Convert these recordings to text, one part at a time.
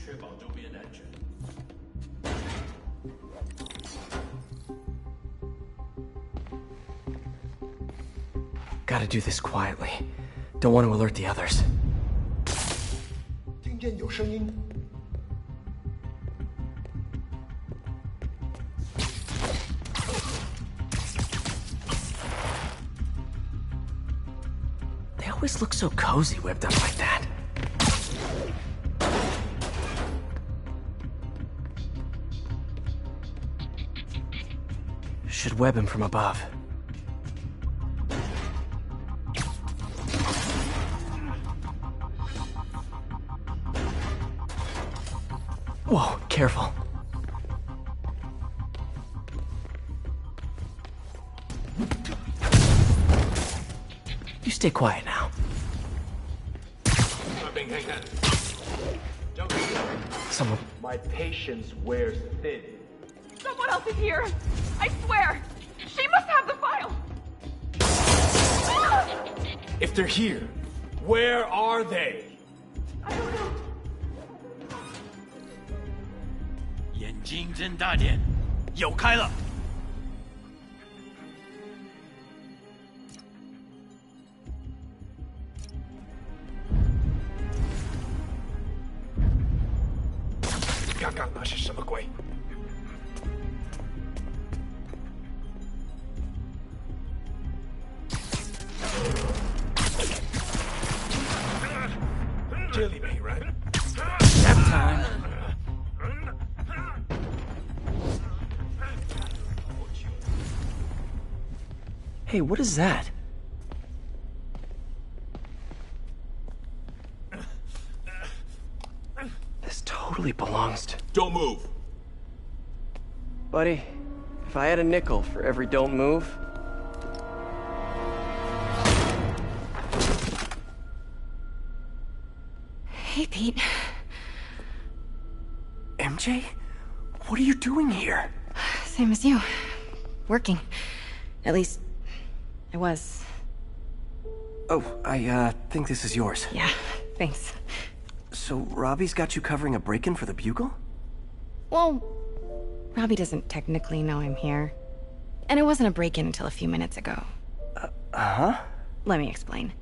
确保周边安全。Gotta do this quietly. Don't want to alert the others. 听见有声音。 They always look so cozy whipped up like that. Should web him from above. Whoa, careful. You stay quiet now. Someone. My patience wears thin. Someone else is here! I swear! She must have the file! If they're here, where are they? I don't know. 眼睛睁大点，有开了。刚刚那是什么鬼？ 这里没人。 Nap time. Hey, what is that? This totally belongs to... Don't move. Buddy, if I had a nickel for every don't move... Hey, Pete. MJ? What are you doing here? Same as you. Working. At least, I was. Oh, I think this is yours. Yeah, thanks. So, Robbie's got you covering a break-in for the Bugle? Well, Robbie doesn't technically know I'm here. And it wasn't a break-in until a few minutes ago. Uh-huh? Let me explain.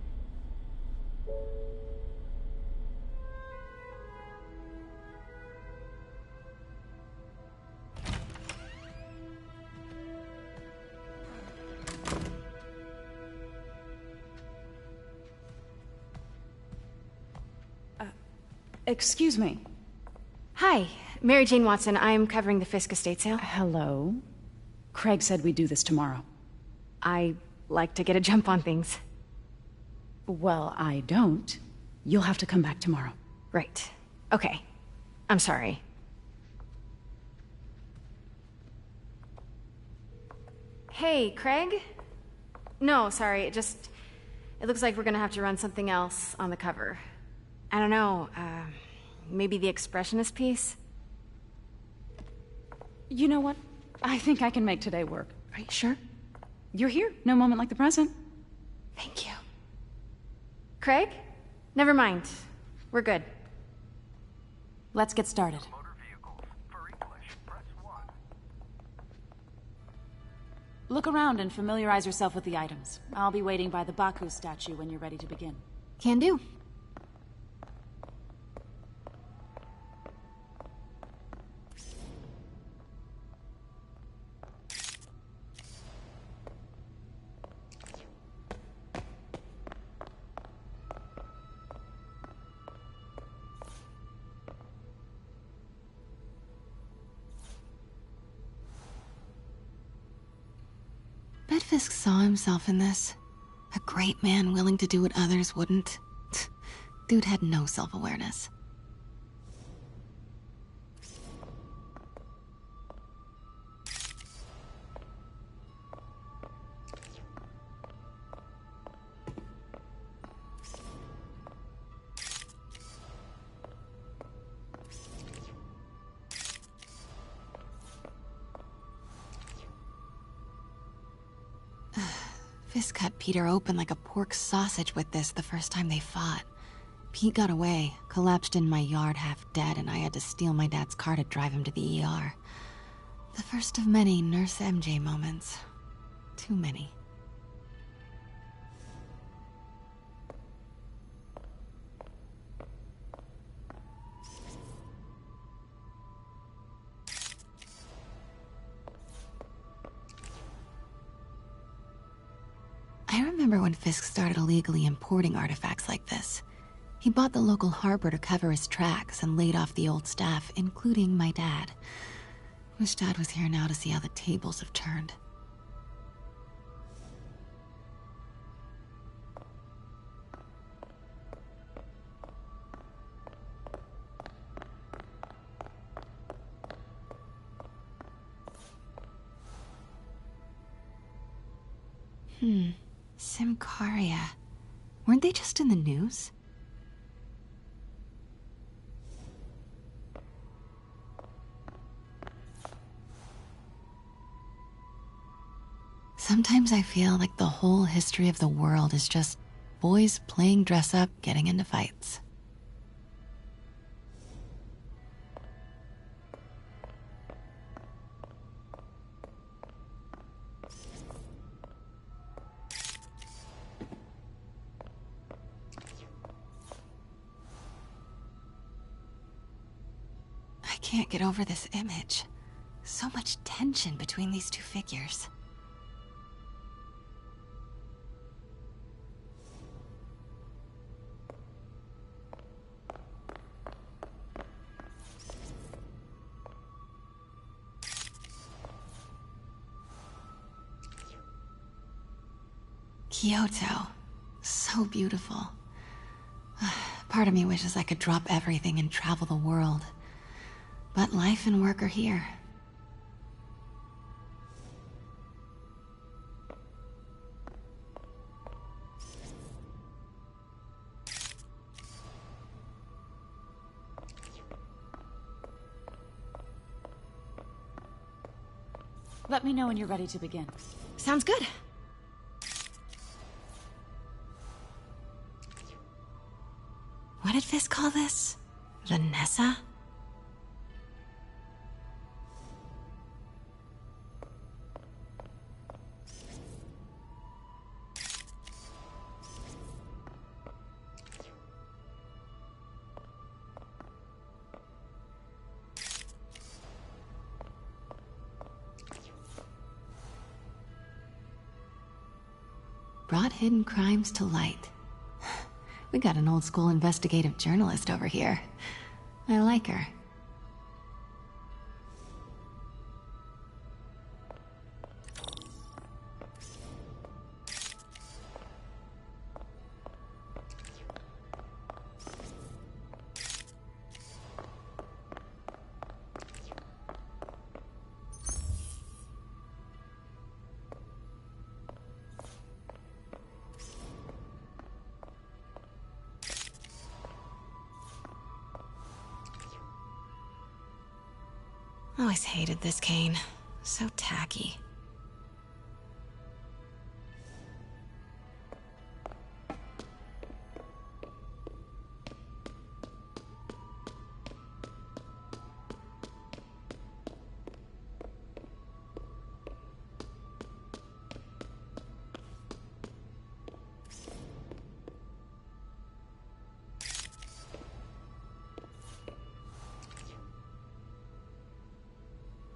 Excuse me. Hi, Mary Jane Watson. I'm covering the Fisk estate sale. Hello. Craig said we'd do this tomorrow. I like to get a jump on things. Well, I don't. You'll have to come back tomorrow. Right. Okay. I'm sorry. Hey, Craig? No, sorry, it looks like we're gonna have to run something else on the cover. I don't know, maybe the expressionist piece? You know what? I think I can make today work. Are you sure? You're here. No moment like the present. Thank you. Craig? Never mind. We're good. Let's get started. Look around and familiarize yourself with the items. I'll be waiting by the Baku statue when you're ready to begin. Can do. Bet Fisk saw himself in this. A great man willing to do what others wouldn't. Dude had no self-awareness. Fisk cut Peter open like a pork sausage with this the first time they fought. Pete got away, collapsed in my yard half dead, and I had to steal my dad's car to drive him to the ER. The first of many Nurse MJ moments. Too many. I remember when Fisk started illegally importing artifacts like this. He bought the local harbor to cover his tracks and laid off the old staff, including my dad. Wish Dad was here now to see how the tables have turned. Simcaria. Weren't they just in the news? Sometimes I feel like the whole history of the world is just boys playing dress-up, getting into fights. I can't get over this image. So much tension between these two figures. Kyoto. So beautiful. Part of me wishes I could drop everything and travel the world. But life and work are here. Let me know when you're ready to begin. Sounds good. What did Fisk call this? Vanessa? Brought hidden crimes to light. We got an old school investigative journalist over here. I like her. Always hated this cane. So tacky.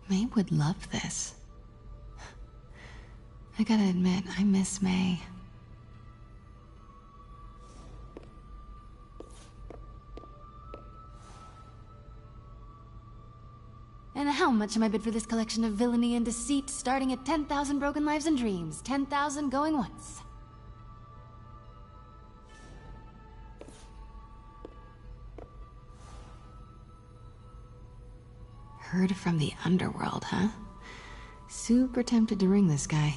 May would love this. I gotta admit, I miss May. And how much am I bid for this collection of villainy and deceit, starting at 10,000 broken lives and dreams, 10,000 going once? Heard from the underworld, huh? Super tempted to ring this guy.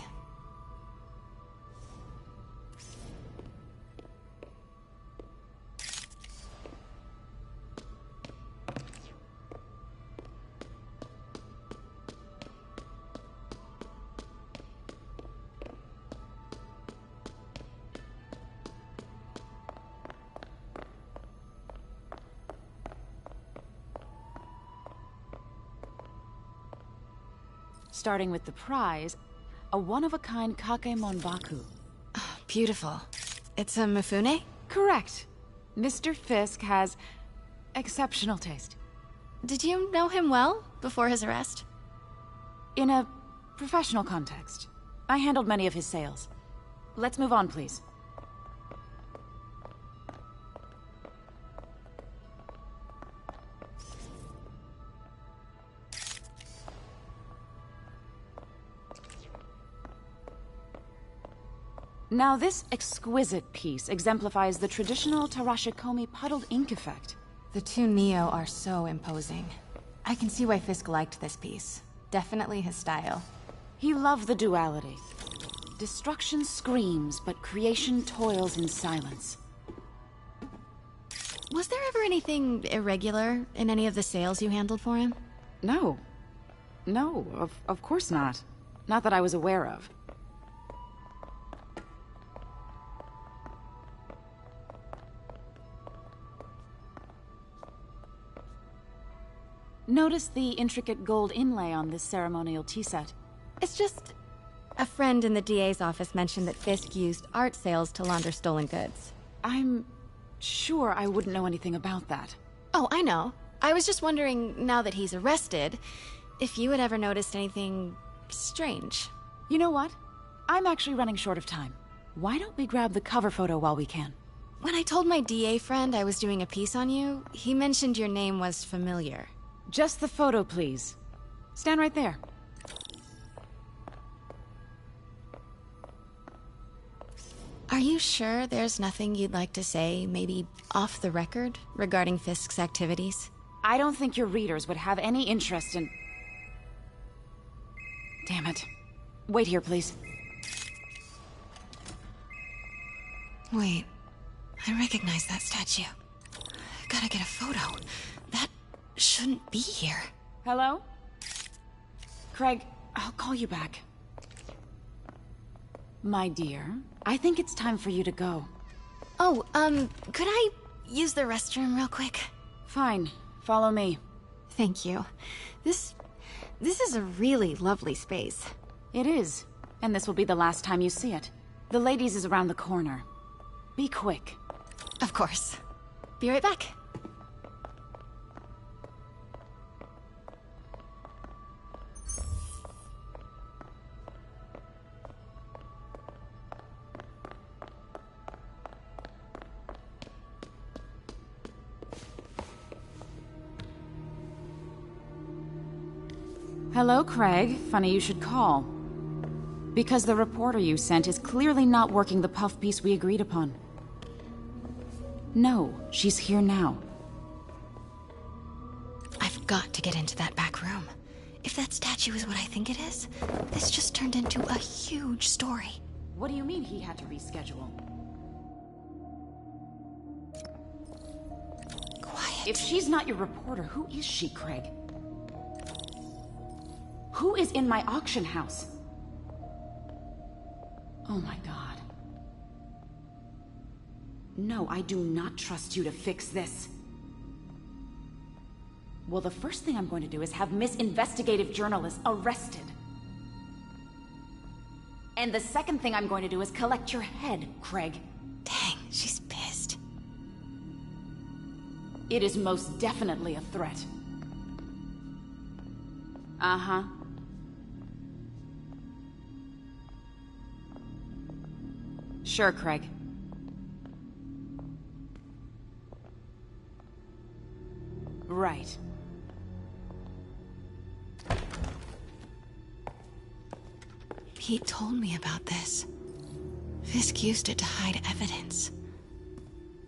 Starting with the prize, a one-of-a-kind Kakemon Baku. Beautiful. It's a Mifune? Correct. Mr. Fisk has exceptional taste. Did you know him well before his arrest? In a professional context, I handled many of his sales. Let's move on, please. Now, this exquisite piece exemplifies the traditional Tarashikomi puddled ink effect. The two Neo are so imposing. I can see why Fisk liked this piece. Definitely his style. He loved the duality. Destruction screams, but creation toils in silence. Was there ever anything irregular in any of the sales you handled for him? No. No, of course not. Not that I was aware of. Notice the intricate gold inlay on this ceremonial tea set. It's just... a friend in the DA's office mentioned that Fisk used art sales to launder stolen goods. I'm sure I wouldn't know anything about that. Oh, I know. I was just wondering, now that he's arrested, if you had ever noticed anything strange. You know what? I'm actually running short of time. Why don't we grab the cover photo while we can? When I told my DA friend I was doing a piece on you, he mentioned your name was familiar. Just the photo, please. Stand right there. Are you sure there's nothing you'd like to say, maybe off the record, regarding Fisk's activities? I don't think your readers would have any interest in... Damn it. Wait here, please. Wait, I recognize that statue. Gotta get a photo. That shouldn't be here. Hello? Craig, I'll call you back. My dear, I think it's time for you to go. Oh, could I use the restroom real quick? Fine. Follow me. Thank you. This is a really lovely space. It is. And this will be the last time you see it. The ladies is around the corner. Be quick. Of course. Be right back. Hello, Craig. Funny you should call. Because the reporter you sent is clearly not working the puff piece we agreed upon. No, she's here now. I've got to get into that back room. If that statue is what I think it is, this just turned into a huge story. What do you mean he had to reschedule? Quiet. If she's not your reporter, who is she, Craig? Who is in my auction house? Oh my god. No, I do not trust you to fix this. Well, the first thing I'm going to do is have Miss Investigative Journalist arrested. And the second thing I'm going to do is collect your head, Craig. Dang, she's pissed. It is most definitely a threat. Uh-huh. Sure, Craig. Right. Pete told me about this. Fisk used it to hide evidence.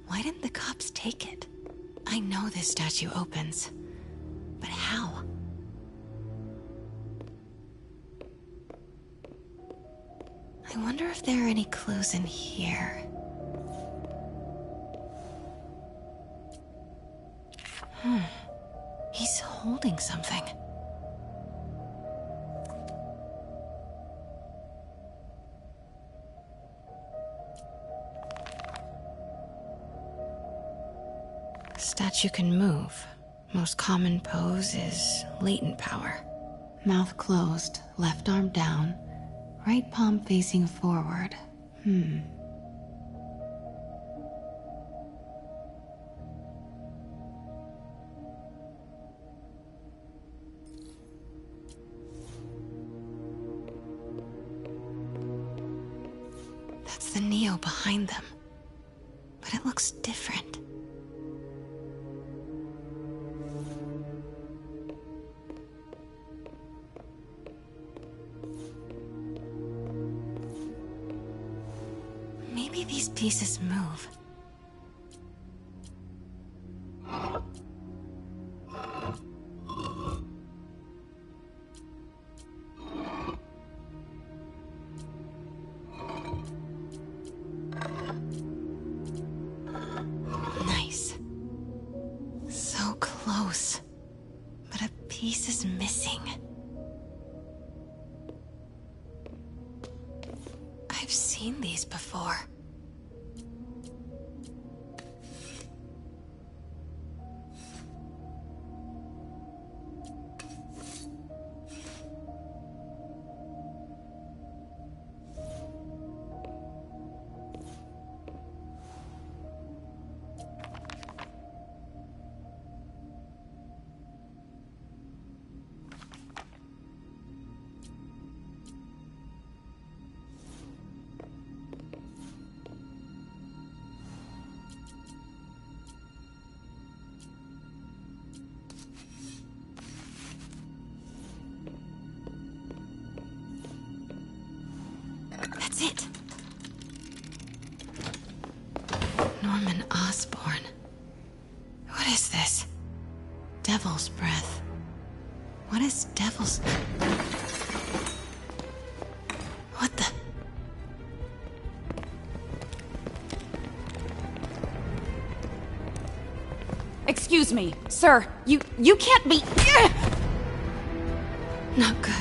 Why didn't the cops take it? I know this statue opens, but how? I wonder if there are any clues in here. He's holding something. Statue can move. Most common pose is latent power. Mouth closed, left arm down, right palm facing forward. That's the Neo behind them. But it looks different. Maybe these pieces move. Nice. So close. But a piece is missing. I've seen these before. That's it. Norman Osborn. What is this? Devil's breath. What is devil's... What the... Excuse me, sir. You can't be... Not good.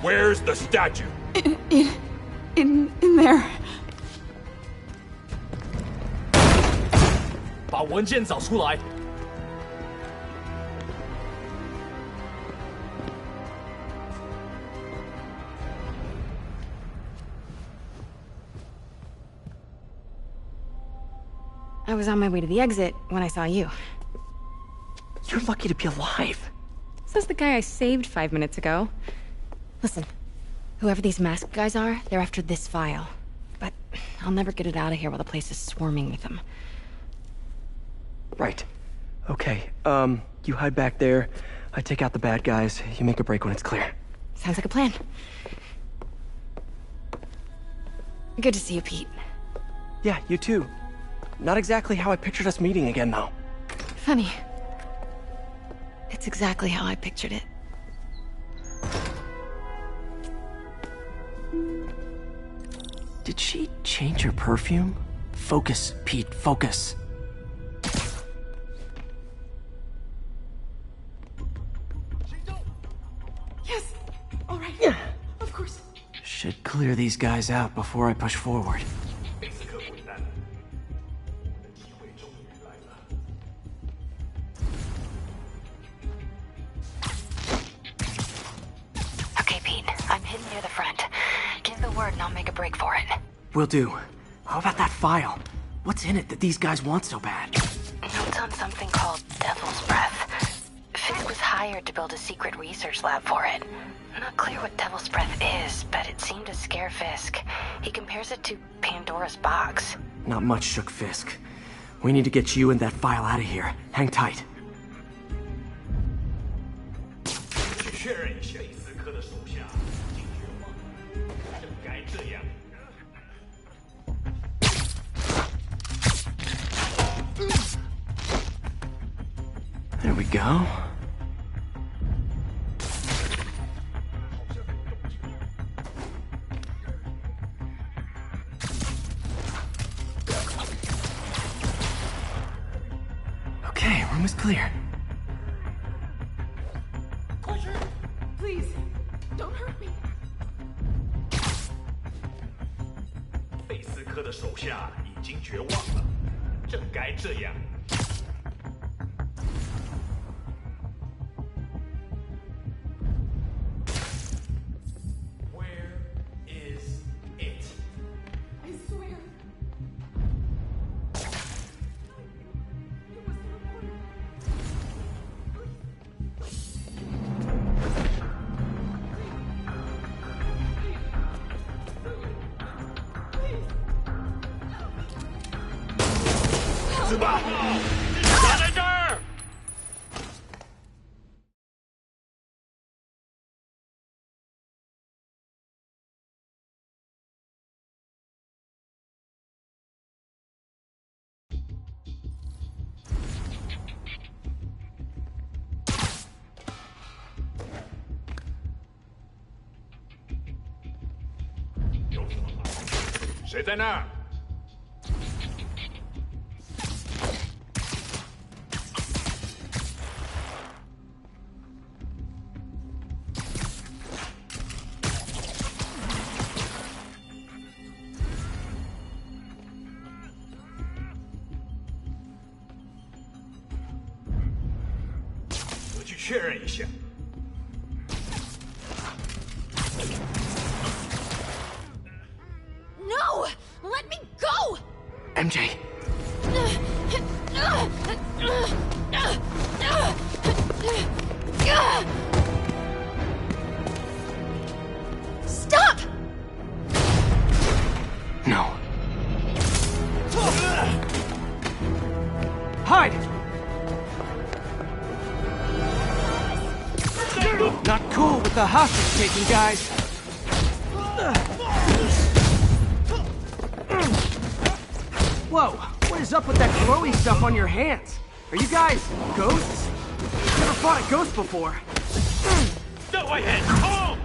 Where's the statue? In there. 把文件找出来。 I was on my way to the exit when I saw you. You're lucky to be alive. Says the guy I saved 5 minutes ago. Listen, whoever these masked guys are, they're after this file. But I'll never get it out of here while the place is swarming with them. Right. Okay, you hide back there. I take out the bad guys. You make a break when it's clear. Sounds like a plan. Good to see you, Pete. Yeah, you too. Not exactly how I pictured us meeting again, though. Funny. It's exactly how I pictured it. Did she change her perfume? Focus, Pete, focus. Yes. All right. Of course. Should clear these guys out before I push forward. Okay, Pete. I'm hidden near the front. Give the word and I'll make a break for it. Will do. How about that file? What's in it that these guys want so bad? Notes on something called Devil's Breath. Fisk was hired to build a secret research lab for it. Not clear what Devil's Breath is, but it seemed to scare Fisk. He compares it to Pandora's box. Not much shook Fisk. We need to get you and that file out of here. Hang tight. 确认一下，贝斯科的手下已经绝望了，正该这样。 There we go. Okay, room is clear. Please, don't hurt me. 贝斯科的手下已经绝望了，正该这样。死吧！打在这儿！谁在那儿？我去确认一下。 No! Let me go! MJ. Stop! No. Hide! Not cool with the hostage taking, guys. Whoa, what is up with that glowy stuff on your hands? Are you guys ghosts? Never fought a ghost before. 这会很痛！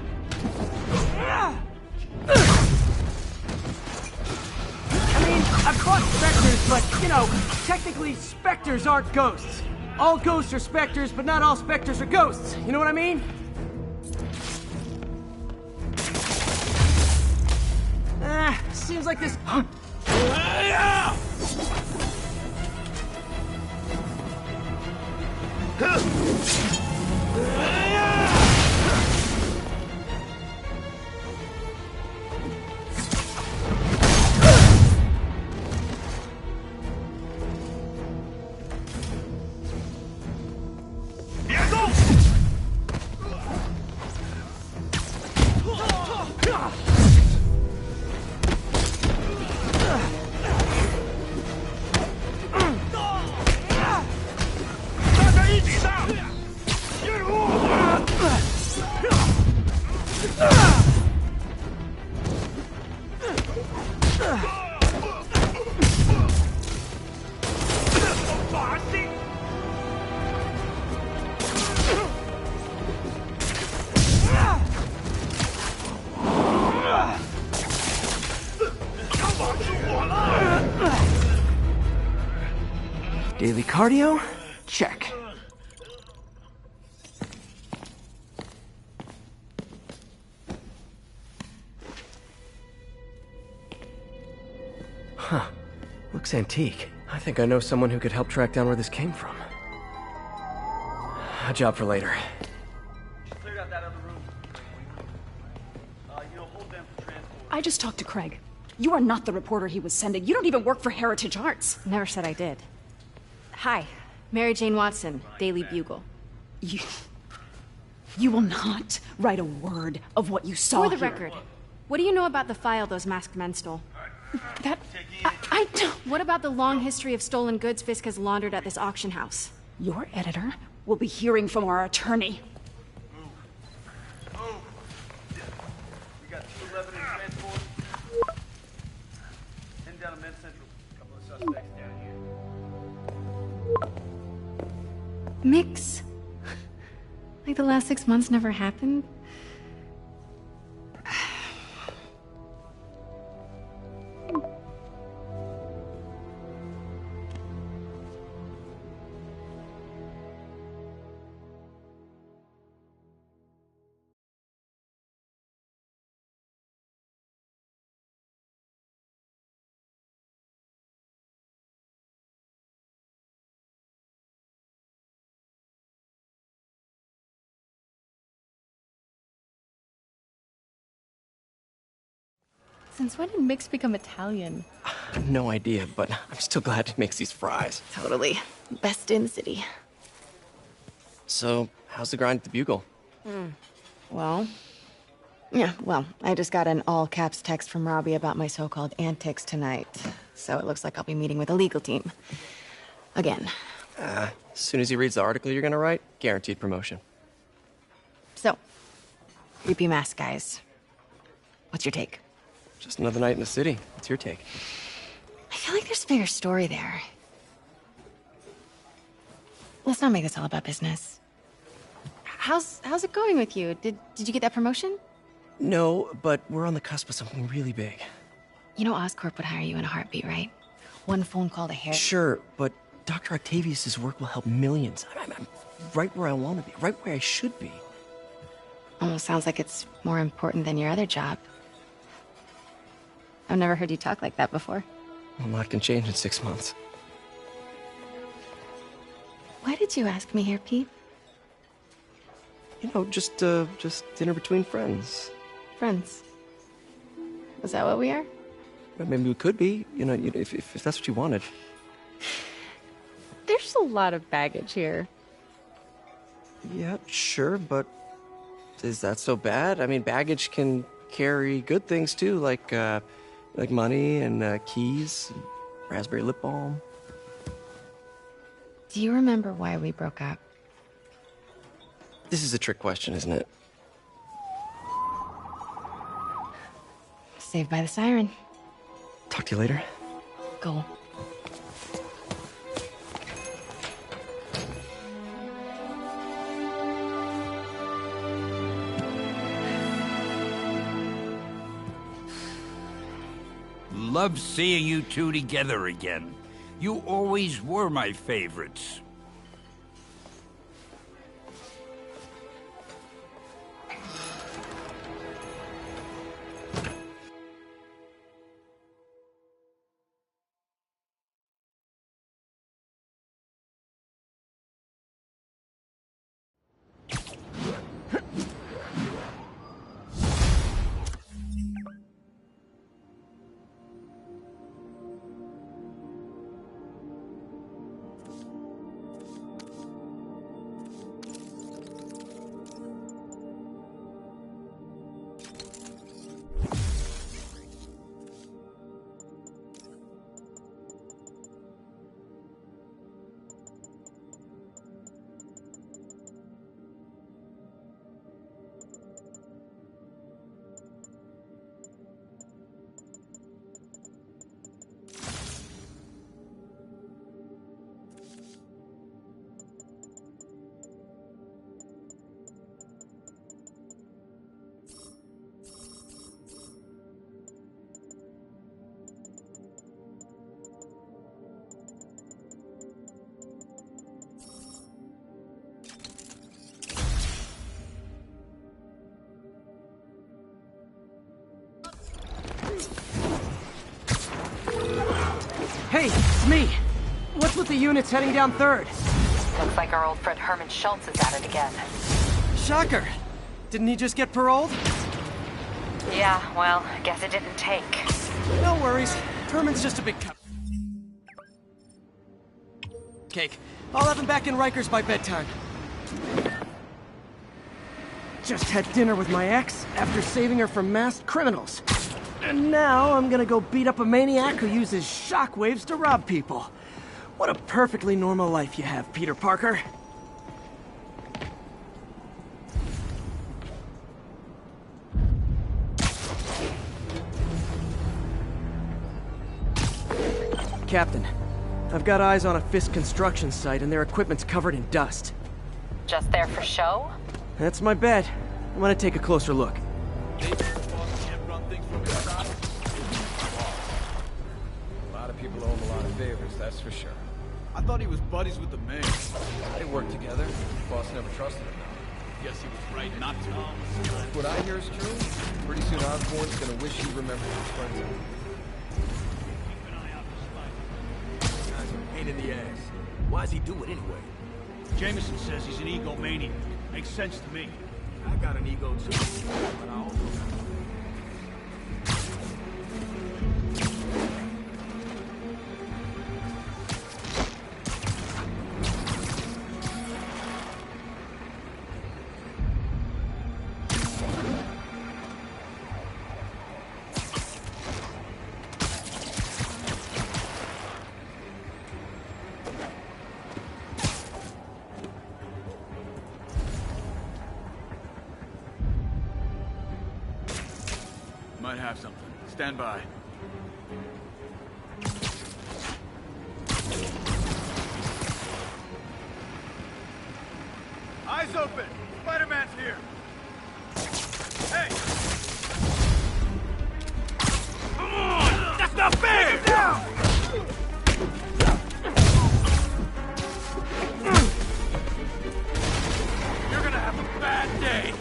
I mean, I've fought specters, but, you know, technically specters aren't ghosts. All ghosts are specters, but not all specters are ghosts. You know what I mean? Seems like this... Daily cardio? Check. Huh. Looks antique. I think I know someone who could help track down where this came from. A job for later. Cleared out that other room. Hold them for transport. I just talked to Craig. You are not the reporter he was sending. You don't even work for Heritage Arts. Never said I did. Hi, Mary Jane Watson, Daily Bugle. You will not write a word of what you saw For the here. record, what do you know about the file those masked men stole? That... I don't... What about the long history of stolen goods Fisk has laundered at this auction house? Your editor will be hearing from our attorney. Move. We got 211 in transport. Heading down to Med Central. A couple of suspects down here. Mix? Like the last 6 months never happened? Since when did Mix become Italian? No idea, but I'm still glad he makes these fries. Totally. Best in the city. So, how's the grind at the Bugle? Well, I just got an all-caps text from Robbie about my so-called antics tonight. So it looks like I'll be meeting with a legal team. Again. As soon as he reads the article you're gonna write, guaranteed promotion. So, creepy mask guys. What's your take? Just another night in the city. What's your take? I feel like there's a bigger story there. Let's not make this all about business. How's it going with you? Did you get that promotion? No, but we're on the cusp of something really big. You know Oscorp would hire you in a heartbeat, right? One phone call to Harry. Sure, but Dr. Octavius's work will help millions. I'm right where I want to be, right where I should be. Almost sounds like it's more important than your other job. I've never heard you talk like that before. A lot can change in 6 months. Why did you ask me here, Pete? You know, just dinner between friends. Friends. Is that what we are? But maybe we could be, if that's what you wanted. There's a lot of baggage here. Yeah, sure, but is that so bad? I mean, baggage can carry good things too, like money and keys, and raspberry lip balm. Do you remember why we broke up? This is a trick question, isn't it? Saved by the siren. Talk to you later. Go. Love seeing you two together again. You always were my favorites. Hey, it's me. What's with the units heading down 3rd? Looks like our old friend Herman Schultz is at it again. Shocker. Didn't he just get paroled? Yeah, well, guess it didn't take. No worries. Herman's just a big cake. I'll have him back in Rikers by bedtime. Just had dinner with my ex after saving her from masked criminals. And now I'm gonna go beat up a maniac who uses shockwaves to rob people. What a perfectly normal life you have, Peter Parker. Captain, I've got eyes on a Fisk construction site and their equipment's covered in dust. Just there for show? That's my bet. I'm gonna take a closer look. A lot of people owe him a lot of favors, that's for sure. I thought he was buddies with the mayor. They worked together. Boss never trusted him. Guess he was right not to. What I hear is true. Pretty soon Osborn's gonna wish he remembered his friends. Guy's a pain in the ass. Why's he do it anyway? Jameson says he's an egomaniac. Makes sense to me. I got an ego too, but I also got have something. Stand by. Eyes open! Spider-Man's here! Hey! Come on! That's not fair! Get down! You're gonna have a bad day!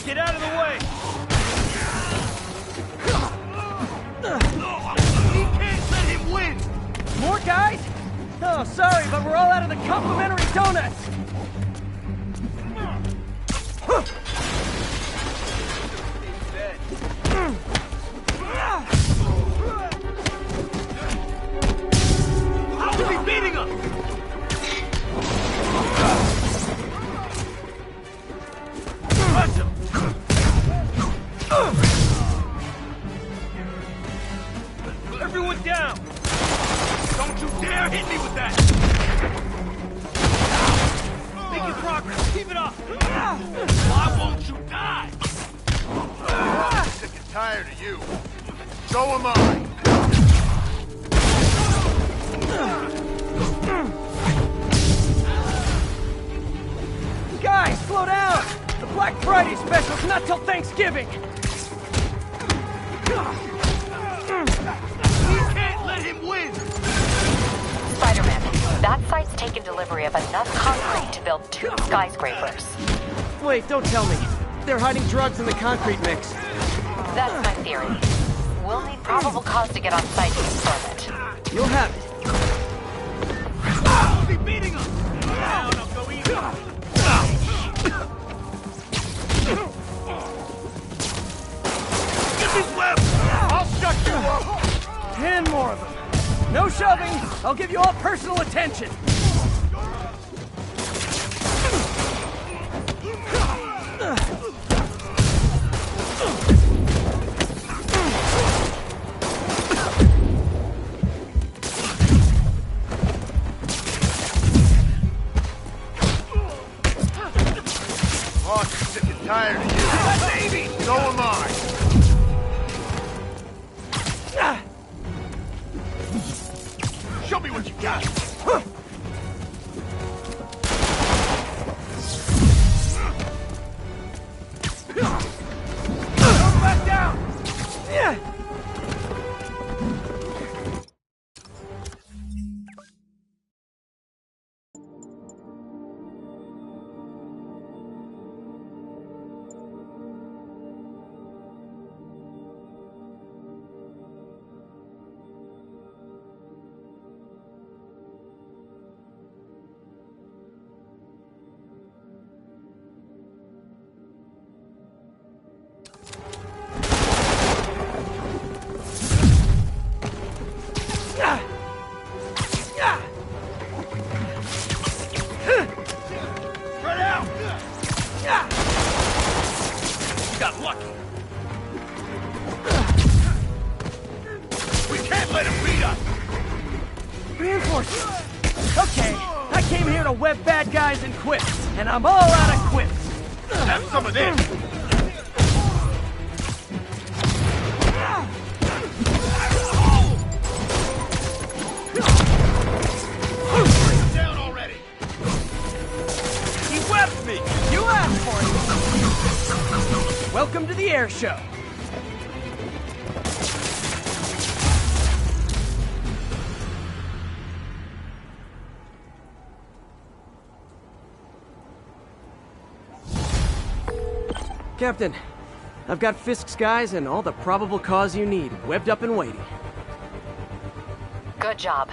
Get out of the way! He can't let him win! More guys? Oh, sorry, but we're all out of the complimentary donuts. How is he beating us? Punch him! Everyone down! Don't you dare hit me with that! Making progress! Keep it up! Why won't you die? I'm sick and tired of you. So am I. Guys, slow down! The Black Friday special's not till Thanksgiving. We can't let him win! Spider-Man, that site's taken delivery of enough concrete to build 2 skyscrapers. Wait, don't tell me. They're hiding drugs in the concrete mix. That's my theory. We'll need probable cause to get on site to confirm it. You'll have it. I'll be beating him! Now don't go easy! Get this web! I'll shut you up! 10 more of them. No shoving. I'll give you all personal attention. Oh, I'm sick and tired of you. Baby! So am I. Show me what you got! Go back down! Yeah. Spread out! You got lucky! We can't let him beat us! Reinforcements. Okay, I came here to web bad guys and quips, and I'm all out of quips. Have some of this! Bring him down already! He webbed me. You asked for it. Welcome to the air show. Captain, I've got Fisk's guys and all the probable cause you need, webbed up and waiting. Good job.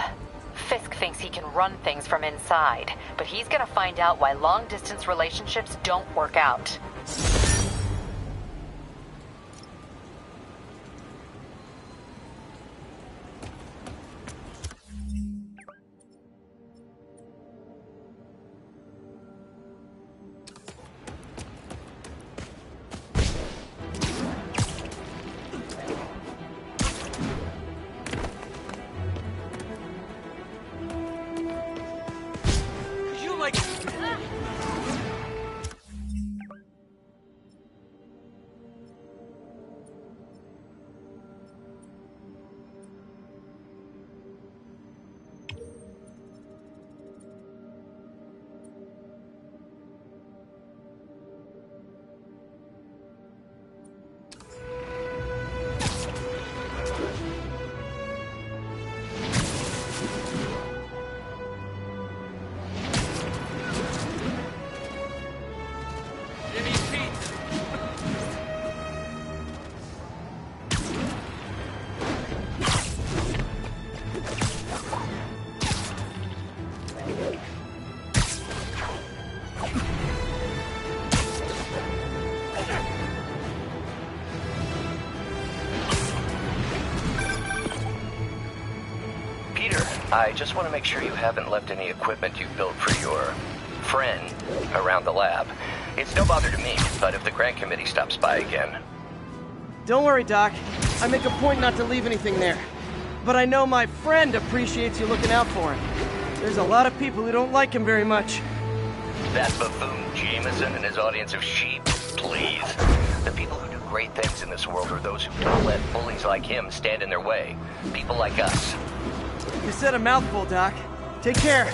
Fisk thinks he can run things from inside, but he's gonna find out why long-distance relationships don't work out. I just want to make sure you haven't left any equipment you've built for your friend around the lab. It's no bother to me, but if the grant committee stops by again... Don't worry, Doc. I make a point not to leave anything there. But I know my friend appreciates you looking out for him. There's a lot of people who don't like him very much. That buffoon Jameson and his audience of sheep? Please. The people who do great things in this world are those who don't let bullies like him stand in their way. People like us. You said a mouthful, Doc. Take care.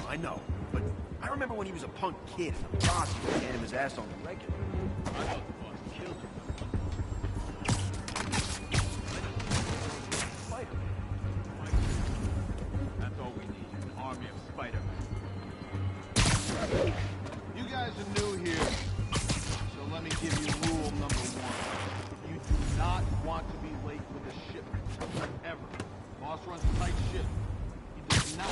I know, but I remember when he was a punk kid and the boss was handing him his ass on the regular. I thought the boss killed him. That's all we need, an army of Spider-Man. You guys are new here, so let me give you rule number 1. You do not want to be late with a shipment. Ever. Boss runs a tight ship. He does not...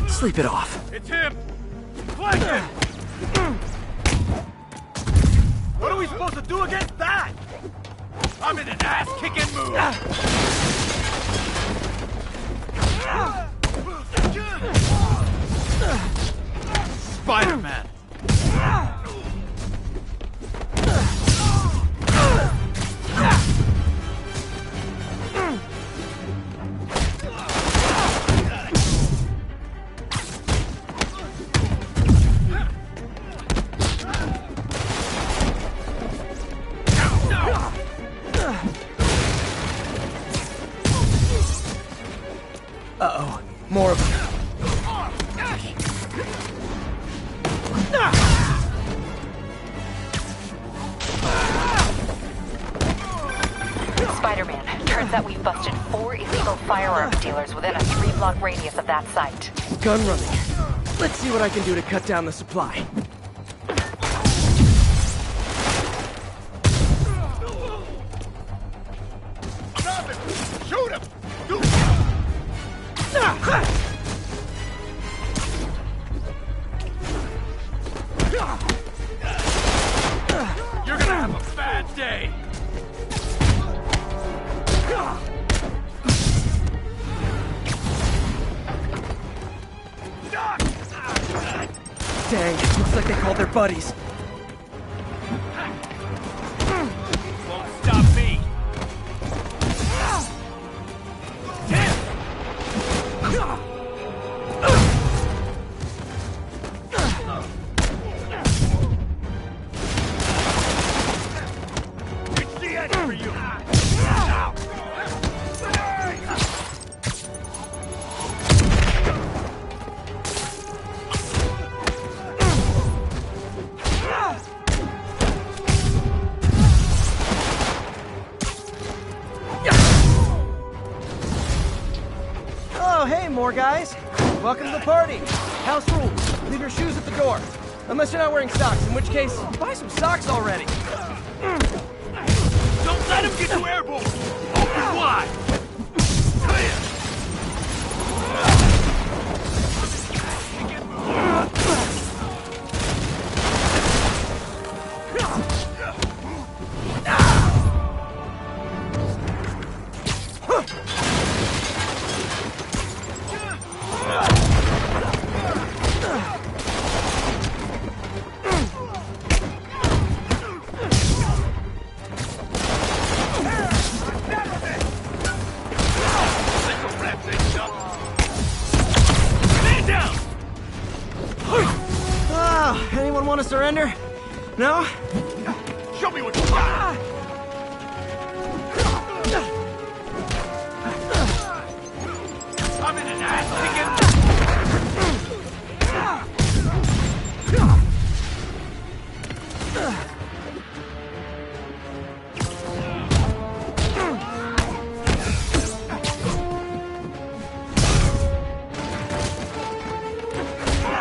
Sleep it off. It's him! Flank him! What are we supposed to do against that? I'm in an ass-kicking mood! Spider-Man! Uh-oh. More of them. Spider-Man, turns out we've busted 4 illegal firearms dealers within a 3-block radius of that site. Gun running. Let's see what I can do to cut down the supply. Shoot him! You're gonna have a bad day! Dang, looks like they called their buddies. Won't stop me! It's the end for you! hey, more guys. Welcome to the party. House rules. Leave your shoes at the door. Unless you're not wearing socks, in which case, buy some socks already. Don't let him get you airborne! Open wide! Clear! Anyone want to surrender? No? Show me what you got! I'm in an ass kicking!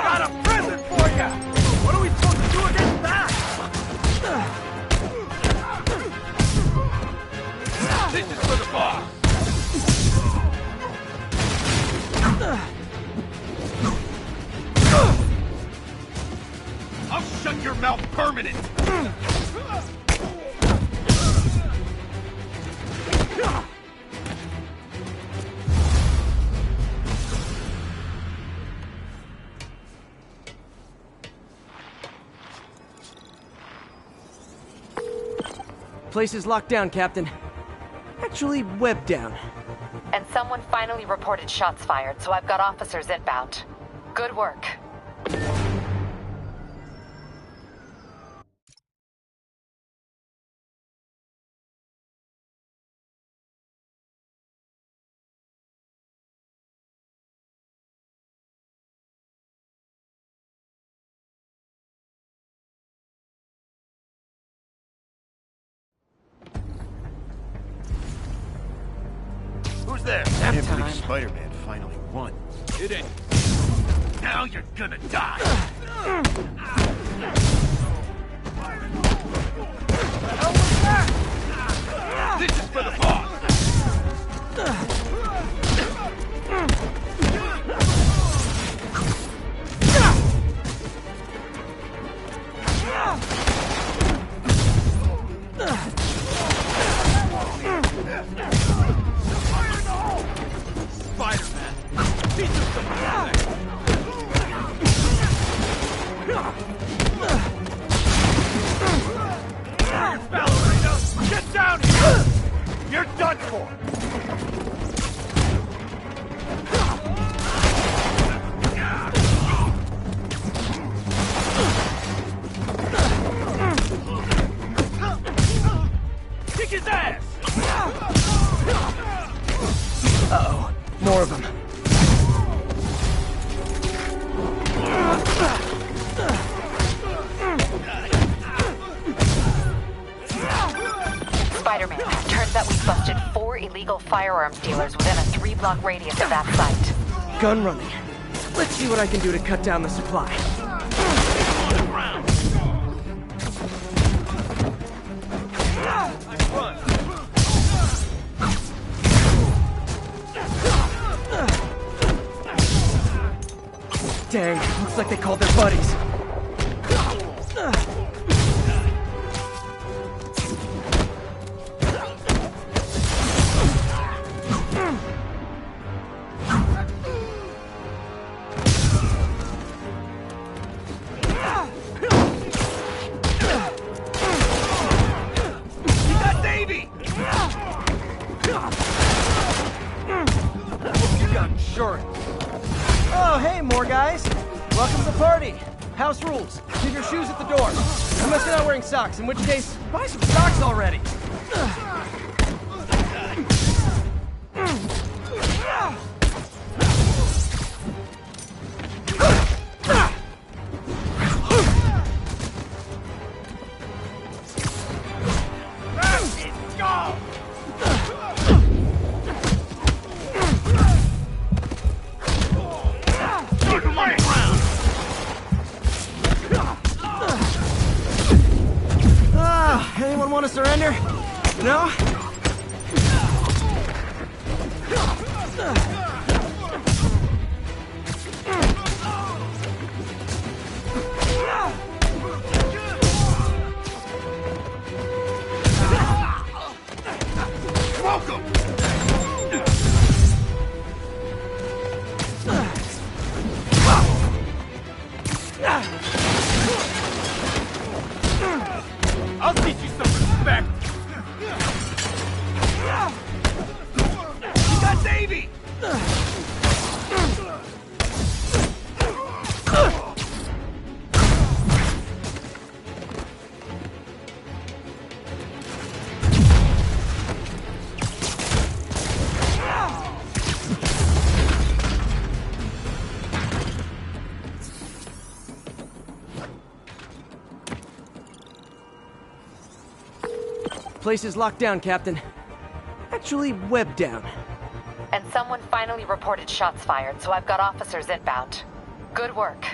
Got a present for you! What are we supposed to do against that? This is for the boss! I'll shut your mouth permanent! Place is locked down, Captain. Actually, webbed down. And someone finally reported shots fired, so I've got officers inbound. Good work. Who's there? Nap time. Spider-Man finally won. It ain't. Now you're gonna die. This is for the boss. Spider-Man, teach us some respect. Ballerina, get down here! You're done for! Kick his ass! Uh-oh. More of them. Spider-Man, turns out we busted 4 illegal firearms dealers within a 3-block radius of that site. Gun running. Let's see what I can do to cut down the supply. Dang, looks like they called their buddies. Oh, hey, more guys. Welcome to the party. House rules. Leave your shoes at the door. Unless you're not wearing socks, in which case, buy some socks already. baby! Place is locked down, Captain. Actually, webbed down. And someone finally reported shots fired, so I've got officers inbound. Good work.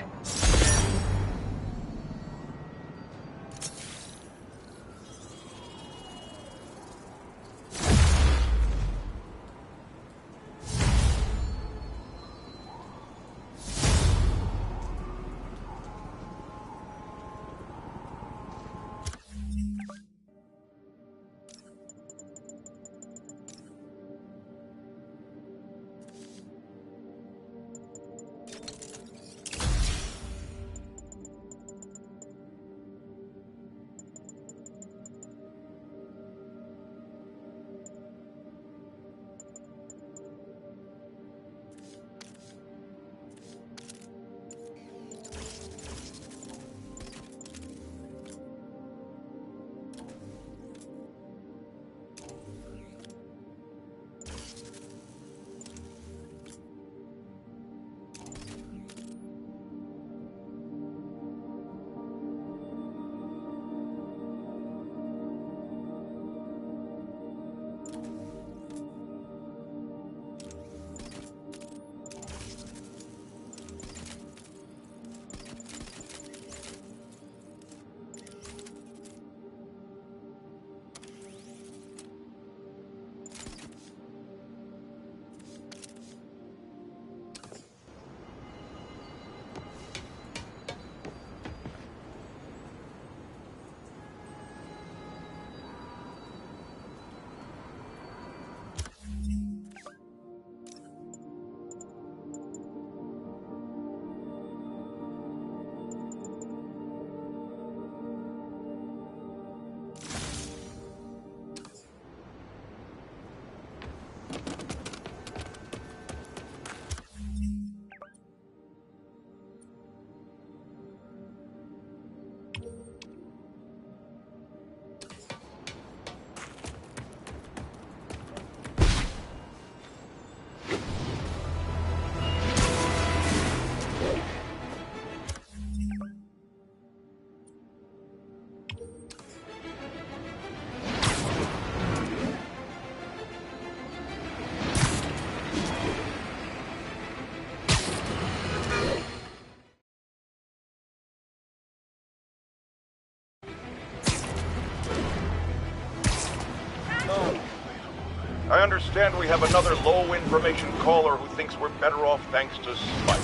I understand we have another low-information caller who thinks we're better off thanks to Spike.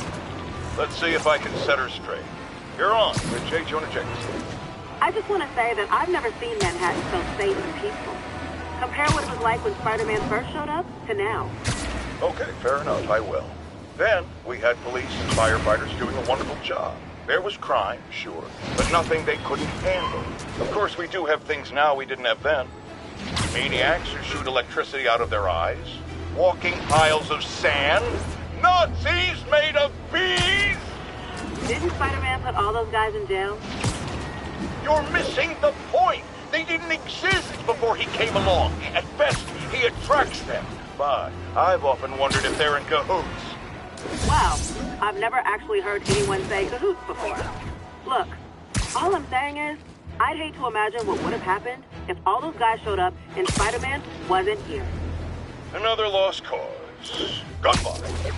Let's see if I can set her straight. You're on with J. Jonah Jameson. I just want to say that I've never seen Manhattan so safe and peaceful. Compare what it was like when Spider-Man first showed up to now. Okay, fair enough, I will. Then, we had police and firefighters doing a wonderful job. There was crime, sure, but nothing they couldn't handle. Of course, we do have things now we didn't have then. Maniacs who shoot electricity out of their eyes, walking piles of sand, Nazis made of bees! Didn't Spider-Man put all those guys in jail? You're missing the point! They didn't exist before he came along. At best, he attracts them. But I've often wondered if they're in cahoots. Wow, I've never actually heard anyone say cahoots before. Look, all I'm saying is, I'd hate to imagine what would have happened if all those guys showed up and Spider-Man wasn't here. Another lost cause. Goodbye.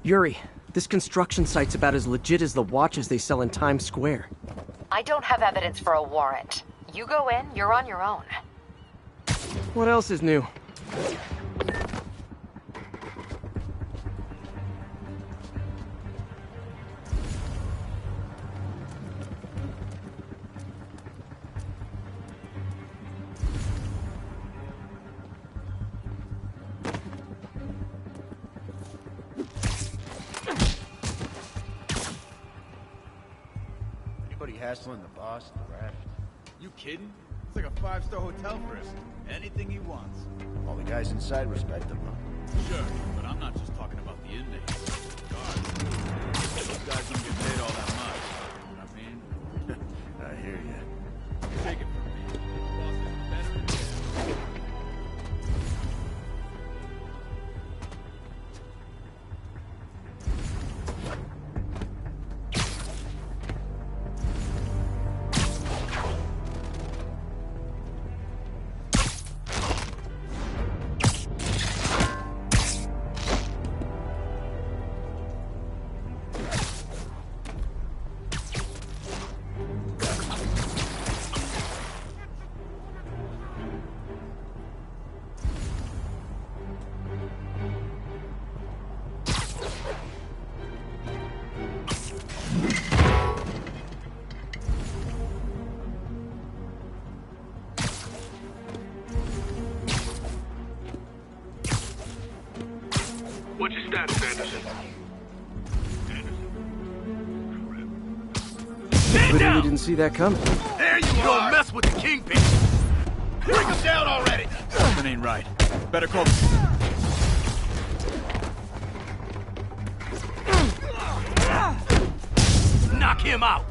Yuri, this construction site's about as legit as the watches they sell in Times Square. I don't have evidence for a warrant. You go in, you're on your own. What else is new? Anybody hassling the boss, the raft? You kidding? It's like a 5-star hotel for us. Anything he wants. All the guys inside respect him, huh? Sure, but I'm not just talking about the inmates. Guards. Those guys don't get paid all that much. You know what I mean? I hear you. Take it from me. The boss is better than you. What's your status, Anderson? Literally didn't see that coming. There you are! Don't mess with the kingpin! Bring him down already! Something ain't right. Better call... Knock him out!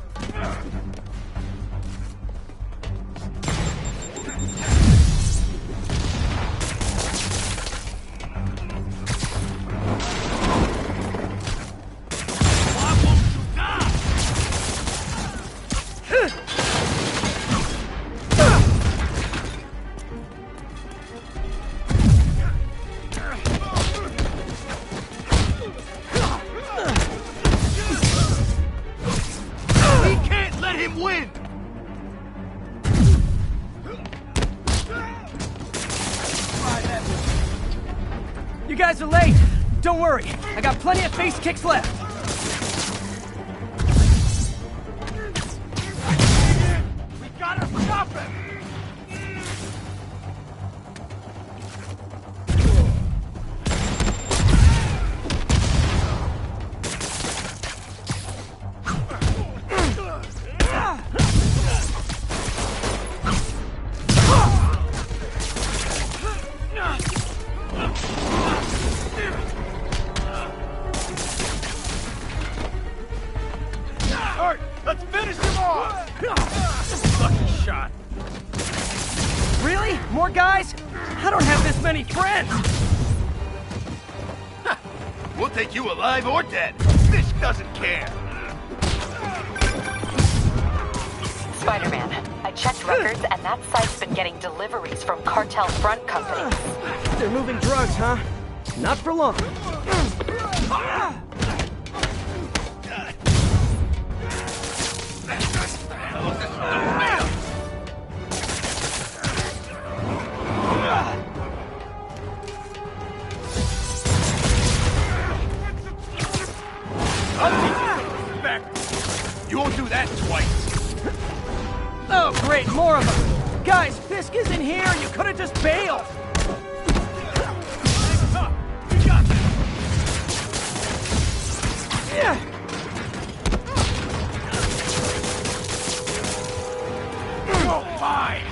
You guys are late. Don't worry. I got plenty of face kicks left. We gotta stop him! Let's finish him off! Lucky shot. Really? More guys? I don't have this many friends! We'll take you alive or dead. Fisk doesn't care. Spider-Man, I checked records and that site's been getting deliveries from cartel front companies. They're moving drugs, huh? Not for long. You won't do that twice. Oh, great, more of them. Guys, Fisk isn't here. You could have just bailed. You got this. Yeah. Oh, fine.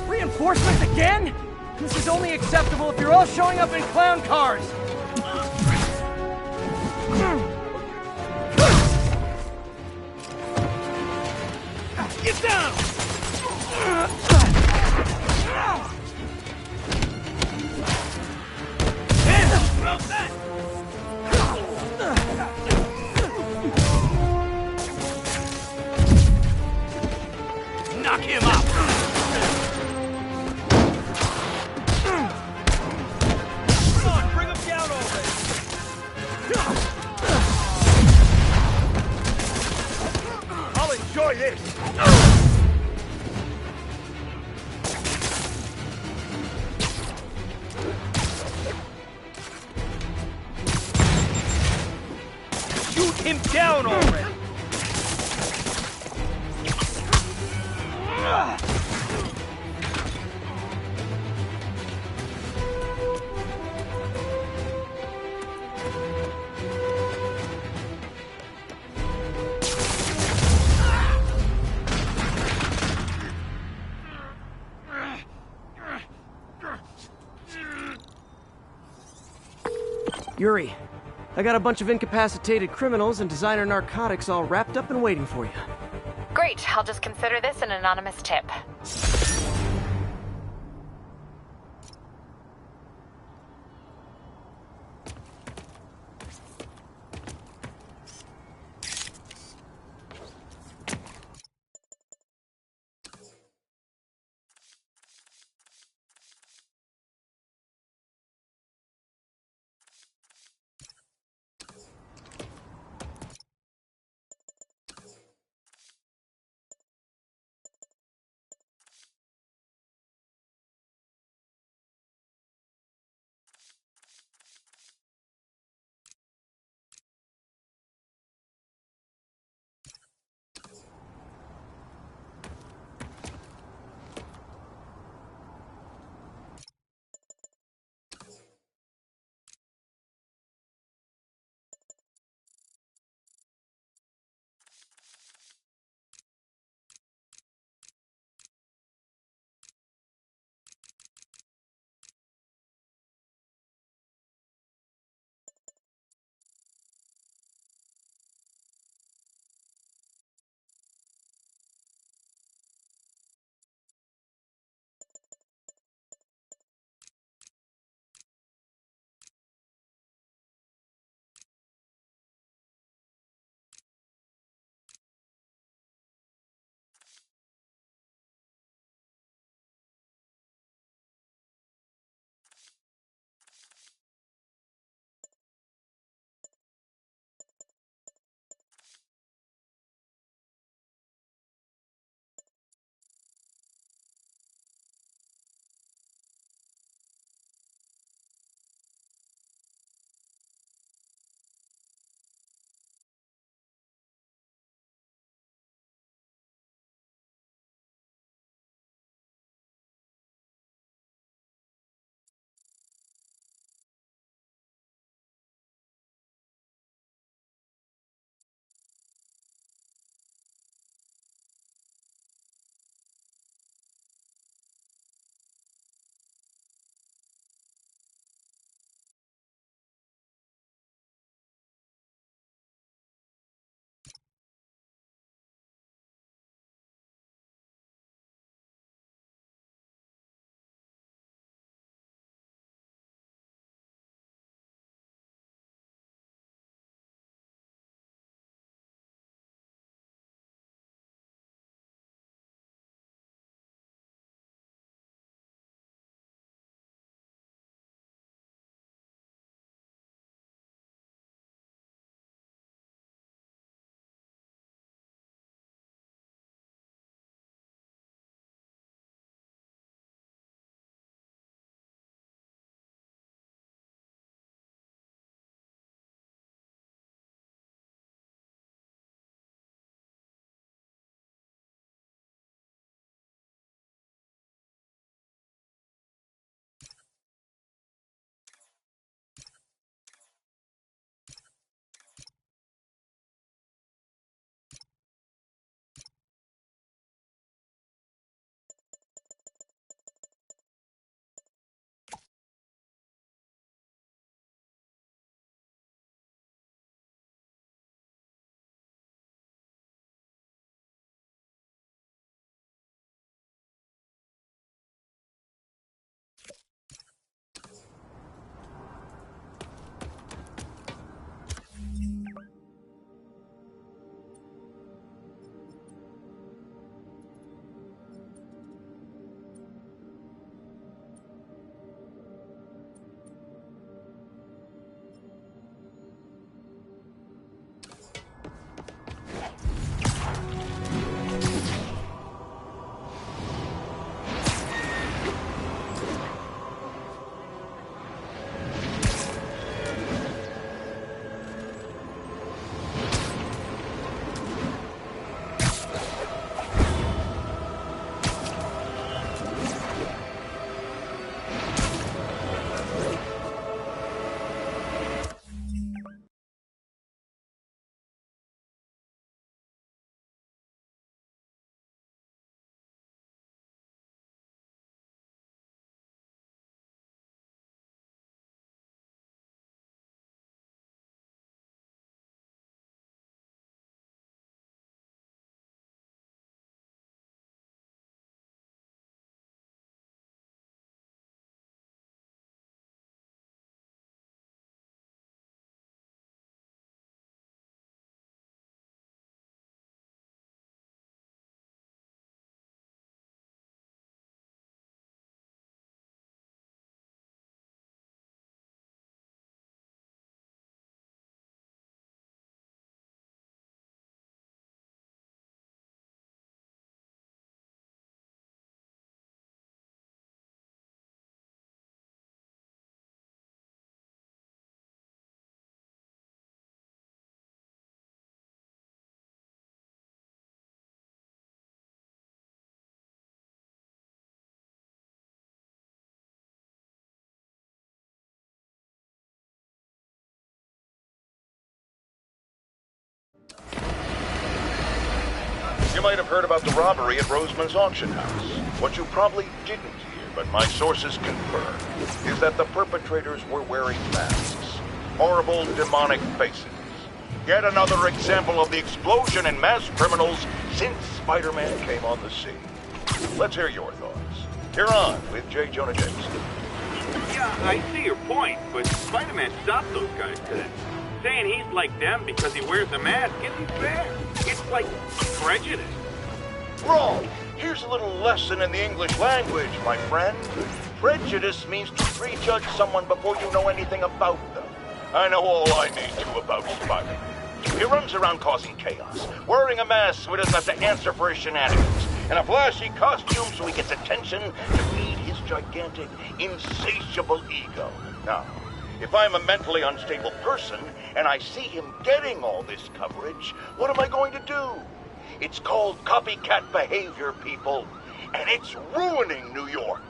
Reinforcements again? This is only acceptable if you're all showing up in clown cars. Get down! Knock him out! Come on, bring him down already! I'll enjoy this! Shoot him down already! Yuri, I got a bunch of incapacitated criminals and designer narcotics all wrapped up and waiting for you. Great, I'll just consider this an anonymous tip. You might have heard about the robbery at Roseman's auction house. What you probably didn't hear, but my sources confirm, is that the perpetrators were wearing masks. Horrible, demonic faces. Yet another example of the explosion in mass criminals since Spider-Man came on the scene. Let's hear your thoughts. You're on with J. Jonah Jameson. Yeah, I see your point, but Spider-Man stopped those guys today. Saying he's like them because he wears a mask isn't fair. It's like prejudice. Wrong. Here's a little lesson in the English language, my friend. Prejudice means to prejudge someone before you know anything about them. I know all I need to about Spider-Man. He runs around causing chaos, wearing a mask so he doesn't have to answer for his shenanigans, and a flashy costume so he gets attention to feed his gigantic, insatiable ego. Now, if I'm a mentally unstable person and I see him getting all this coverage, what am I going to do? It's called copycat behavior, people, and it's ruining New York.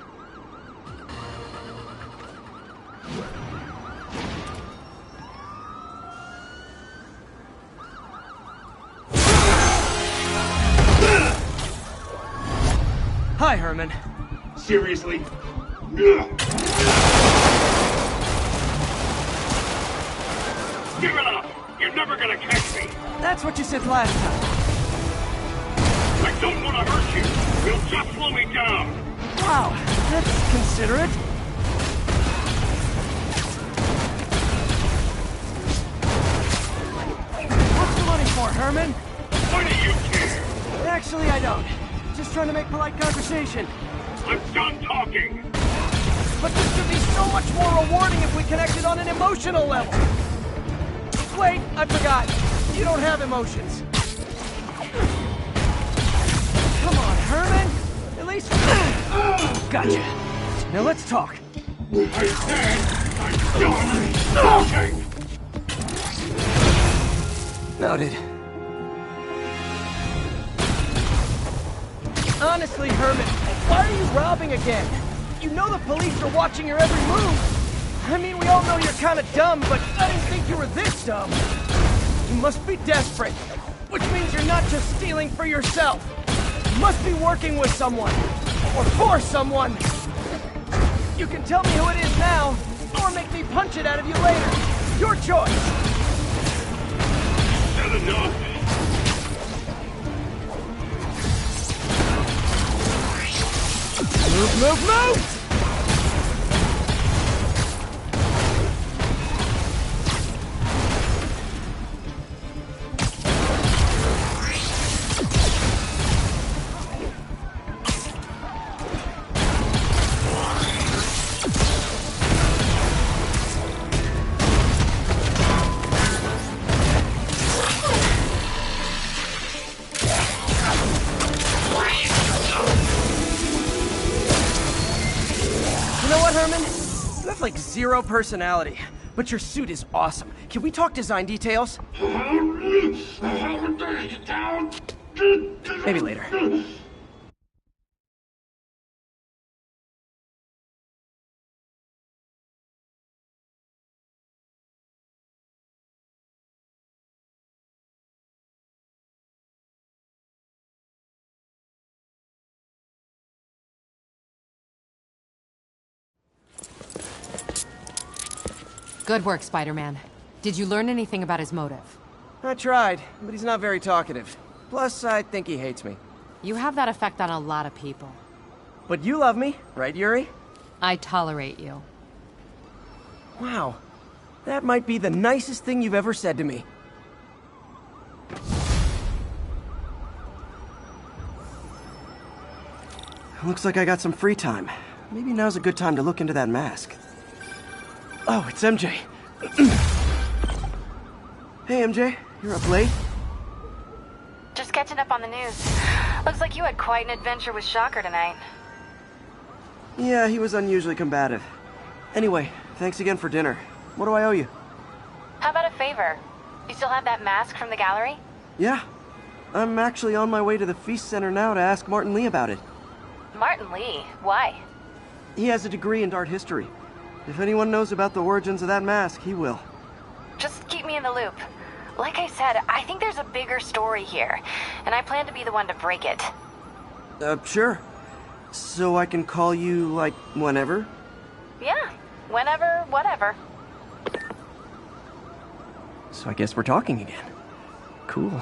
Hi, Herman. Seriously? Give it up! You're never gonna catch me! That's what you said last time. I don't want to hurt you! You'll just slow me down! Wow, that's considerate. What's the money for, Herman? Why do you care? Actually, I don't. Just trying to make polite conversation. I'm done talking! But this could be so much more rewarding if we connected on an emotional level. Wait, I forgot. You don't have emotions. Come on, Herman. At least... Gotcha. Now let's talk. I said I'm done talking! Noted. Honestly, Herman, why are you robbing again? You know the police are watching your every move. I mean, we all know you're kind of dumb, but I didn't think you were this dumb. You must be desperate, which means you're not just stealing for yourself. You must be working with someone, or for someone. You can tell me who it is now, or make me punch it out of you later. Your choice. Not enough! Move, move, move! Like zero personality, but your suit is awesome. Can we talk design details? Maybe later. Good work, Spider-Man. Did you learn anything about his motive? I tried, but he's not very talkative. Plus, I think he hates me. You have that effect on a lot of people. But you love me, right, Yuri? I tolerate you. Wow. That might be the nicest thing you've ever said to me. Looks like I got some free time. Maybe now's a good time to look into that mask. Oh, it's MJ. Hey, MJ. You're up late? Just catching up on the news. Looks like you had quite an adventure with Shocker tonight. Yeah, he was unusually combative. Anyway, thanks again for dinner. What do I owe you? How about a favor? You still have that mask from the gallery? Yeah. I'm actually on my way to the Feast Center now to ask Martin Lee about it. Martin Lee? Why? He has a degree in art history. If anyone knows about the origins of that mask, he will. Just keep me in the loop. Like I said, I think there's a bigger story here, and I plan to be the one to break it. Sure. So I can call you, like, whenever? Yeah, whenever, whatever. So I guess we're talking again. Cool.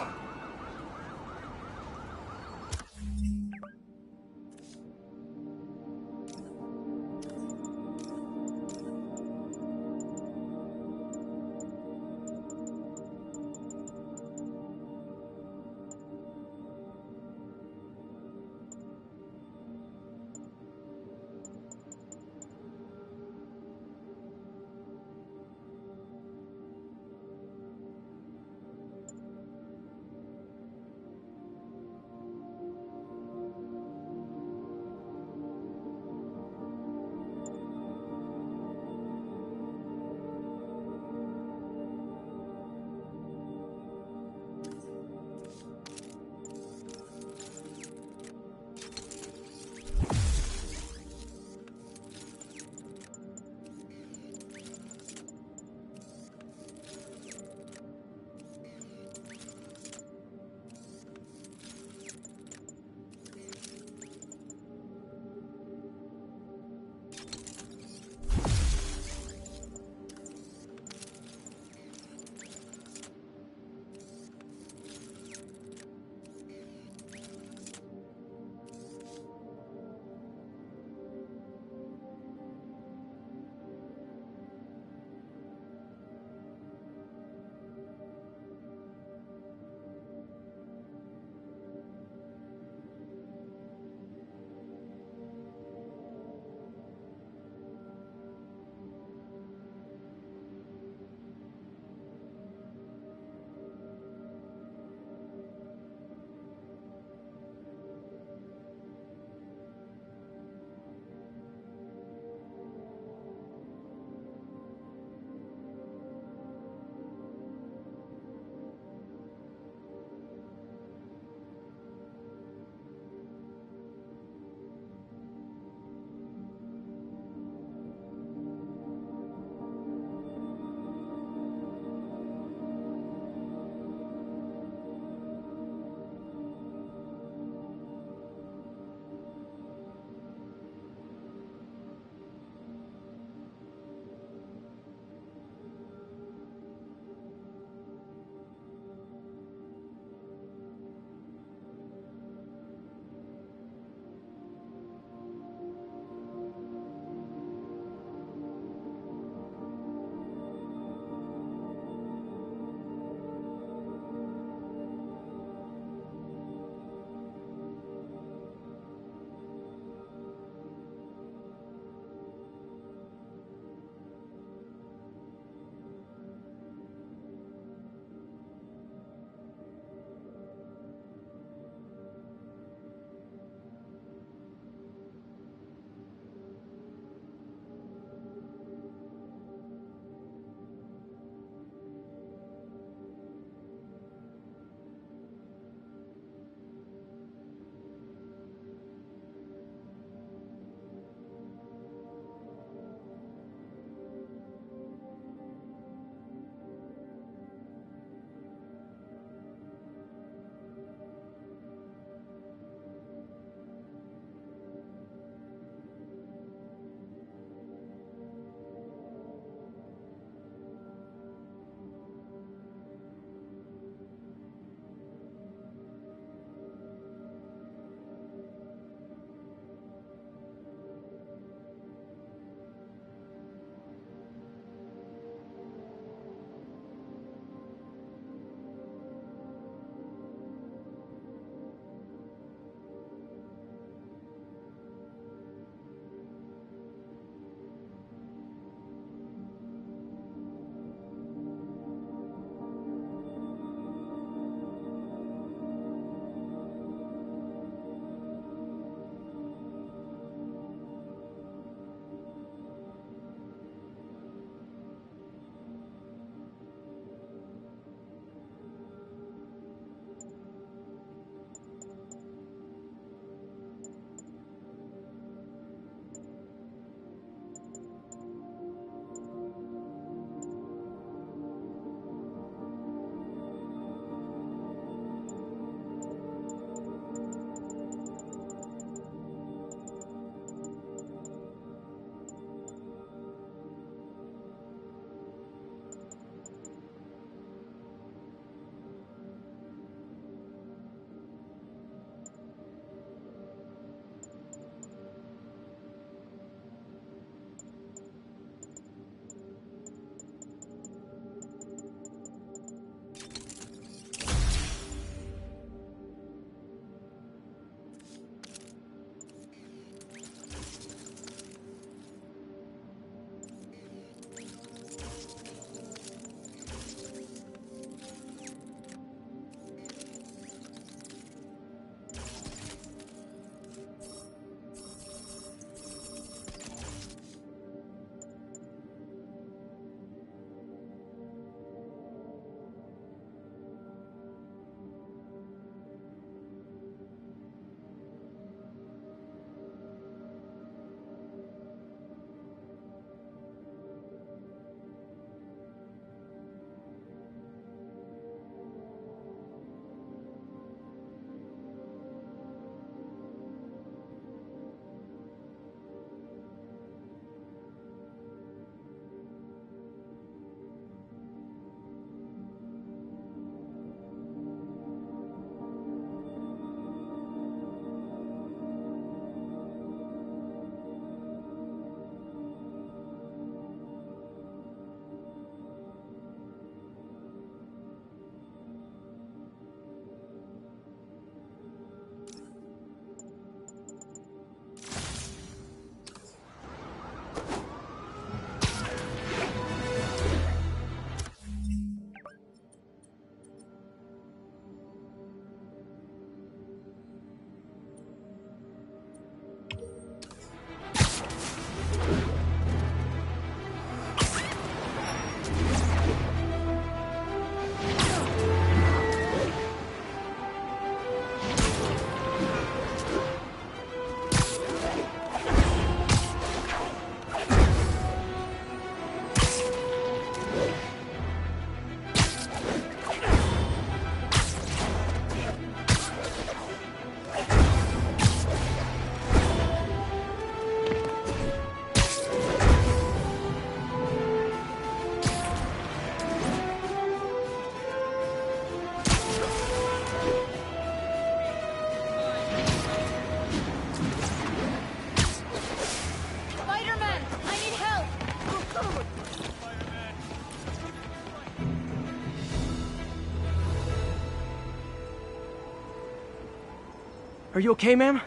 Are you okay, ma'am?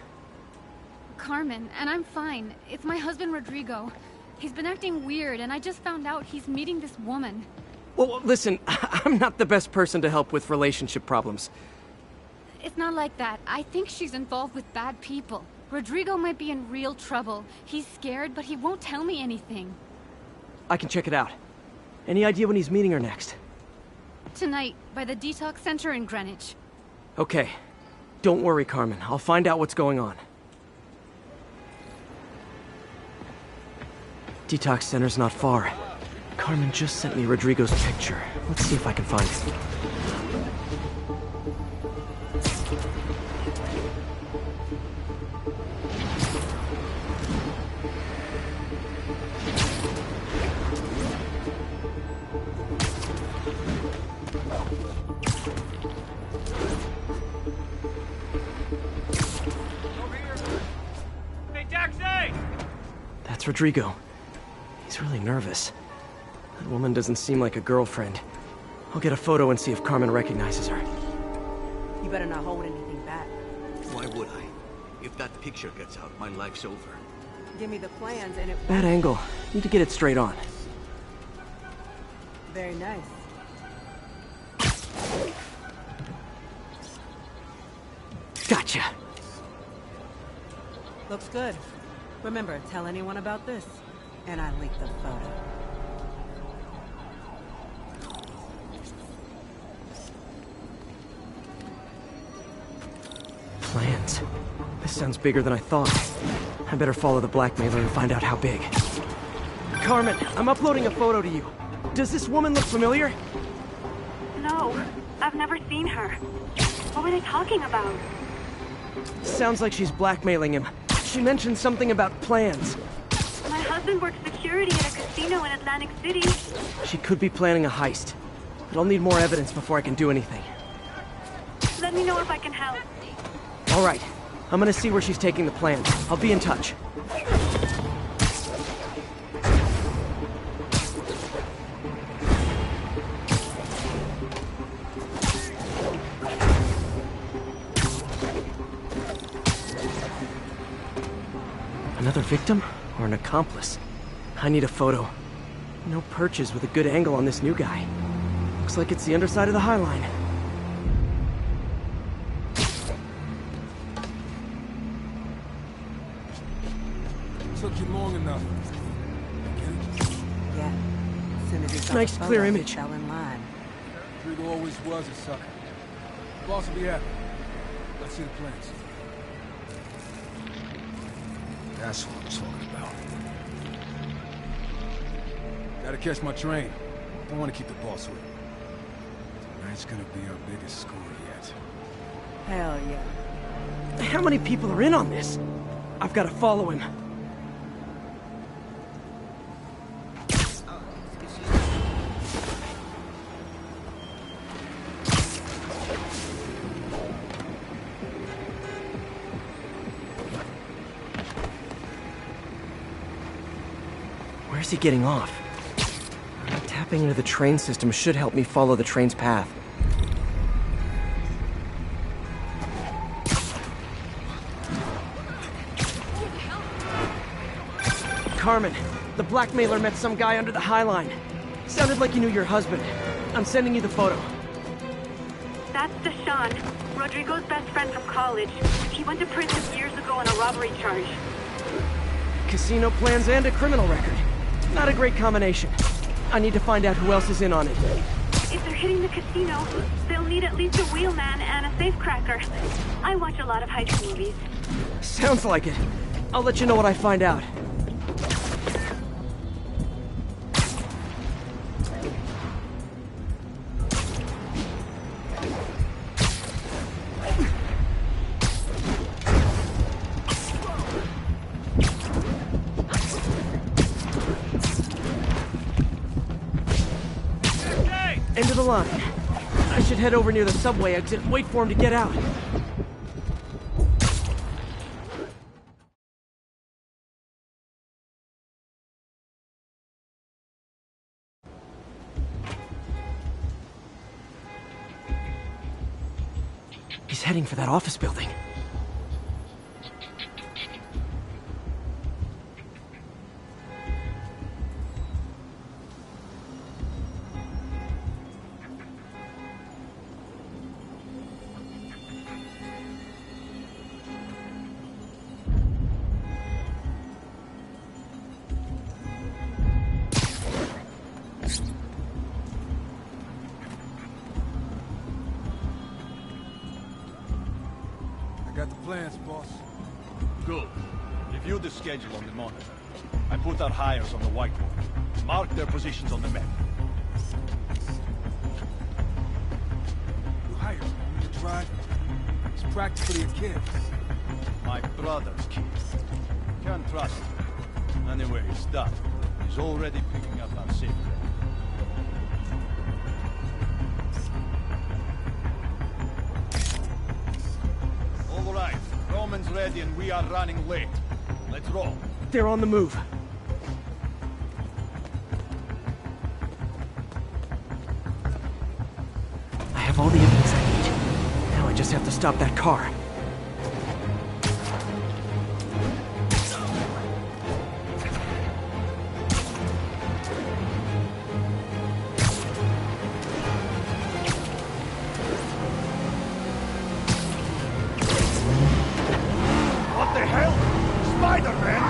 Carmen, and I'm fine. It's my husband, Rodrigo. He's been acting weird, and I just found out he's meeting this woman. Well, listen, I'm not the best person to help with relationship problems. It's not like that. I think she's involved with bad people. Rodrigo might be in real trouble. He's scared, but he won't tell me anything. I can check it out. Any idea when he's meeting her next? Tonight, by the detox center in Greenwich. Okay. Don't worry, Carmen. I'll find out what's going on. Detox center's not far. Carmen just sent me Rodrigo's picture. Let's see if I can find it. Hey, taxi! That's Rodrigo. He's really nervous. That woman doesn't seem like a girlfriend. I'll get a photo and see if Carmen recognizes her. You better not hold anything back. Why would I? If that picture gets out, my life's over. Give me the plans and it... Bad angle. Need to get it straight on. Very nice. Gotcha. Looks good. Remember, tell anyone about this. And I leaked the photo. Plans. This sounds bigger than I thought. I better follow the blackmailer and find out how big. Carmen, I'm uploading a photo to you. Does this woman look familiar? No, I've never seen her. What were they talking about? Sounds like she's blackmailing him. She mentioned something about plans. My husband works security at a casino in Atlantic City. She could be planning a heist. But I'll need more evidence before I can do anything. Let me know if I can help. All right. I'm gonna see where she's taking the plans. I'll be in touch. Another victim? Or an accomplice? I need a photo. No perches with a good angle on this new guy. Looks like it's the underside of the High Line. Took you long enough. Yeah. As soon as he saw Nice, the photo, clear he image. fell in line. Rodrigo always was a sucker. Boss will be happy. Let's see the plans. That's what I'm talking about. Gotta catch my train. Don't want to keep the boss with me. Tonight's gonna be our biggest score yet. Hell yeah. How many people are in on this? I've got to follow him. Where's he getting off? Tapping into the train system should help me follow the train's path. Carmen, the blackmailer met some guy under the High Line. Sounded like you knew your husband. I'm sending you the photo. That's Deshaun, Rodrigo's best friend from college. He went to prison years ago on a robbery charge. Casino plans and a criminal record. Not a great combination. I need to find out who else is in on it. If they're hitting the casino, they'll need at least a wheelman and a safecracker. I watch a lot of heist movies. Sounds like it. I'll let you know what I find out. End of the line. I should head over near the subway exit and wait for him to get out. He's heading for that office building. got the plans, boss. Good. Review the schedule on the monitor. I put our hires on the whiteboard. Mark their positions on the map. You hired me to drive? He's practically a kid. My brother's kid. Can't trust him. Anyway, it's done. He's already picking up our safe. All right. Roman's ready and we are running late. Let's roll. They're on the move. I have all the evidence I need. Now I just have to stop that car. What the hell? Spider-Man!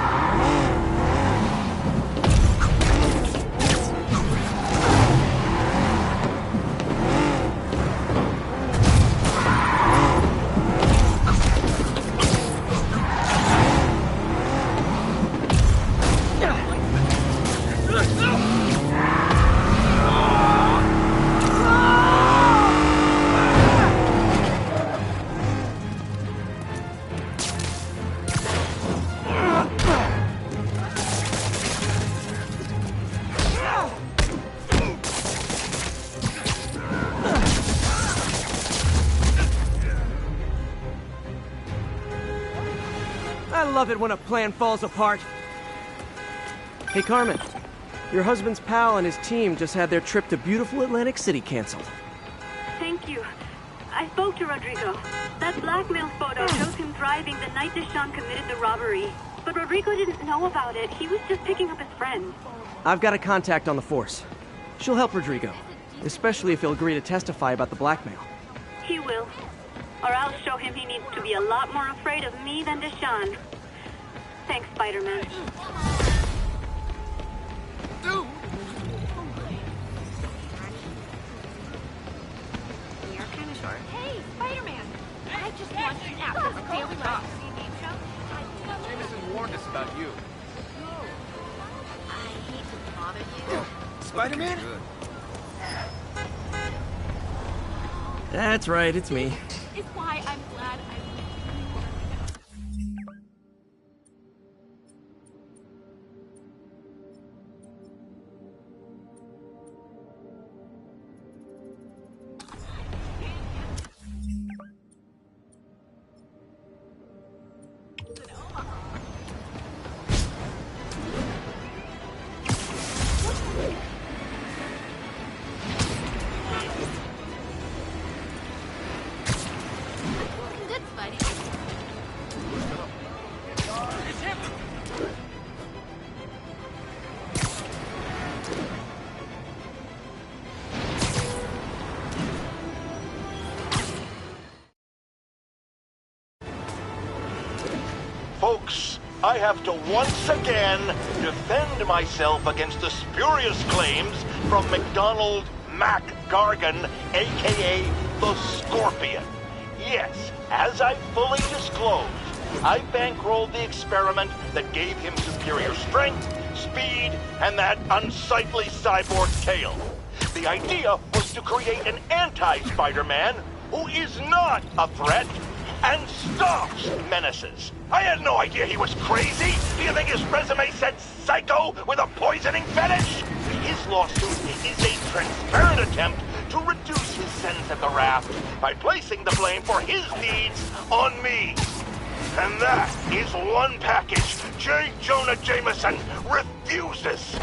I love it when a plan falls apart. Hey, Carmen. Your husband's pal and his team just had their trip to beautiful Atlantic City canceled. Thank you. I spoke to Rodrigo. That blackmail photo shows him driving the night Deshaun committed the robbery. But Rodrigo didn't know about it. He was just picking up his friend. I've got a contact on the force. She'll help Rodrigo, especially if he'll agree to testify about the blackmail. He will. Or I'll show him he needs to be a lot more afraid of me than Deshaun. Thanks, Spider-Man. Dude! You're kind of short. Hey, Spider-Man! I just launched an app for the Daily Life game show. Jameson warned us about you. I hate to bother you. Spider-Man? That's right, it's me. It's why I'm glad I... Good, Spidey. It's him! Folks, I have to once again defend myself against the spurious claims from McDonald Mac Gargan, aka the Scorpion. Yes, as I fully disclosed, I bankrolled the experiment that gave him superior strength, speed, and that unsightly cyborg tail. The idea was to create an anti-Spider-Man who is not a threat and stops menaces. I had no idea he was crazy. Do you think his resume said psycho with a poisoning fetish? His lawsuit is a transparent attempt to reduce his sentence at the raft by placing the blame for his deeds on me. And that is one package J. Jonah Jameson refuses.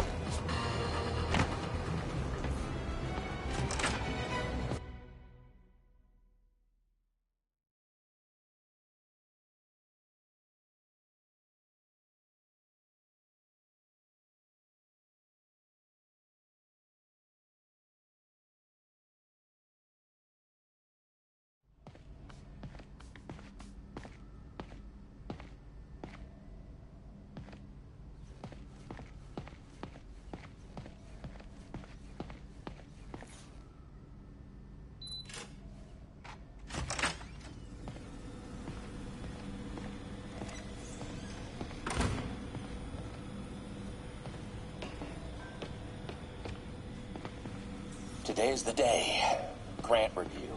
Today's the day. Grant review.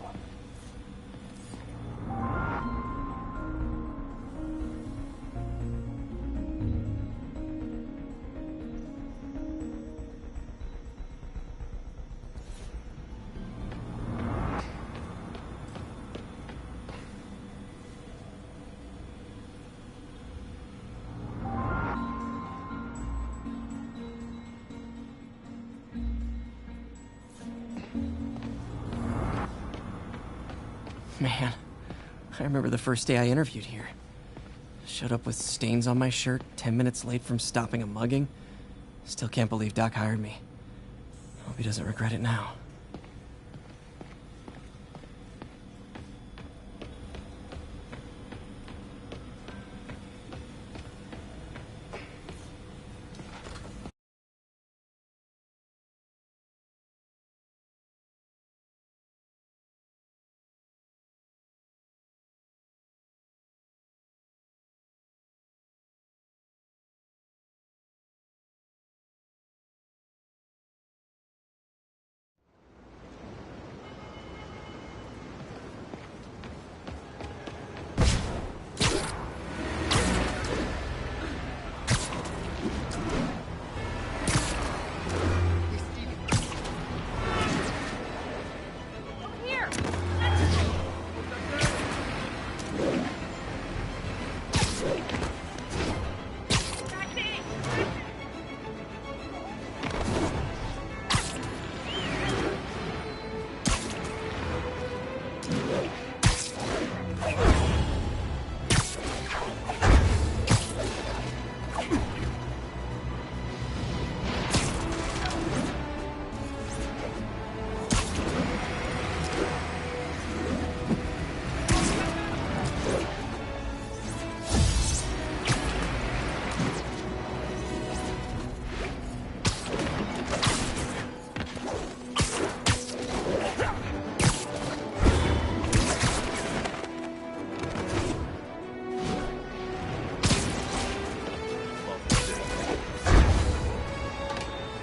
Man, I remember the first day I interviewed here. Showed up with stains on my shirt, 10 minutes late from stopping a mugging. Still can't believe Doc hired me. Hope he doesn't regret it now.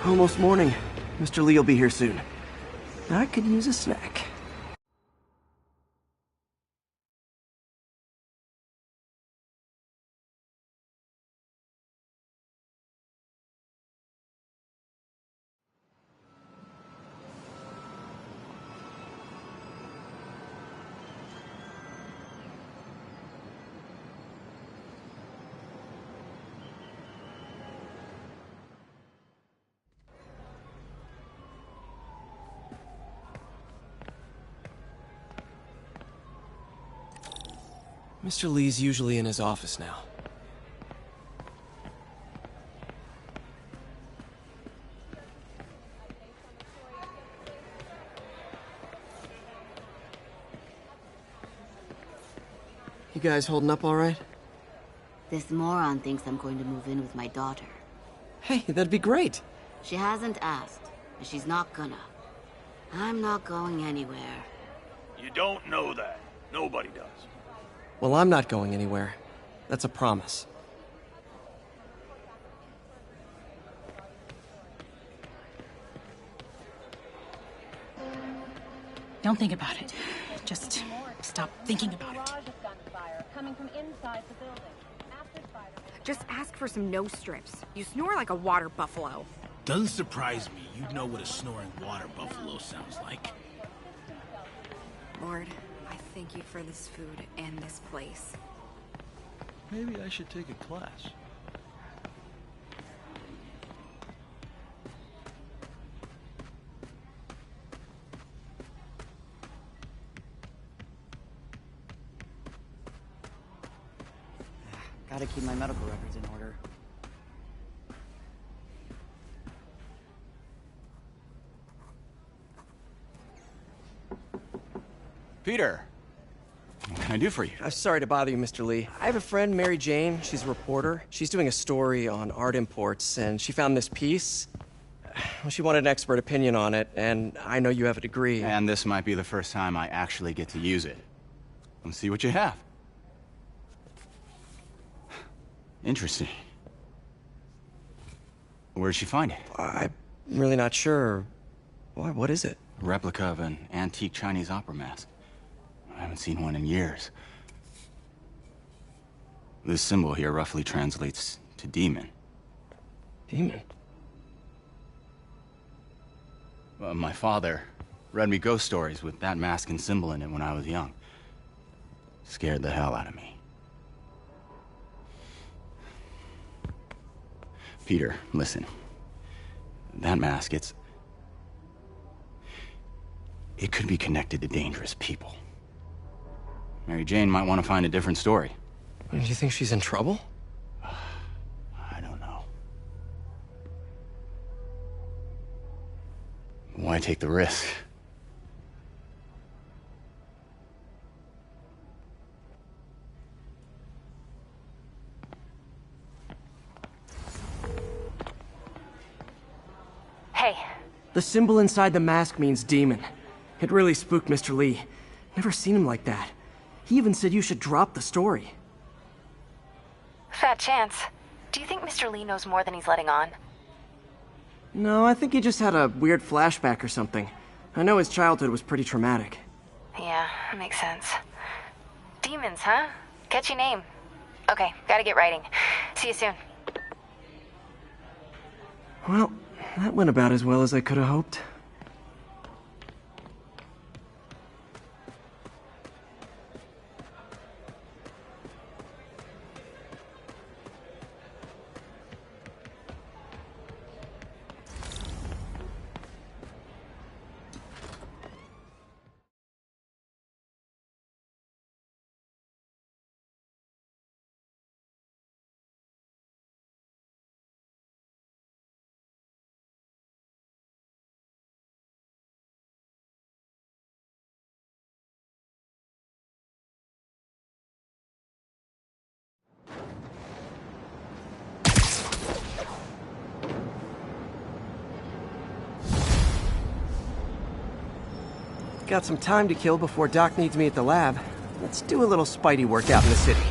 Almost morning. Mr. Lee will be here soon. I could use a snack. Mr. Lee's usually in his office now. You guys holding up all right? This moron thinks I'm going to move in with my daughter. Hey, that'd be great. She hasn't asked, and she's not gonna. I'm not going anywhere. You don't know that. Nobody does. Well, I'm not going anywhere. That's a promise. Don't think about it. Just stop thinking about it. Just ask for some nose strips. You snore like a water buffalo. Doesn't surprise me. You'd know what a snoring water buffalo sounds like. Lord, I thank you for this food and this place. Maybe I should take a class. Gotta keep my medical records in order. Peter, what can I do for you? Sorry to bother you, Mr. Lee. I have a friend, Mary Jane. She's a reporter. She's doing a story on art imports, and she found this piece. Well, she wanted an expert opinion on it, and I know you have a degree. And this might be the first time I actually get to use it. Let's see what you have. Interesting. Where'd she find it? I'm really not sure. Why, what is it? A replica of an antique Chinese opera mask. I haven't seen one in years. This symbol here roughly translates to demon. Demon? My father read me ghost stories with that mask and symbol in it when I was young. Scared the hell out of me. Peter, listen. That mask, it could be connected to dangerous people. Mary Jane might want to find a different story. Do you think she's in trouble? I don't know. Why take the risk? Hey. The symbol inside the mask means demon. It really spooked Mr. Lee. Never seen him like that. He even said you should drop the story. Fat chance. Do you think Mr. Lee knows more than he's letting on? No, I think he just had a weird flashback or something. I know his childhood was pretty traumatic. Yeah, that makes sense. Demons, huh? Catchy name. Okay, gotta get writing. See you soon. Well, that went about as well as I could have hoped. Got some time to kill before Doc needs me at the lab. Let's do a little Spidey work out in the city.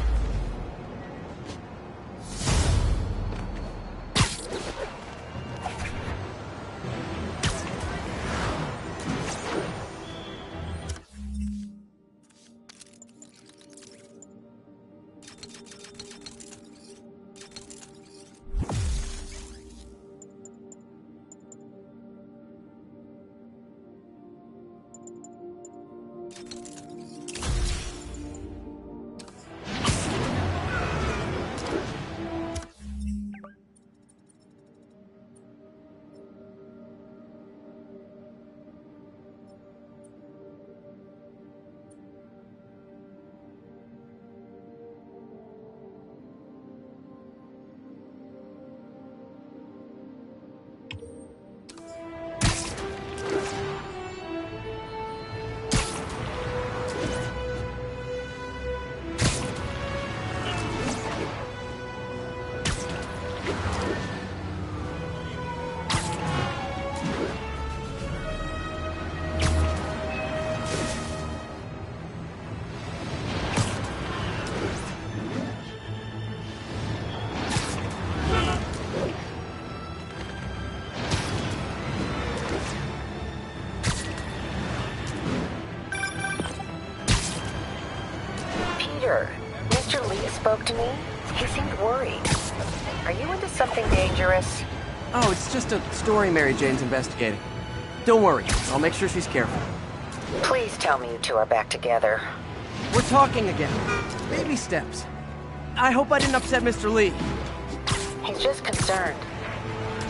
Mr. Lee spoke to me. He seemed worried. Are you into something dangerous? Oh, it's just a story Mary Jane's investigating. Don't worry, I'll make sure she's careful. Please tell me you two are back together. We're talking again. Baby steps. I hope I didn't upset Mr. Lee. He's just concerned.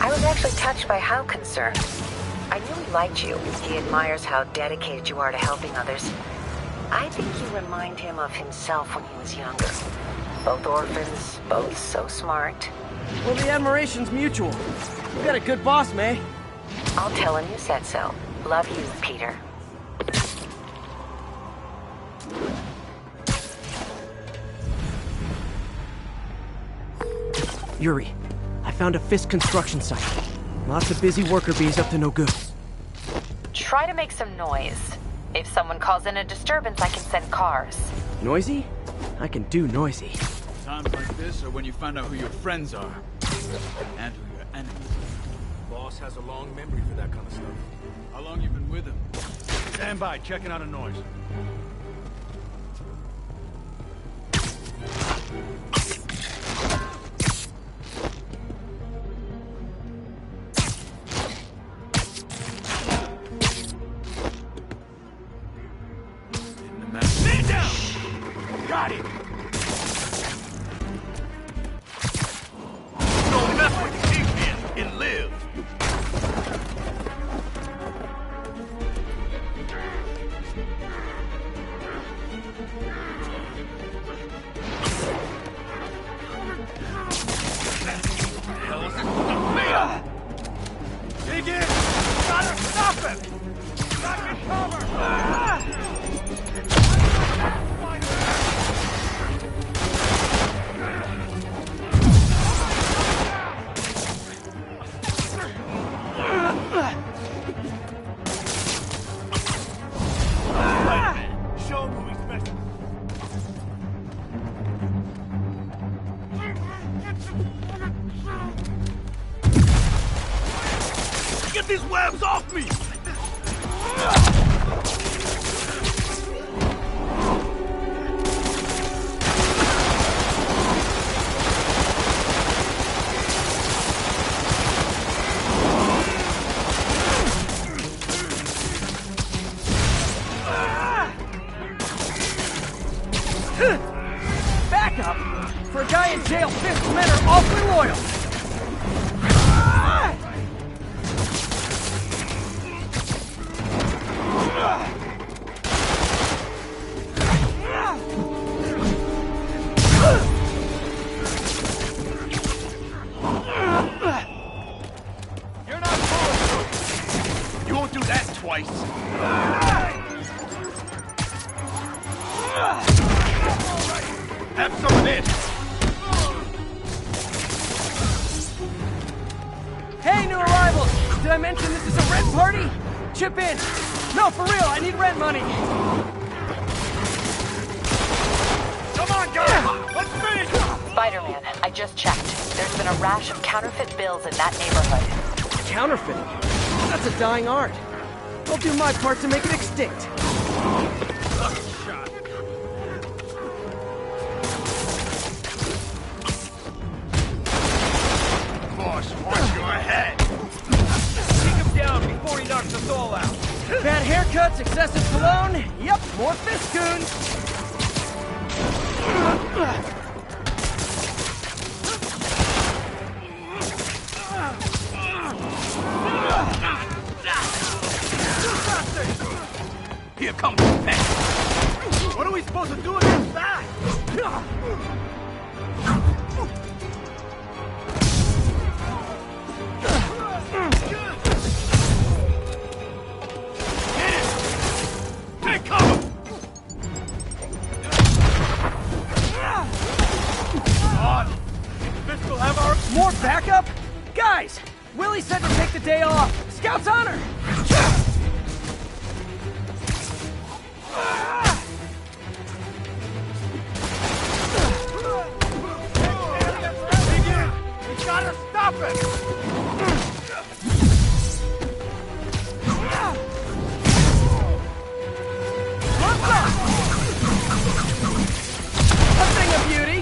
I was actually touched by how concerned. I knew he liked you. He admires how dedicated you are to helping others. I think you remind him of himself when he was younger. Both orphans, both so smart. Well, the admiration's mutual. You got a good boss, May. I'll tell him you said so. Love you, Peter. Yuri, I found a Fisk construction site. Lots of busy worker bees up to no good. Try to make some noise. If someone calls in a disturbance, I can send cars. Noisy? I can do noisy. Times like this are when you find out who your friends are. And who your enemies are. boss has a long memory for that kind of stuff. How long you been with him? Stand by, checking out a noise. Man down! Got it! Don't mess with the kingpin and live! Dig in! Gotta stop him! Back in cover! Show him who he's messing with. Get these webs off me! Back up! For a guy in jail, Fisk's men are awfully loyal! You're not bulletproof! You won't do that twice! Have some of this! Hey, new arrivals! Did I mention this is a rent party? Chip in! No, for real, I need rent money! Come on, guys! Let's finish! Spider-Man, I just checked. There's been a rash of counterfeit bills in that neighborhood. Counterfeiting? That's a dying art. I'll do my part to make it extinct. Boss, watch your head! Take him down before he knocks us all out! Bad haircuts, excessive cologne. Yep, more Fiskoons. Here comes the pest! What are we supposed to do against that? Take cover! On! This will have our... More backup? Guys, Willie said to take the day off. Scout's honor! We gotta stop it! A thing of beauty.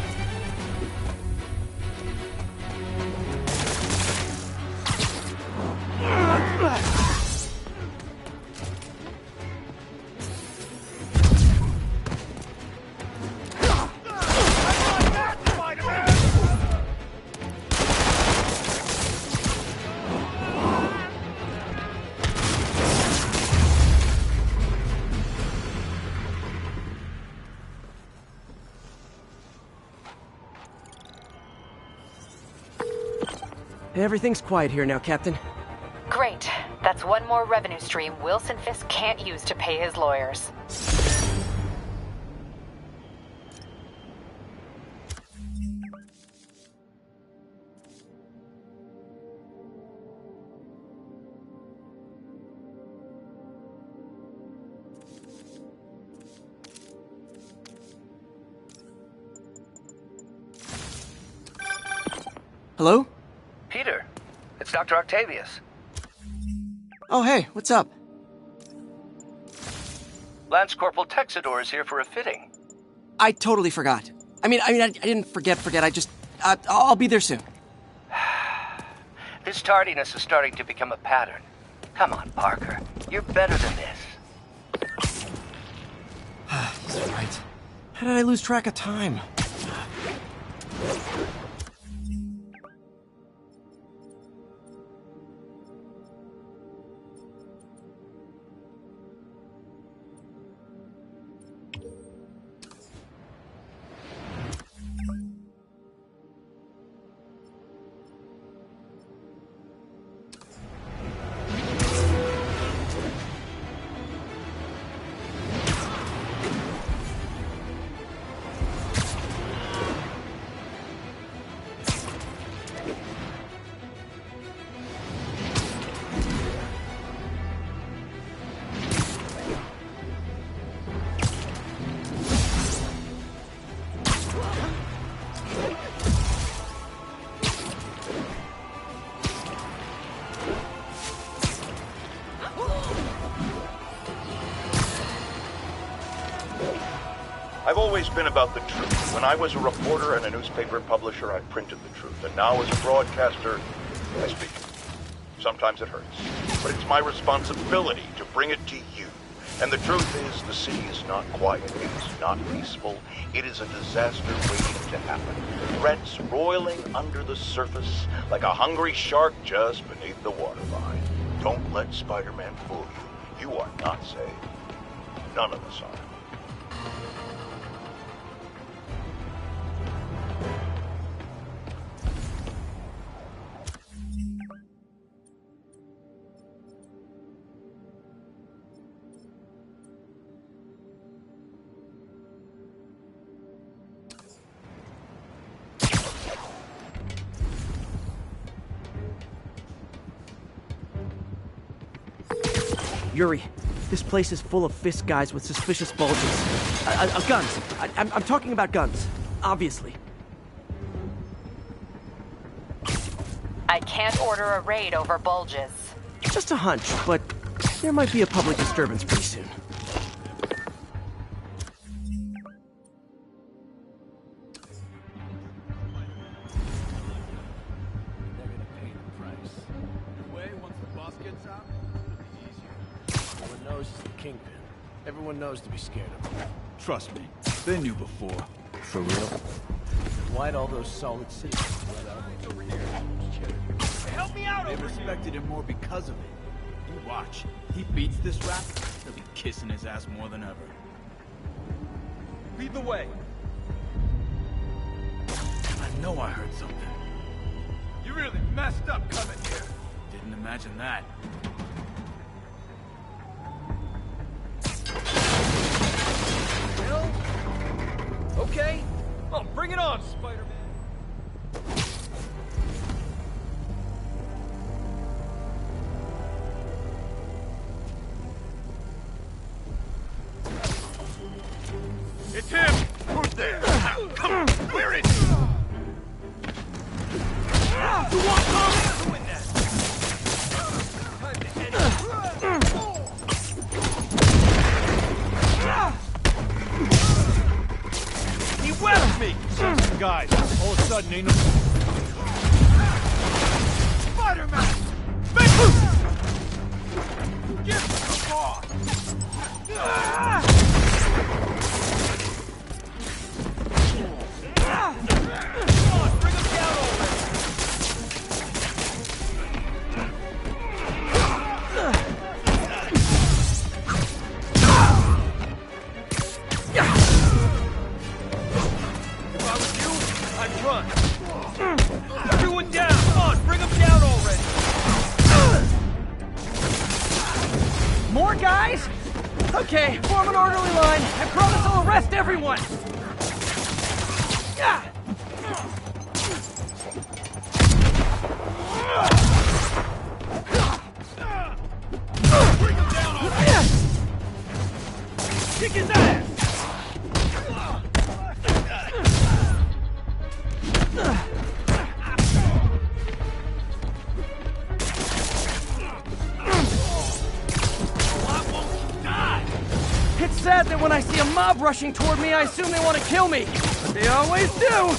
Everything's quiet here now, Captain. Great. That's one more revenue stream Wilson Fisk can't use to pay his lawyers. Hello? Peter, it's Dr. Octavius. Oh, hey, what's up? Lance Corporal Texador is here for a fitting. I totally forgot. I didn't forget. I just... I'll be there soon. This tardiness is starting to become a pattern. Come on, Parker. You're better than this. He's right. How did I lose track of time? I've always been about the truth. When I was a reporter and a newspaper publisher, I printed the truth. And now as a broadcaster, I speak it. Sometimes it hurts. But it's my responsibility to bring it to you. And the truth is, the city is not quiet. It's not peaceful. It is a disaster waiting to happen. Threats roiling under the surface like a hungry shark just beneath the waterline. Don't let Spider-Man fool you. You are not safe. None of us are. Yuri, this place is full of fist guys with suspicious bulges. Guns. I'm talking about guns, obviously. I can't order a raid over bulges. Just a hunch, but there might be a public disturbance pretty soon. Everyone knows to be scared of him. Trust me, they knew before. For real? Why'd all those solid citizens over here? Help me out! They respected him more because of it. You watch. He beats this rat, they'll be kissing his ass more than ever. Lead the way. I know I heard something. You really messed up coming here. Didn't imagine that. Okay. Oh, bring it on, Spider-Man. It's him! Who's there? Come on, clear it! You want Tom? Doing that. Time to end it. He webbed me! Send some guys. All of a sudden, ain't no... Spider-Man! Give him a call! Everyone down! Come on, bring them down already! More guys? Okay, form an orderly line. I promise I'll arrest everyone! Bring him down already! Kick his ass! see a mob rushing toward me, I assume they want to kill me. But they always do.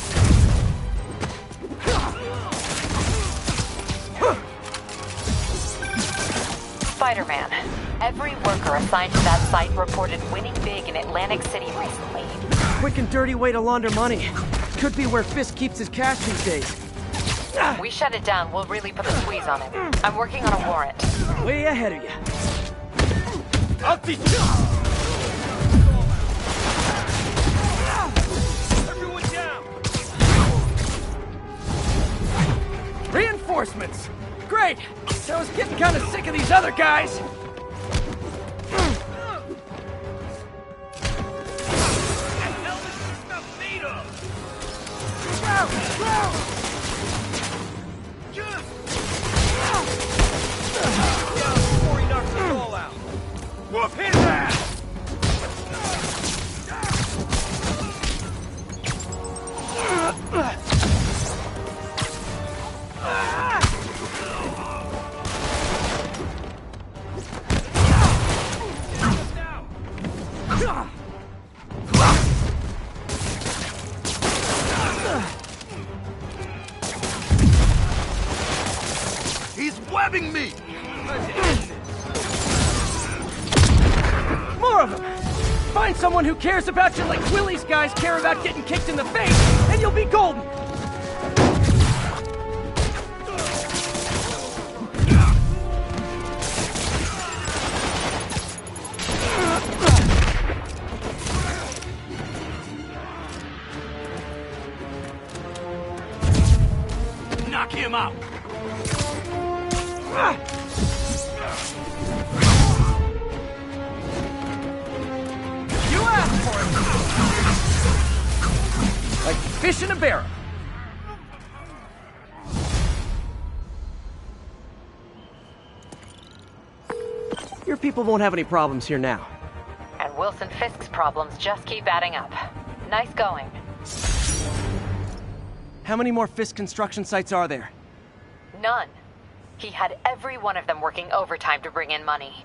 Spider-Man, every worker assigned to that site reported winning big in Atlantic City recently. Quick and dirty way to launder money. Could be where Fisk keeps his cash these days. We shut it down, we'll really put the squeeze on him. I'm working on a warrant. Way ahead of you. I'll teach you! Everyone down! Reinforcements! Great! I was getting kind of sick of these other guys. Before he knocks us all out! Whoop his ass! He's webbing me! More of them! Find someone who cares about you like Willie's guys care about getting kicked in the face, and you'll be golden! Knock him out! You asked for it! Like fish in a barrel. Your people won't have any problems here now. And Wilson Fisk's problems just keep adding up. Nice going. How many more Fisk construction sites are there? None. He had every one of them working overtime to bring in money.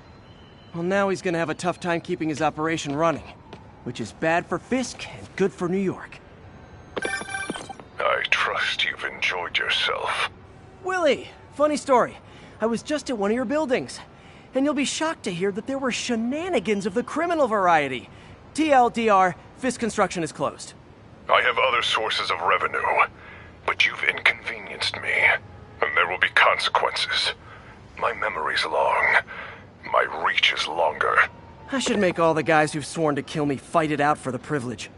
Well, now he's gonna have a tough time keeping his operation running. Which is bad for Fisk and good for New York. I trust you've enjoyed yourself. Willie, funny story. I was just at one of your buildings. And you'll be shocked to hear that there were shenanigans of the criminal variety. TLDR, Fisk Construction is closed. I have other sources of revenue, but you've inconvenienced me, and there will be consequences. My memory's long. My reach is longer. I should make all the guys who've sworn to kill me fight it out for the privilege.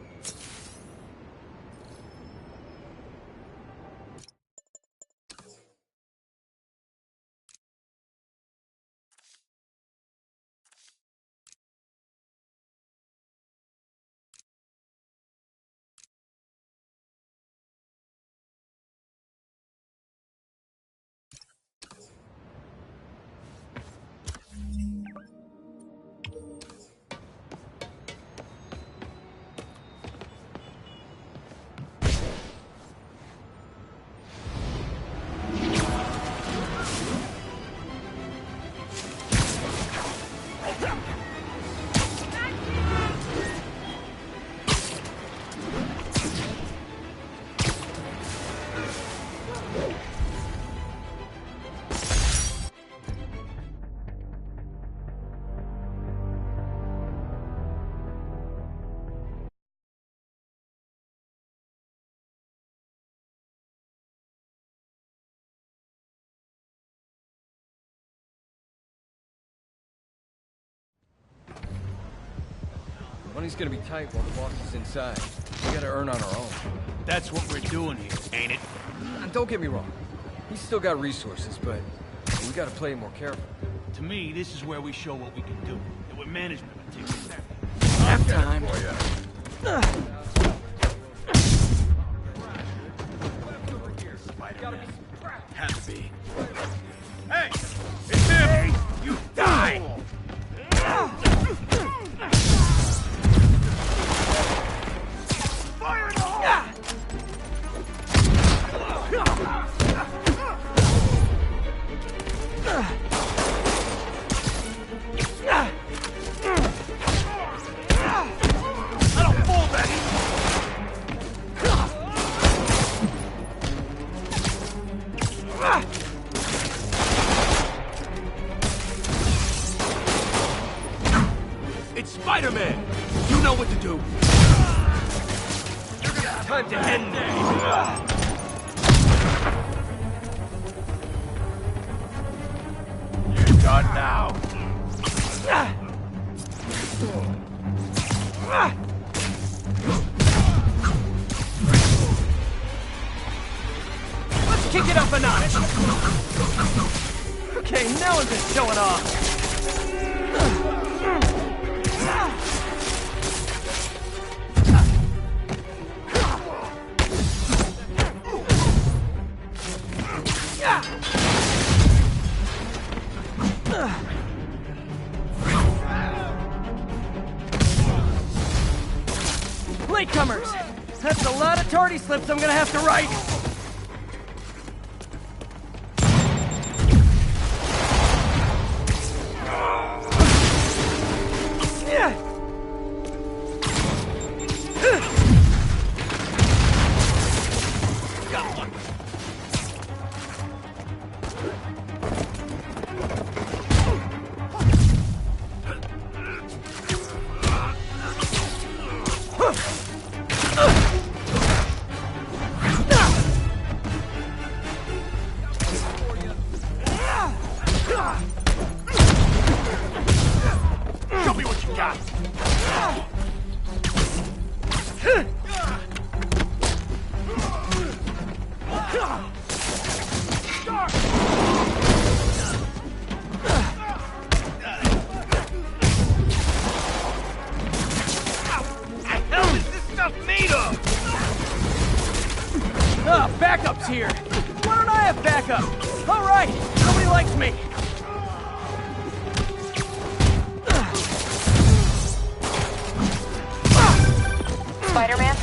Money's gonna be tight while the boss is inside. We gotta earn on our own. That's what we're doing here, ain't it? And don't get me wrong. He's still got resources, but we gotta play more careful. To me, this is where we show what we can do. And where management takes it back. Half time. Had to be. Hey! It's him! You die! Fire in the hole! time to end this. You're done now. Let's kick it up a notch. Okay, now I'm just showing off. Latecomers! That's a lot of tardy slips I'm gonna have to write! Show me what you got. Backup's here! Why don't I have backup? Alright, nobody likes me! Spider-Man,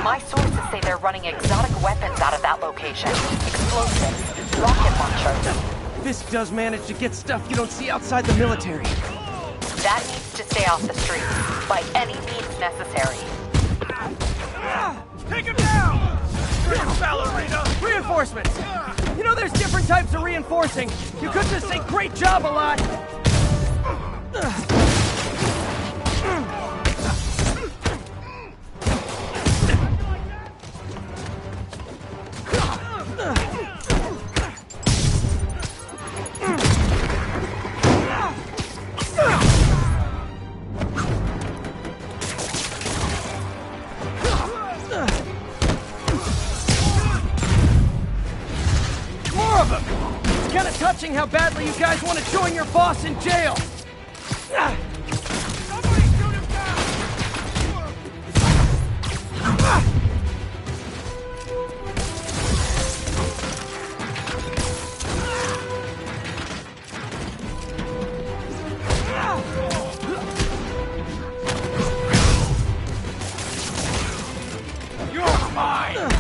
my sources say they're running exotic weapons out of that location. Explosives, rocket launchers. This does manage to get stuff you don't see outside the military. That needs to stay off the streets, by any means necessary. Take him down! Ballerina! Reinforcements! You know there's different types of reinforcing. You could just say great job a lot. Touching how badly you guys want to join your boss in jail! Somebody shoot him down! You're mine!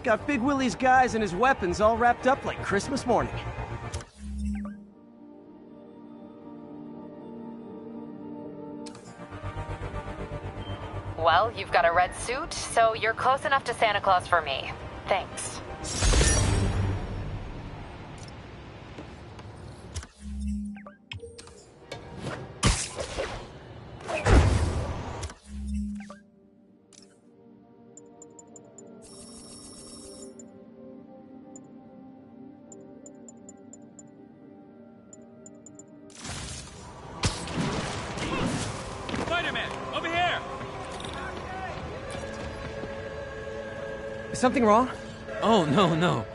Got Big Willie's guys and his weapons all wrapped up like Christmas morning. Well, you've got a red suit, so you're close enough to Santa Claus for me. Thanks. Spider-Man, over here! Is something wrong? Oh, no.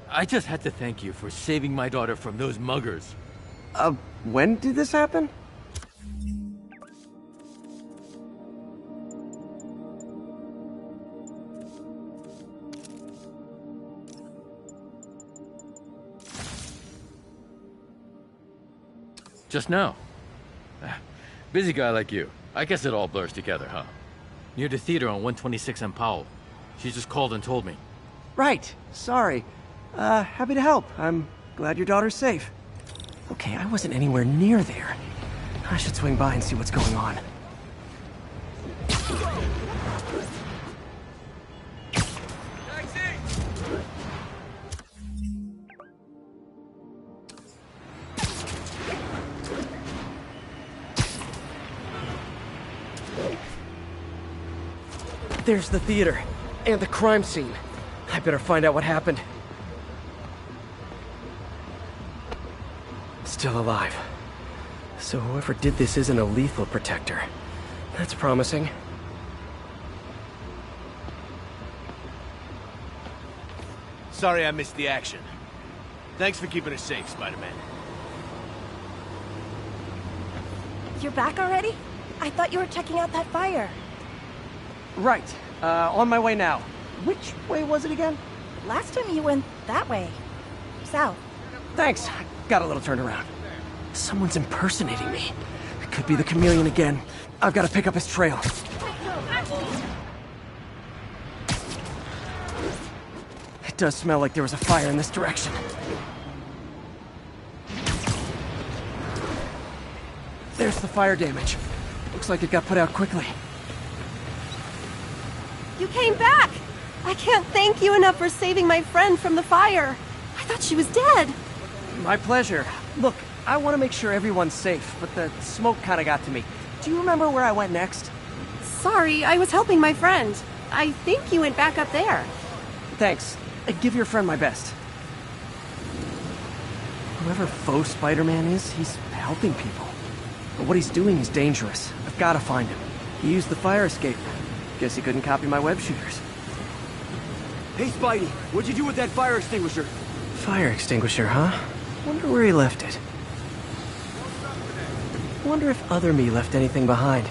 I just had to thank you for saving my daughter from those muggers. When did this happen? Just now. Busy guy like you. I guess it all blurs together, huh? Near the theater on 126 and Powell. She just called and told me. Right. Sorry. Happy to help. I'm glad your daughter's safe. Okay, I wasn't anywhere near there. I should swing by and see what's going on. There's the theater. And the crime scene. I better find out what happened. Still alive. So whoever did this isn't a lethal protector. That's promising. Sorry I missed the action. Thanks for keeping us safe, Spider-Man. You're back already? I thought you were checking out that fire. Right. On my way now. Which way was it again? Last time you went that way. South. Thanks. I got a little turned around. Someone's impersonating me. It could be the chameleon again. I've got to pick up his trail. It does smell like there was a fire in this direction. There's the fire damage. Looks like it got put out quickly. You came back! I can't thank you enough for saving my friend from the fire. I thought she was dead. My pleasure. Look, I want to make sure everyone's safe, but the smoke kind of got to me. Do you remember where I went next? Sorry, I was helping my friend. I think you went back up there. Thanks. Give your friend my best. Whoever faux Spider-Man is, he's helping people. But what he's doing is dangerous. I've got to find him. He used the fire escape. Guess he couldn't copy my web shooters. Hey, Spidey, what'd you do with that fire extinguisher? Fire extinguisher, huh? Wonder where he left it. Wonder if other me left anything behind.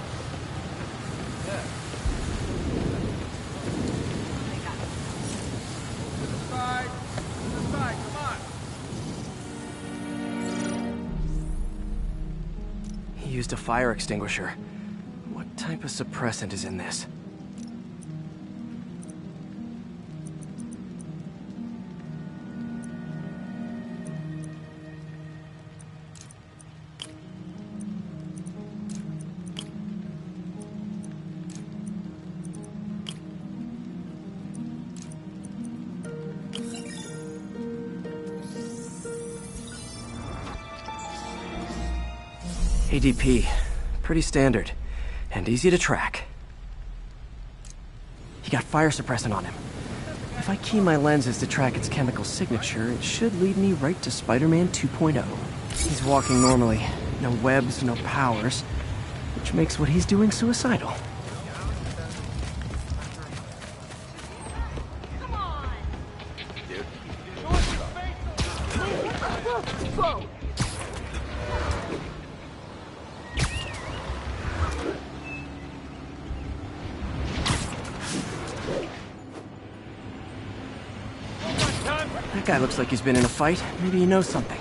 He used a fire extinguisher. What type of suppressant is in this? ADP. Pretty standard. And easy to track. He got fire suppressant on him. If I key my lenses to track its chemical signature, it should lead me right to Spider-Man 2.0. He's walking normally. No webs, no powers. Which makes what he's doing suicidal. That guy looks like he's been in a fight. Maybe he knows something.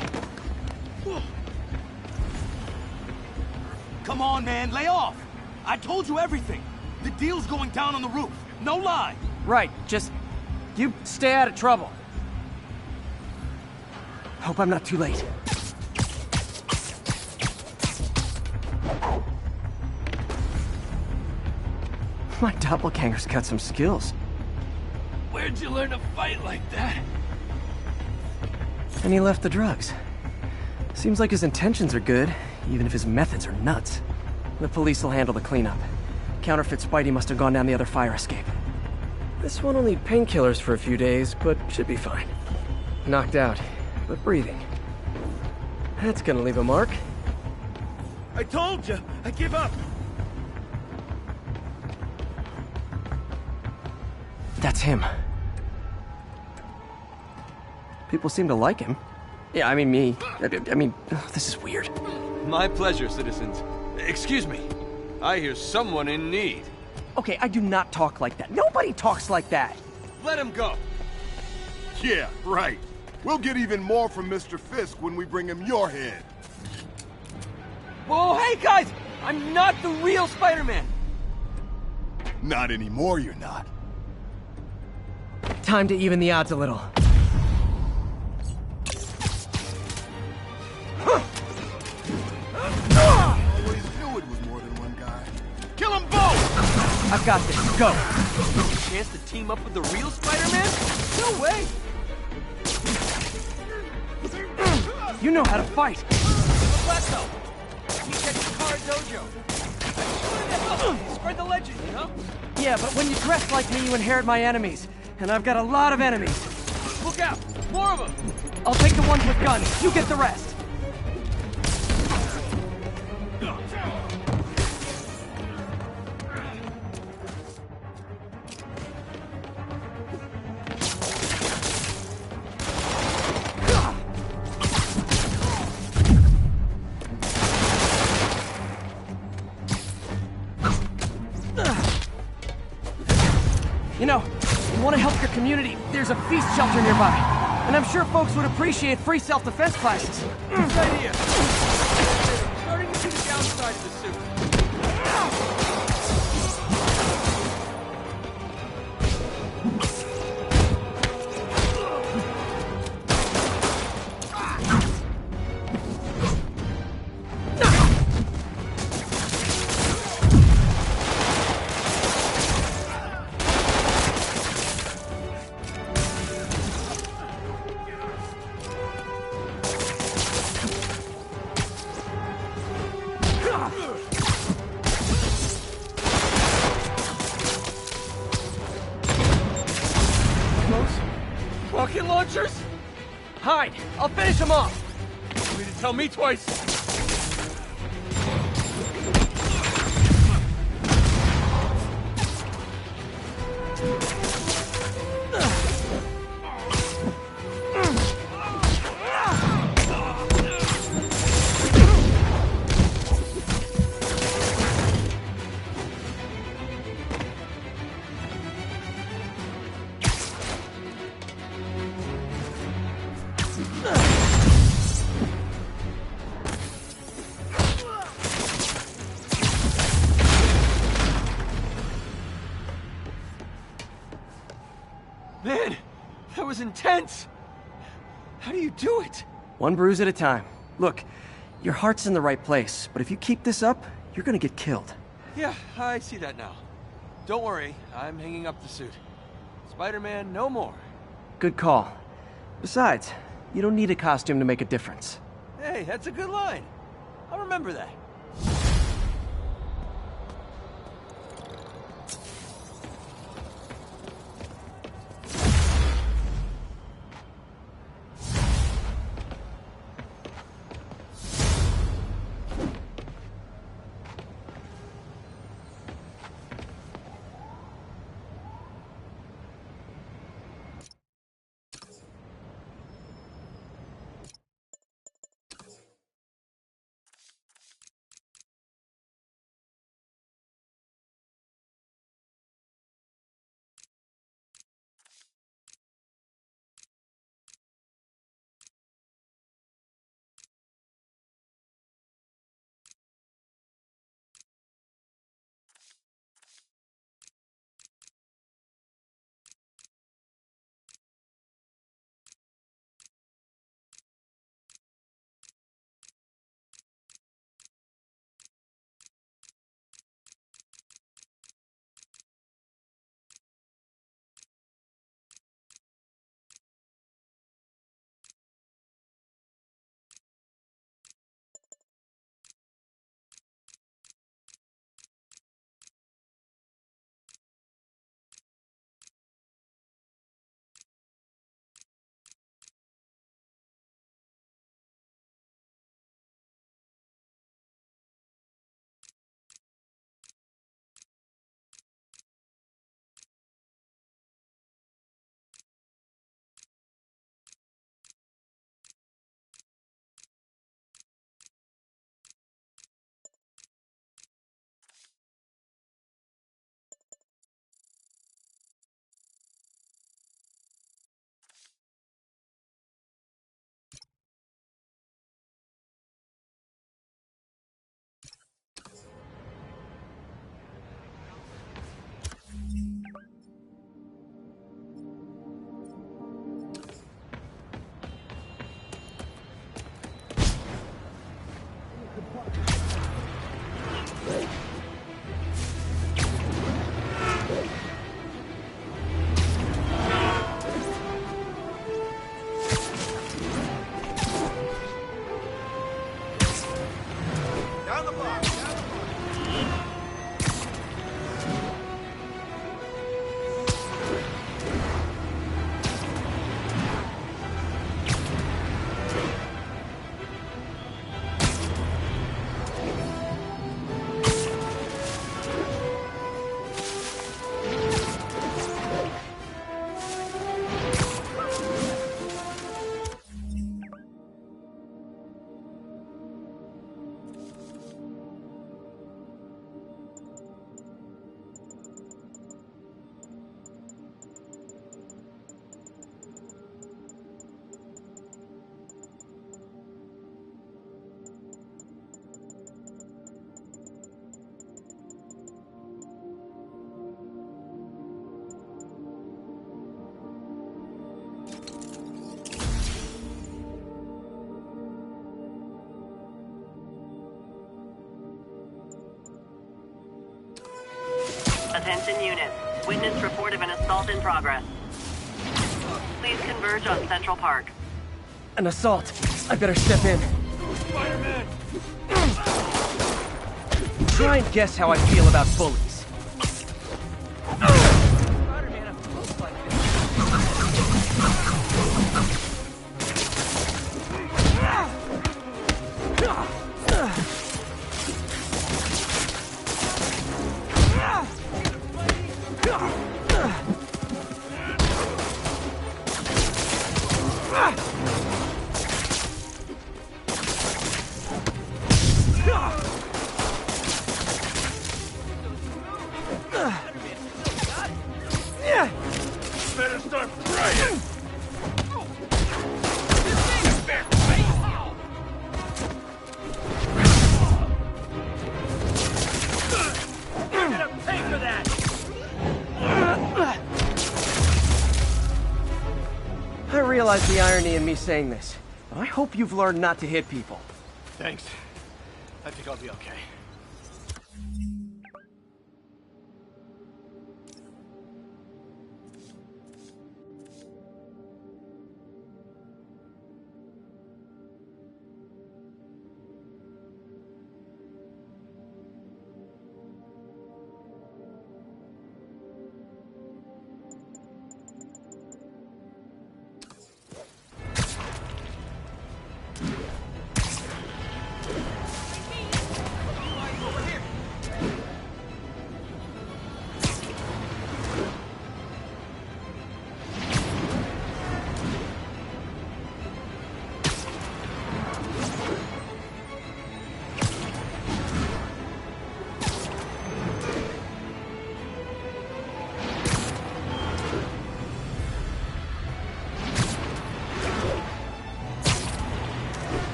Come on, man, lay off! I told you everything. The deal's going down on the roof. No lie. Right, just... you stay out of trouble. Hope I'm not too late. My doppelganger's got some skills. Where'd you learn to fight like that? And he left the drugs. Seems like his intentions are good, even if his methods are nuts. The police will handle the cleanup. Counterfeit Spidey must have gone down the other fire escape. This one will need painkillers for a few days, but should be fine. Knocked out, but breathing. That's gonna leave a mark. I told you! I give up! That's him. People seem to like him. Yeah, I mean me. I mean, this is weird. My pleasure, citizens. Excuse me. I hear someone in need. Okay, I do not talk like that. Nobody talks like that. Let him go. Yeah, right. We'll get even more from Mr. Fisk when we bring him your head. Whoa, hey guys! I'm not the real Spider-Man! Not anymore, you're not. Time to even the odds a little. Always knew it was more than one guy. Kill them both! I've got this. Go. Chance to team up with the real Spider-Man? No way! You know how to fight. Let's go. He gets the car dojo. Spread the legend, you know? Yeah, but when you dress like me, you inherit my enemies. And I've got a lot of enemies. Look out! More of them! I'll take the ones with guns. You get the rest. You know, you want to help your community, there's a feast shelter nearby. And I'm sure folks would appreciate free self-defense classes. Good idea. Starting to see the downside of the suit. Rocket launchers? Hide! I'll finish them off! You need to tell me twice. Man, that was intense! How do you do it? One bruise at a time. Look, your heart's in the right place, but if you keep this up, you're gonna get killed. Yeah, I see that now. Don't worry, I'm hanging up the suit. Spider-Man, no more. Good call. Besides, you don't need a costume to make a difference. Hey, that's a good line. I'll remember that. Attention units. Witness report of an assault in progress. Please converge on Central Park. An assault. I better step in. Spider-Man! Try and guess how I feel about bullies. Better start praying! You're gonna pay for that! I realize the irony in me saying this. I hope you've learned not to hit people. Thanks. I think I'll be okay.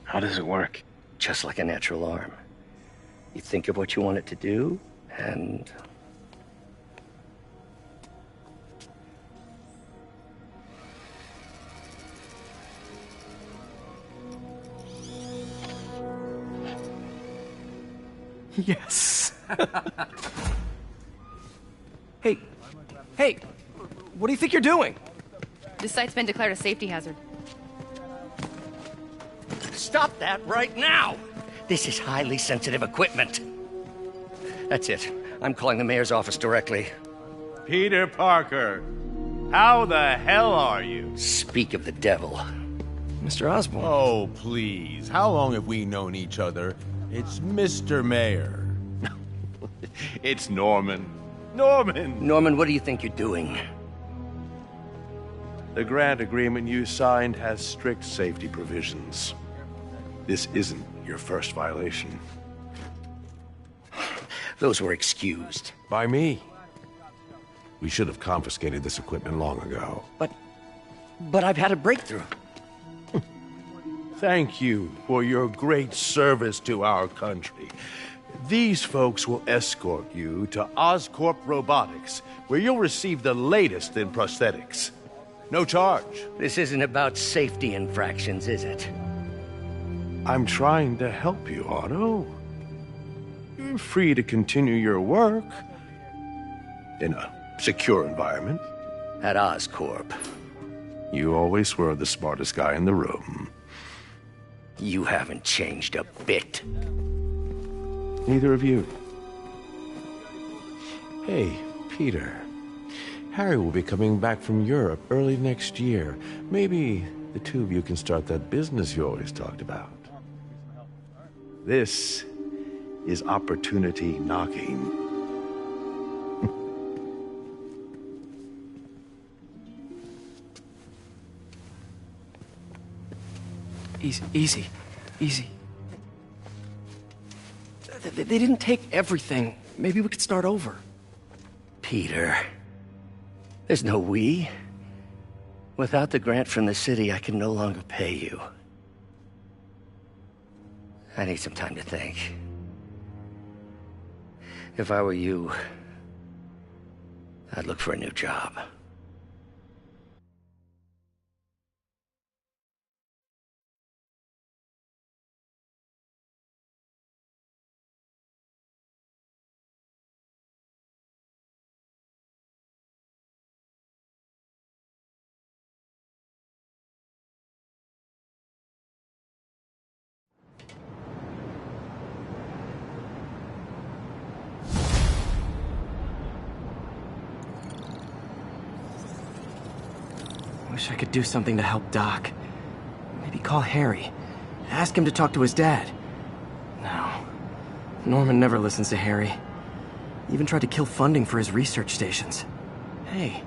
How does it work? Just like a natural arm. You think of what you want it to do, and... Yes. Hey, what do you think you're doing? This site's been declared a safety hazard. Stop that right now! This is highly sensitive equipment. That's it. I'm calling the mayor's office directly. Peter Parker, how the hell are you? Speak of the devil. Mr. Osborn. Oh, please. How long have we known each other? It's Mr. Mayor. It's Norman. Norman! Norman, what do you think you're doing? The grant agreement you signed has strict safety provisions. This isn't your first violation. Those were excused. By me. We should have confiscated this equipment long ago. But I've had a breakthrough. Thank you for your great service to our country. These folks will escort you to Oscorp Robotics, where you'll receive the latest in prosthetics. No charge. This isn't about safety infractions, is it? I'm trying to help you, Otto. You're free to continue your work in a secure environment. At Oscorp. You always were the smartest guy in the room. You haven't changed a bit. Neither of you. Hey, Peter. Harry will be coming back from Europe early next year. Maybe the two of you can start that business you always talked about. This is opportunity knocking. Easy. They didn't take everything. Maybe we could start over. Peter. There's no we. Without the grant from the city, I can no longer pay you. I need some time to think. If I were you, I'd look for a new job. Wish I could do something to help Doc. Maybe call Harry. Ask him to talk to his dad. No. Norman never listens to Harry. He even tried to kill funding for his research stations. Hey,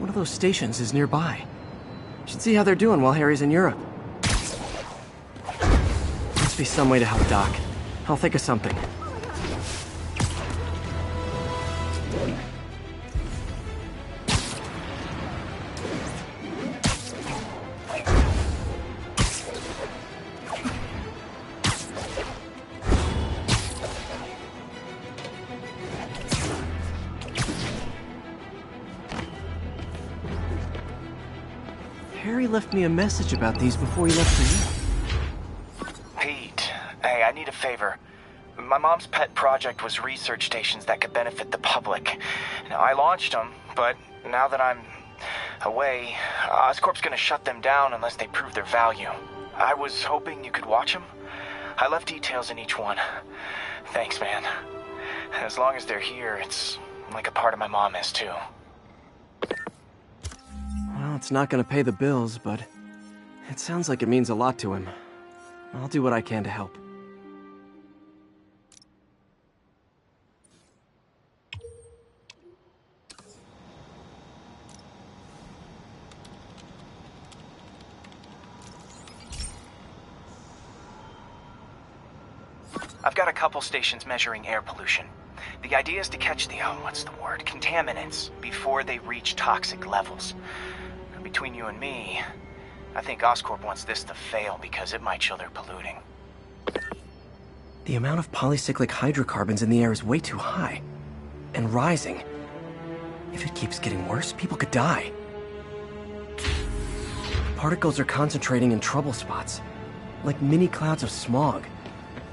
one of those stations is nearby. Should see how they're doing while Harry's in Europe. Must be some way to help Doc. I'll think of something. Harry left me a message about these before he left for you. Pete, hey, I need a favor. My mom's pet project was research stations that could benefit the public. Now, I launched them, but now that I'm away, Oscorp's gonna shut them down unless they prove their value. I was hoping you could watch them. I left details in each one. Thanks, man. As long as they're here, it's like a part of my mom is, too. Well, it's not gonna pay the bills, but it sounds like it means a lot to him. I'll do what I can to help. I've got a couple stations measuring air pollution. The idea is to catch the, contaminants before they reach toxic levels. Between you and me, I think Oscorp wants this to fail because it might show they're polluting. The amount of polycyclic hydrocarbons in the air is way too high. And rising. If it keeps getting worse, people could die. Particles are concentrating in trouble spots. Like mini clouds of smog.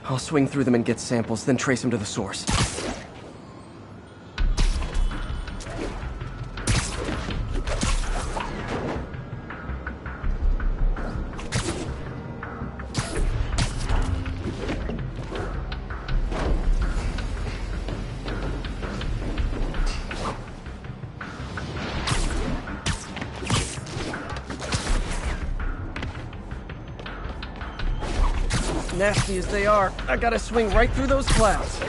I'll swing through them and get samples, then trace them to the source. Nasty as they are, I gotta swing right through those clouds.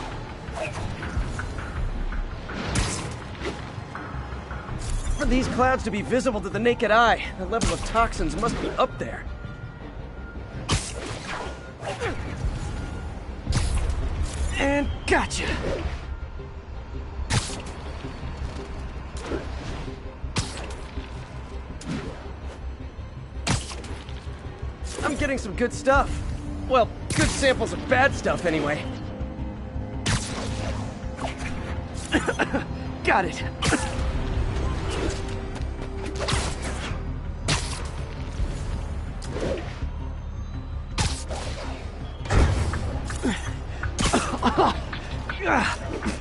For these clouds to be visible to the naked eye, the level of toxins must be up there. And gotcha! I'm getting some good stuff. Well, good samples of bad stuff, anyway. Got it.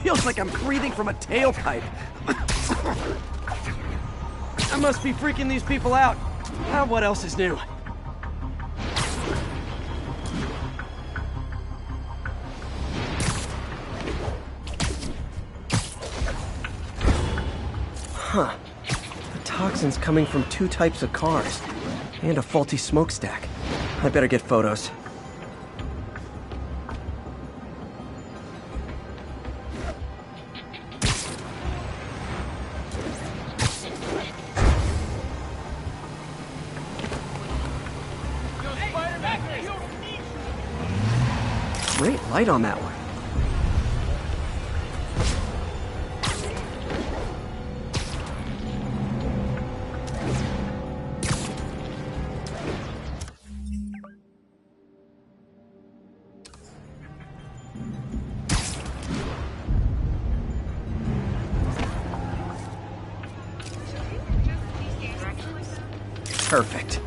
Feels like I'm breathing from a tailpipe. I must be freaking these people out. What else is new? Huh. The toxin's coming from 2 types of cars. And a faulty smokestack. I better get photos. Great light on that one. Perfect.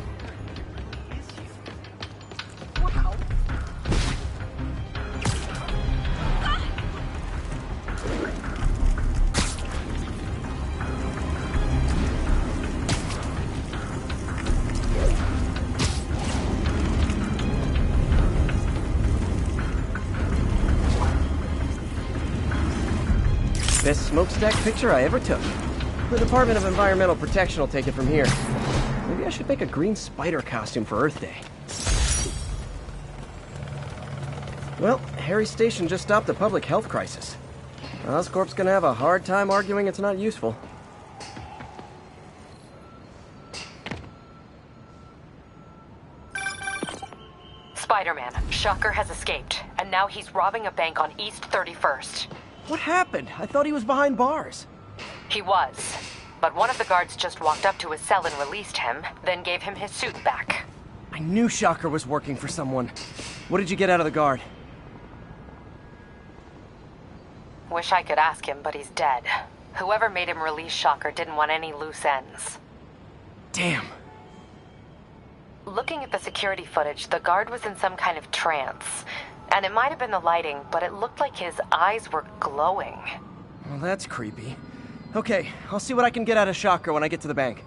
Best smokestack picture I ever took. The Department of Environmental Protection will take it from here. Maybe I should make a green spider costume for Earth Day. Well, Harry Station just stopped a public health crisis. Oscorp's gonna have a hard time arguing it's not useful. Spider-Man, Shocker has escaped, and now he's robbing a bank on East 31st. What happened? I thought he was behind bars. He was, but one of the guards just walked up to his cell and released him, then gave him his suit back. I knew Shocker was working for someone. What did you get out of the guard? Wish I could ask him, but he's dead. Whoever made him release Shocker didn't want any loose ends. Damn. Looking at the security footage, the guard was in some kind of trance. And it might have been the lighting, but it looked like his eyes were glowing. Well, that's creepy. Okay, I'll see what I can get out of Shocker when I get to the bank.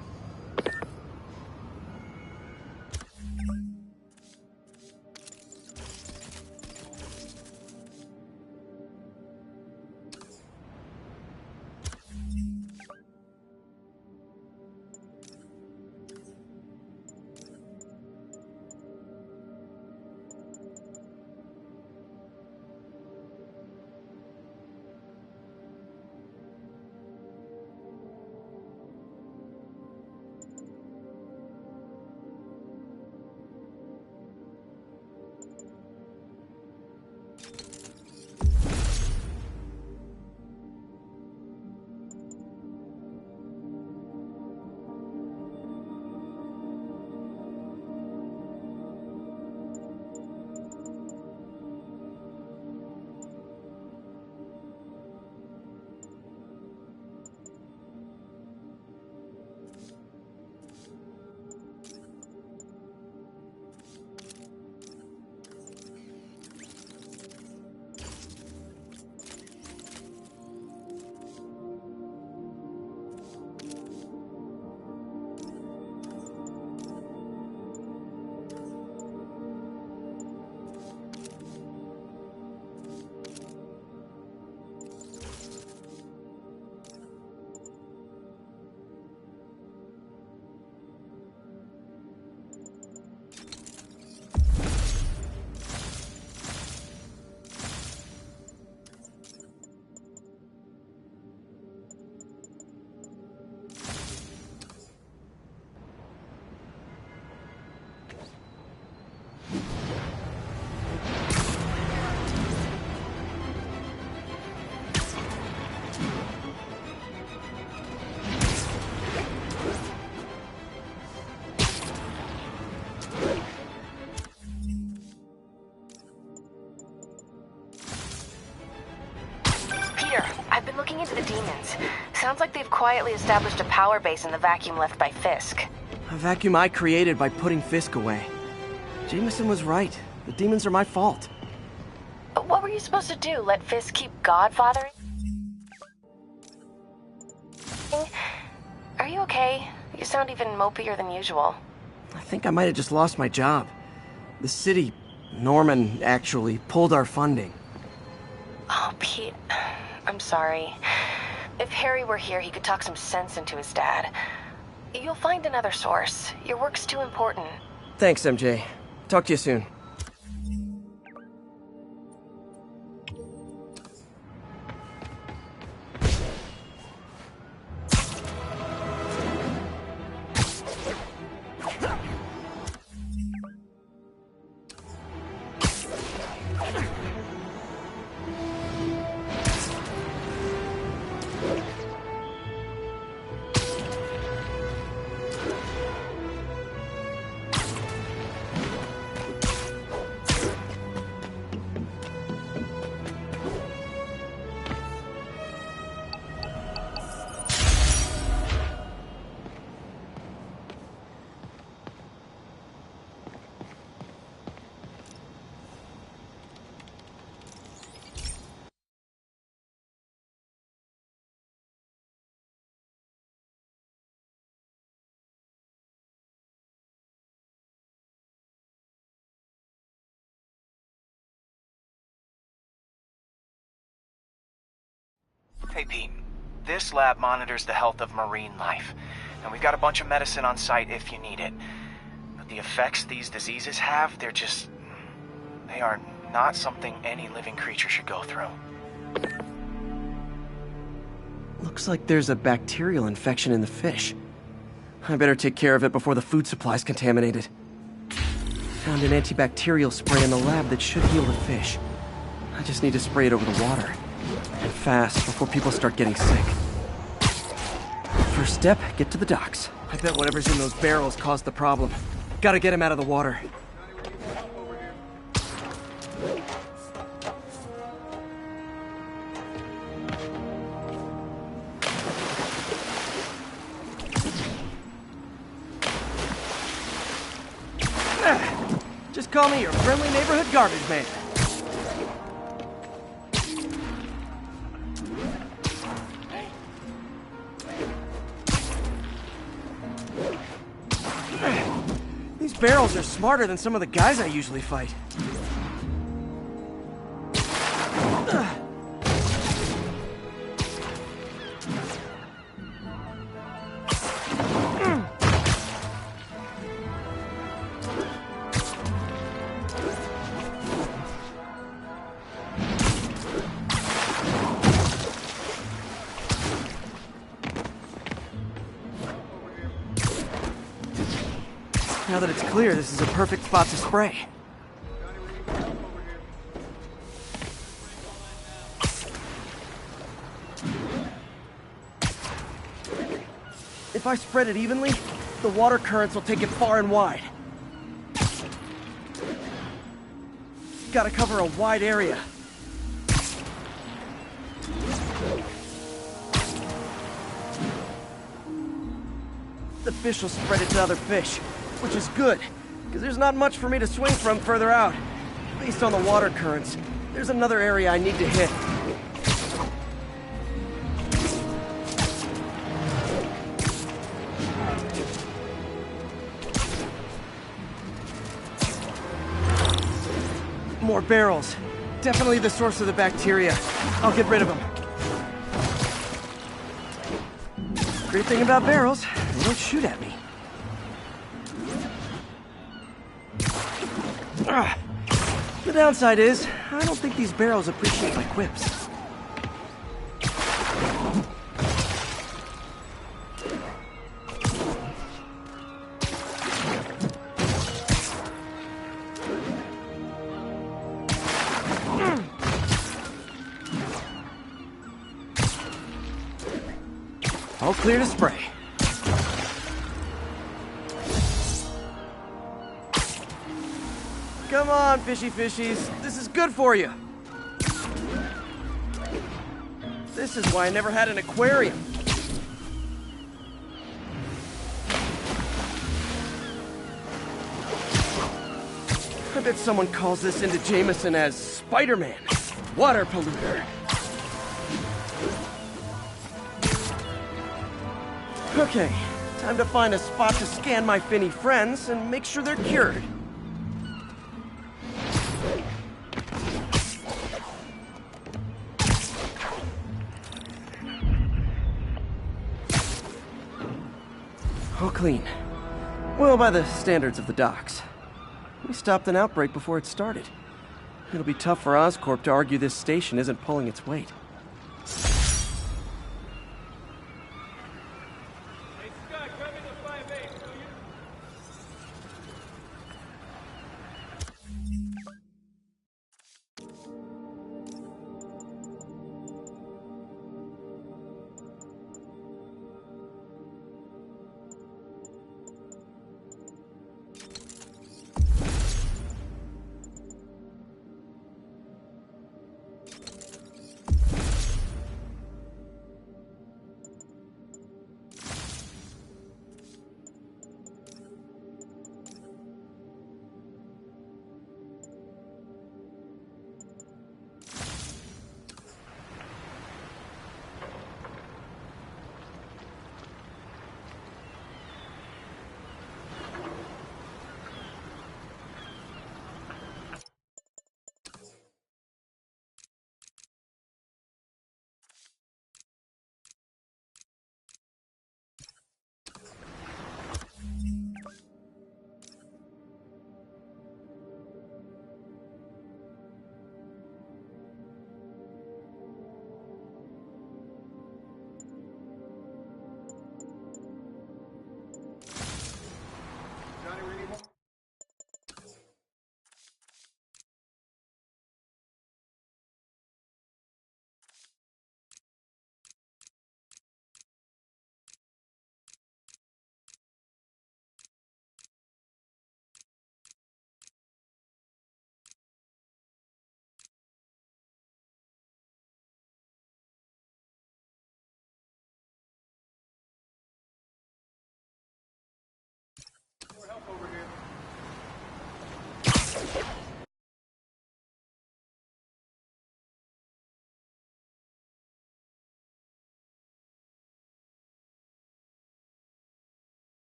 to the demons. Sounds like they've quietly established a power base in the vacuum left by Fisk. A vacuum I created by putting Fisk away. Jameson was right. The demons are my fault. But what were you supposed to do? Let Fisk keep godfathering? Are you okay? You sound even mopier than usual. I think I might have just lost my job. The city, Norman, actually, pulled our funding. Oh, Pete, I'm sorry. If Harry were here, he could talk some sense into his dad. You'll find another source. Your work's too important. Thanks, MJ. Talk to you soon. Hey, Pete. This lab monitors the health of marine life, and we've got a bunch of medicine on site if you need it. But the effects these diseases have, they are not something any living creature should go through. Looks like there's a bacterial infection in the fish. I better take care of it before the food supply's contaminated. Found an antibacterial spray in the lab that should heal the fish. I just need to spray it over the water. And fast, before people start getting sick. First step, get to the docks. I bet whatever's in those barrels caused the problem. Gotta get him out of the water. Just call me your friendly neighborhood garbage man. These barrels are smarter than some of the guys I usually fight. Now that it's clear, this is a perfect spot to spray. If I spread it evenly, the water currents will take it far and wide. Gotta cover a wide area. The fish will spread it to other fish. Which is good, because there's not much for me to swing from further out. Based on the water currents, there's another area I need to hit. More barrels. Definitely the source of the bacteria. I'll get rid of them. Great thing about barrels, they don't shoot at me. The downside is, I don't think these barrels appreciate my quips. All clear to spray. Come on, fishy fishies. This is good for you. This is why I never had an aquarium. I bet someone calls this into Jameson as Spider-Man, water polluter. Okay, time to find a spot to scan my finny friends and make sure they're cured. All clean. Well, by the standards of the docks. We stopped an outbreak before it started. It'll be tough for Oscorp to argue this station isn't pulling its weight.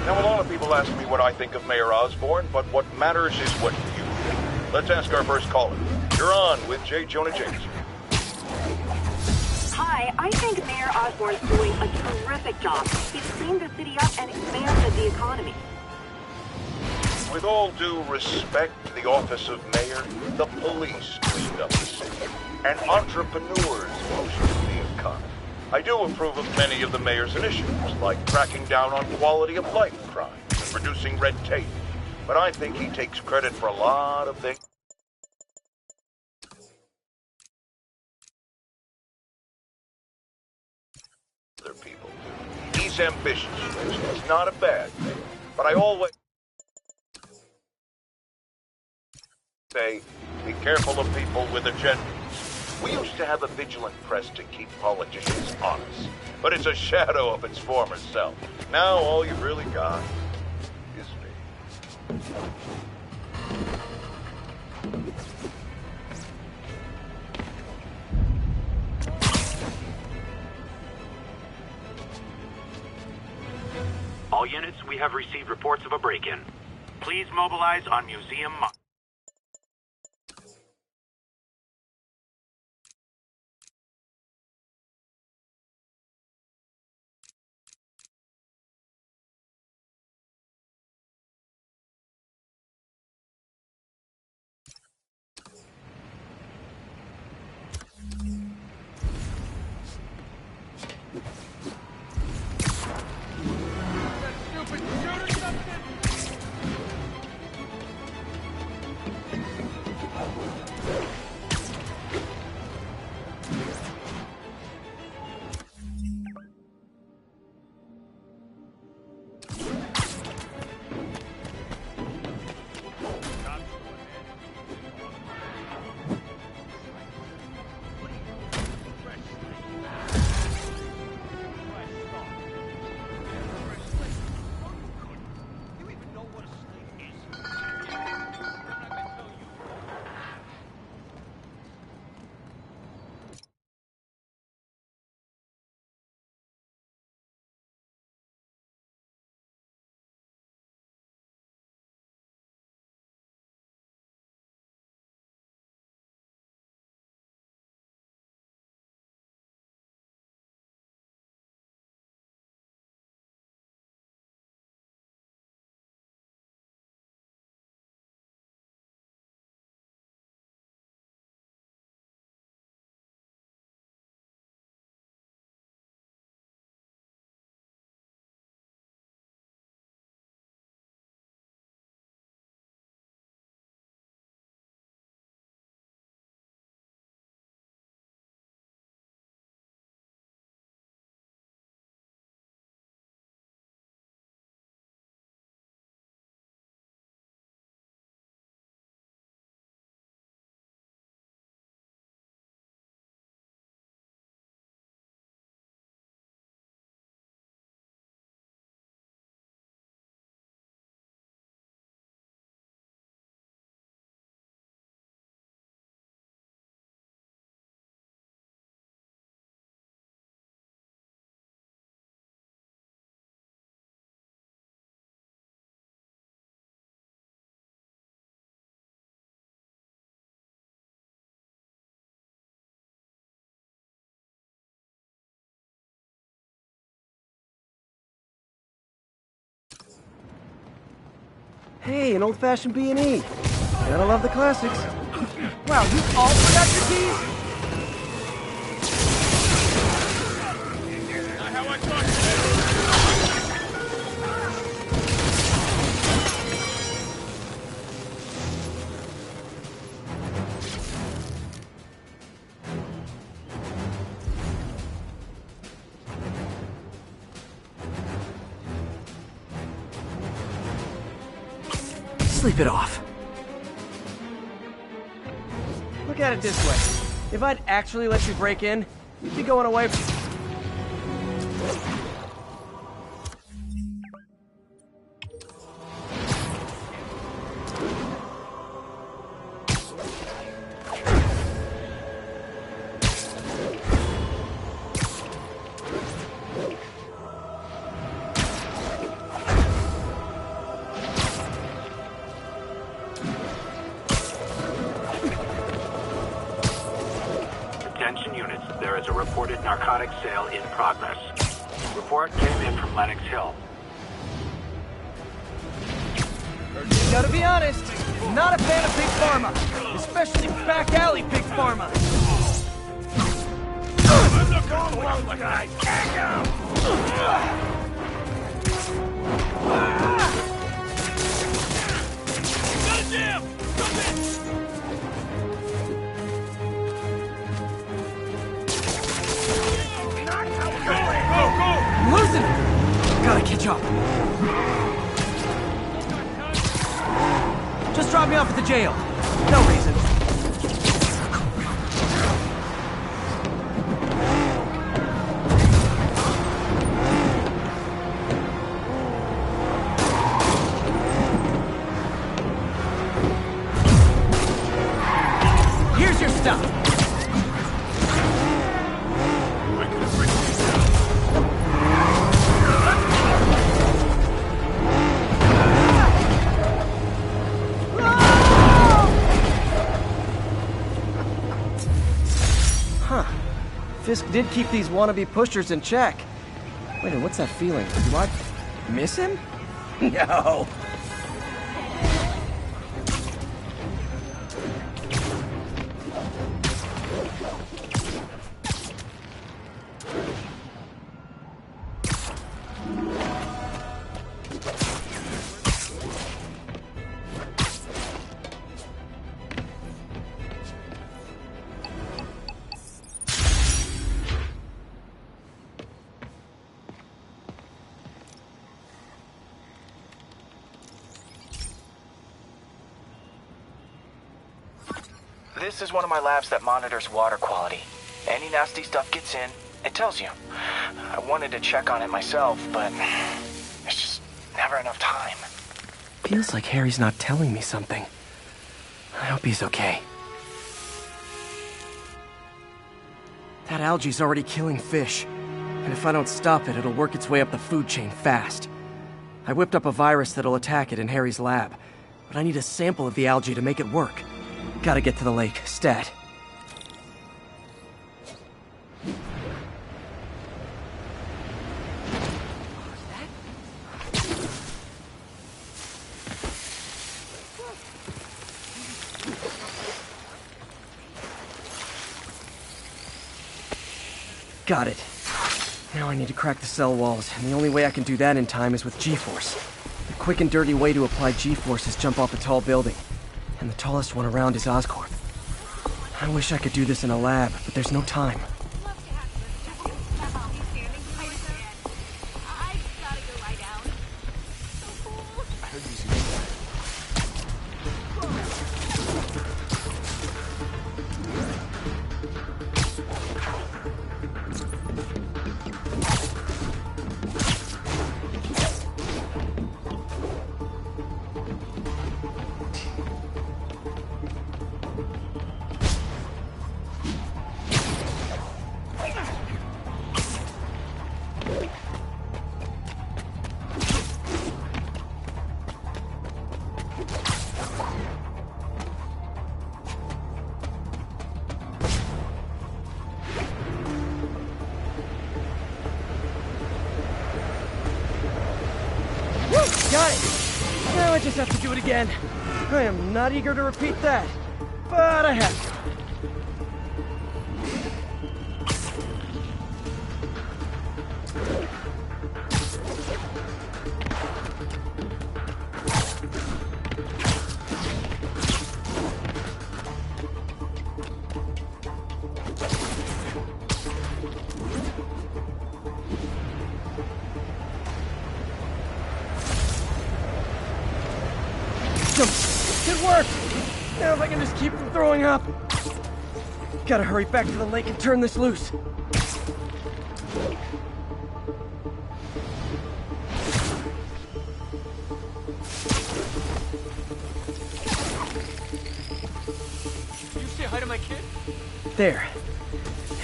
Now, a lot of people ask me what I think of Mayor Osborn, but what matters is what you think. Let's ask our first caller. You're on with J. Jonah Jameson. Hi, I think Mayor Osborn's doing a terrific job. He's cleaned the city up and expanded the economy. With all due respect to the office of mayor, the police cleaned up the city, and entrepreneurs boosted the economy. I do approve of many of the mayor's initiatives, like cracking down on quality of life crimes and reducing red tape. But I think he takes credit for a lot of things other people do. He's ambitious, which is not a bad thing. But I always say, be careful of people with agendas. We used to have a vigilant press to keep politicians honest, but it's a shadow of its former self. Now all you've really got is me. All units, we have received reports of a break-in. Please mobilize on Museum. Hey, an old-fashioned B&E. Gotta love the classics. Wow, you all forgot your keys? Not how I thought you. Sleep it off. Look at it this way. If I'd actually let you break in, you'd be going away from... Attention units, there is a reported narcotics sale in progress. Report came in from Lenox Hill. Gotta be honest, not a fan of Big Pharma, especially back alley Big Pharma. I'm losing it! Gotta catch up. Just drop me off at the jail. No reason. Here's your stuff. Fisk did keep these wannabe pushers in check. Wait a minute, what's that feeling? Do I miss him? No. This is one of my labs that monitors water quality. Any nasty stuff gets in, it tells you. I wanted to check on it myself, but there's just never enough time. Feels like Harry's not telling me something. I hope he's okay. That algae's already killing fish. And if I don't stop it, it'll work its way up the food chain fast. I whipped up a virus that'll attack it in Harry's lab. But I need a sample of the algae to make it work. Gotta get to the lake, stat. Got it. Now I need to crack the cell walls, and the only way I can do that in time is with G-Force. The quick and dirty way to apply G-Force is jump off a tall building. And the tallest one around is Oscorp. I wish I could do this in a lab, but there's no time. Got it! Now I just have to do it again. I am not eager to repeat that, but I have to. Good work! Now if I can just keep from throwing up. Gotta hurry back to the lake and turn this loose. You say hi to my kid? There.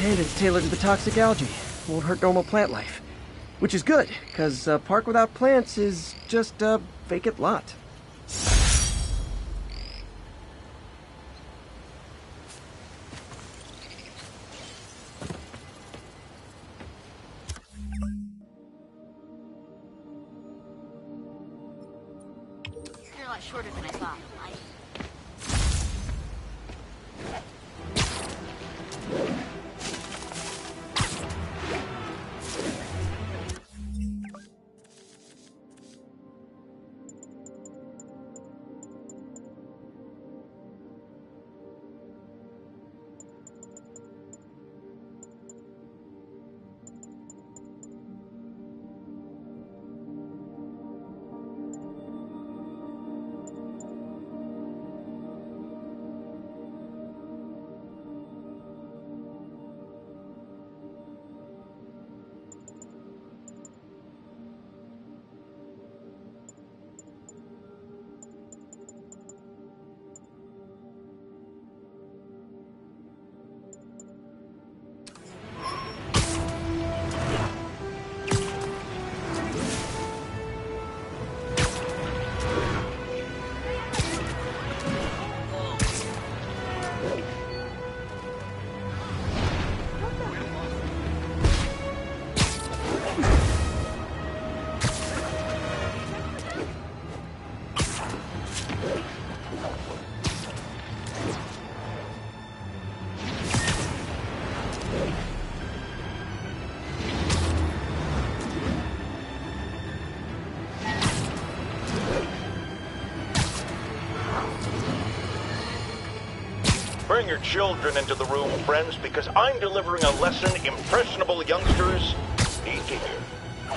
And it's tailored to the toxic algae. Won't hurt normal plant life. Which is good, because a park without plants is just a vacant lot. You're a lot shorter than I thought. Bring your children into the room, friends, because I'm delivering a lesson impressionable youngsters need to hear.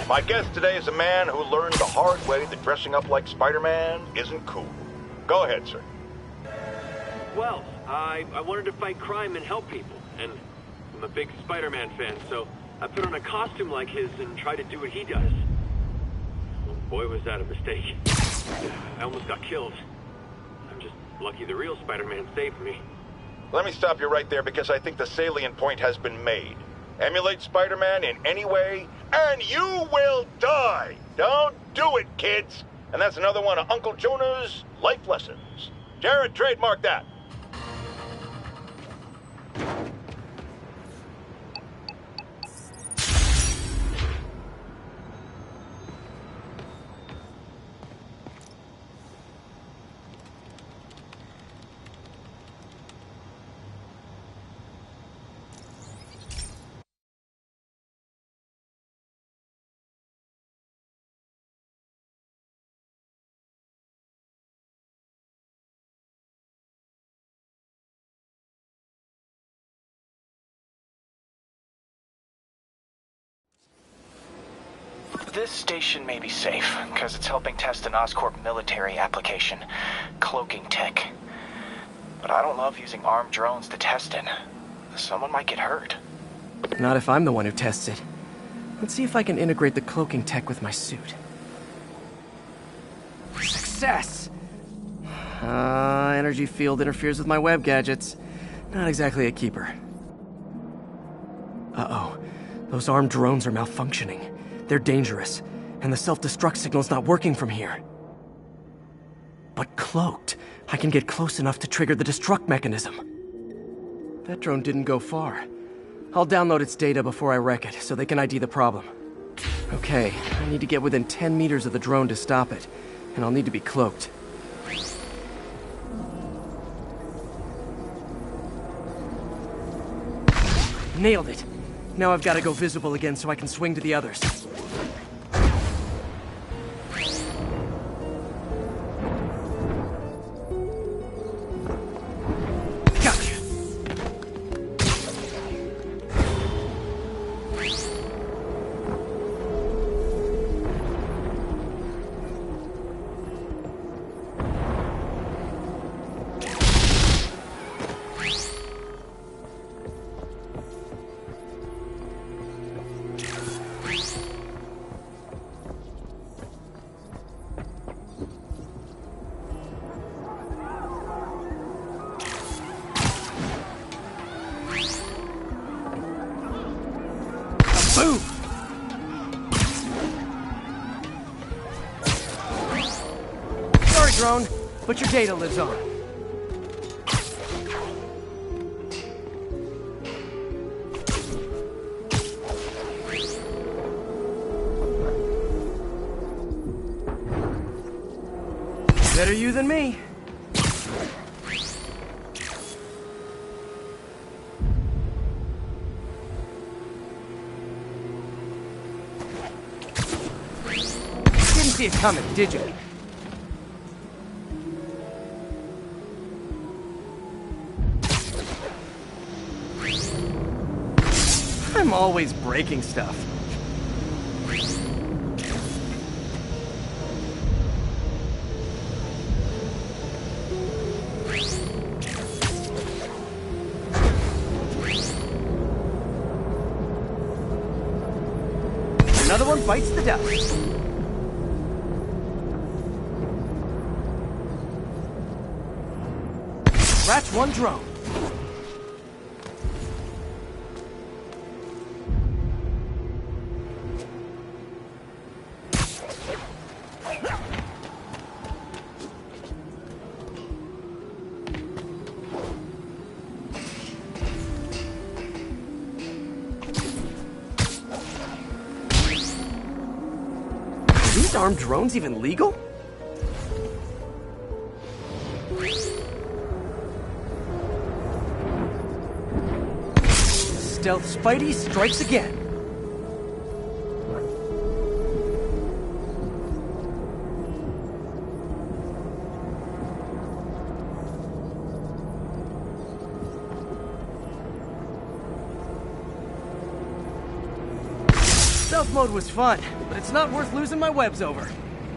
My guest today is a man who learned the hard way that dressing up like Spider-Man isn't cool. Go ahead, sir. Well, I wanted to fight crime and help people, and I'm a big Spider-Man fan, so I put on a costume like his and tried to do what he does. Well, boy, was that a mistake. I almost got killed. I'm just lucky the real Spider-Man saved me. Let me stop you right there because I think the salient point has been made. Emulate Spider-Man in any way, and you will die! Don't do it, kids! And that's another one of Uncle Jonah's life lessons. Jared, trademark that. This station may be safe, because it's helping test an Oscorp military application, cloaking tech. But I don't love using armed drones to test it. Someone might get hurt. Not if I'm the one who tests it. Let's see if I can integrate the cloaking tech with my suit. Success! Energy field interferes with my web gadgets. Not exactly a keeper. Uh-oh. Those armed drones are malfunctioning. They're dangerous, and the self-destruct signal's not working from here. But cloaked, I can get close enough to trigger the destruct mechanism. That drone didn't go far. I'll download its data before I wreck it, so they can ID the problem. Okay, I need to get within 10 meters of the drone to stop it, and I'll need to be cloaked. Nailed it! Now I've got to go visible again so I can swing to the others. Boom! Sorry, drone, but your data lives on. Better you than me. Didn't see it coming, did you? I'm always breaking stuff. Another one bites the dust. Scratch one drone. Are these armed drones even legal? Stealth Spidey strikes again. Stealth mode was fun, but it's not worth losing my webs over.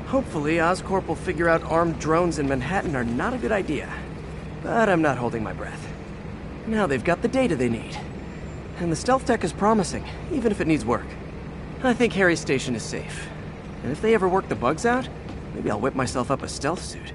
Hopefully, Oscorp will figure out armed drones in Manhattan are not a good idea. But I'm not holding my breath. Now they've got the data they need. And the stealth tech is promising, even if it needs work. I think Harry's station is safe. And if they ever work the bugs out, maybe I'll whip myself up a stealth suit.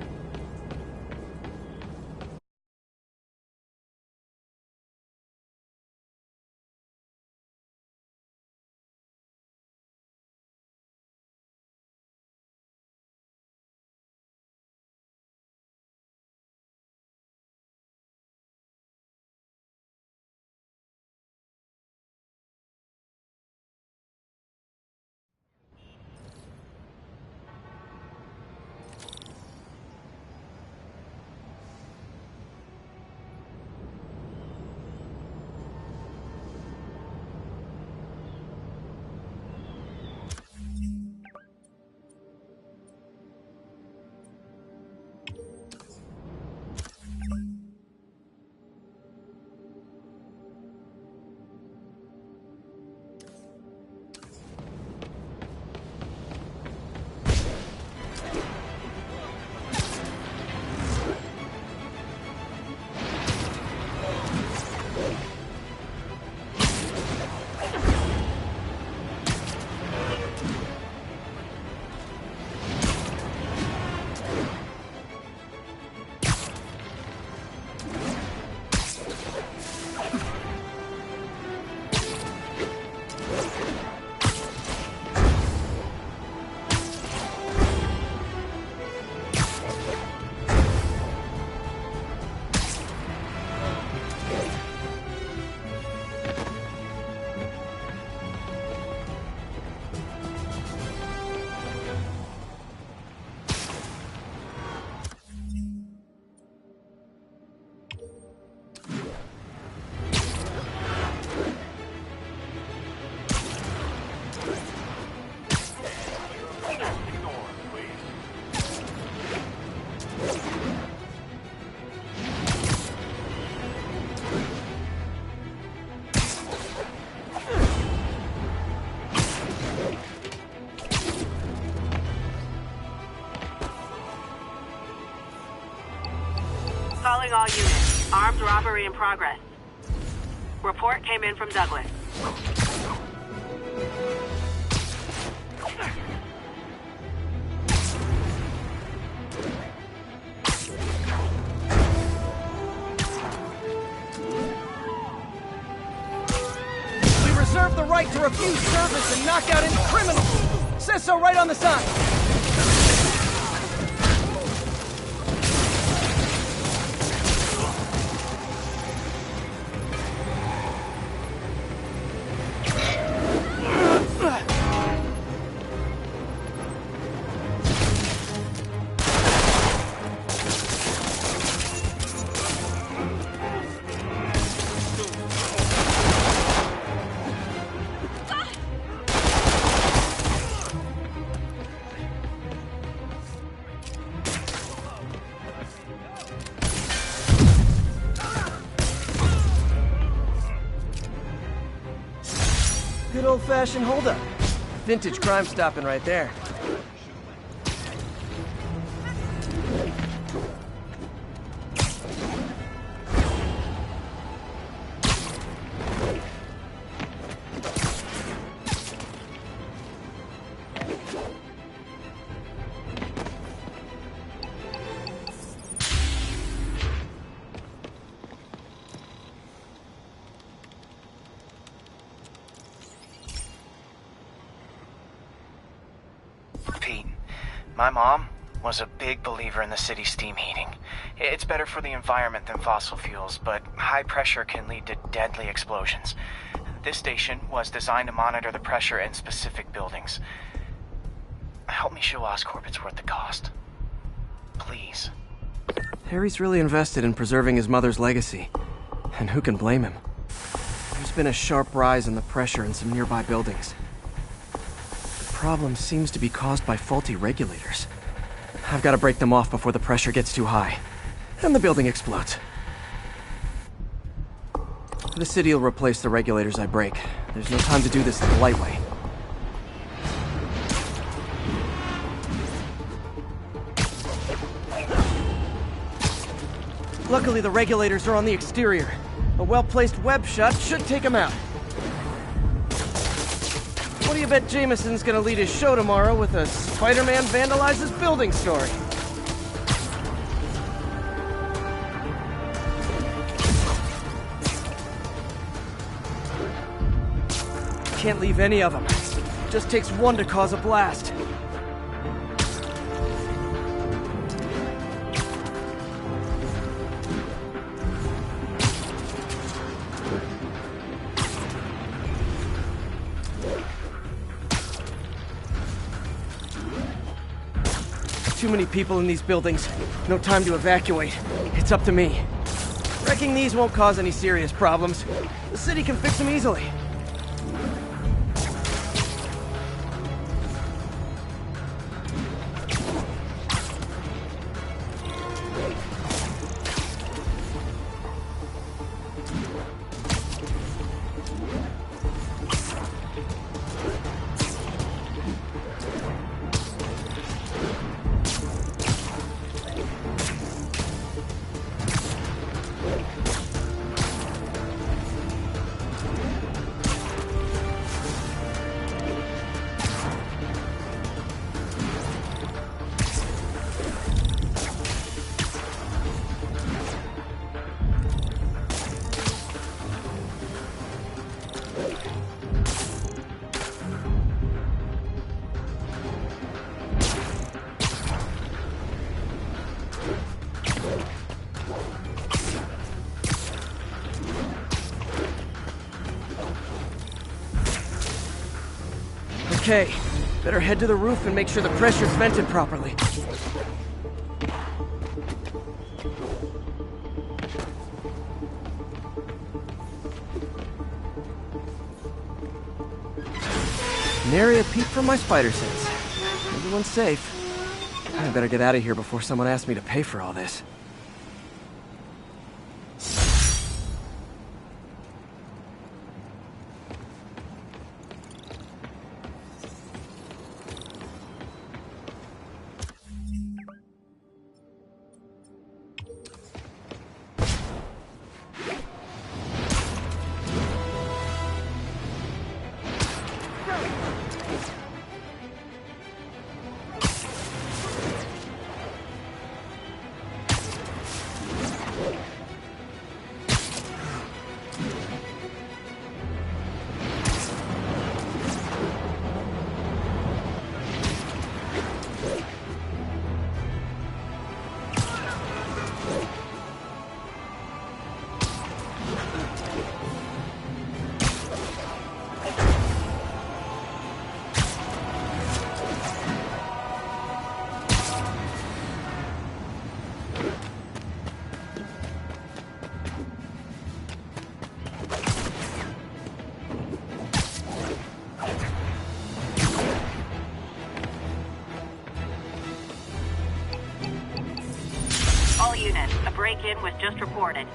Calling all units. Armed robbery in progress. Report came in from Douglas. We reserve the right to refuse service and knock out any criminals. Says so right on the sign. Good old-fashioned holdup. Vintage crime stopping right there. My mom was a big believer in the city's steam heating. It's better for the environment than fossil fuels, but high pressure can lead to deadly explosions. This station was designed to monitor the pressure in specific buildings. Help me show Oscorp it's worth the cost. Please. Harry's really invested in preserving his mother's legacy. And who can blame him? There's been a sharp rise in the pressure in some nearby buildings. The problem seems to be caused by faulty regulators. I've got to break them off before the pressure gets too high. And the building explodes. The city will replace the regulators I break. There's no time to do this the light way. Luckily, the regulators are on the exterior. A well-placed web shot should take him out. What do you bet Jameson's gonna lead his show tomorrow with a Spider-Man vandalizes building story? Can't leave any of them. Just takes one to cause a blast. Too many people in these buildings. No time to evacuate. It's up to me. Wrecking these won't cause any serious problems. The city can fix them easily. Okay, better head to the roof and make sure the pressure's vented properly. Nary a peep from my spider sense. Everyone's safe. I better get out of here before someone asks me to pay for all this. Break-in was just reported.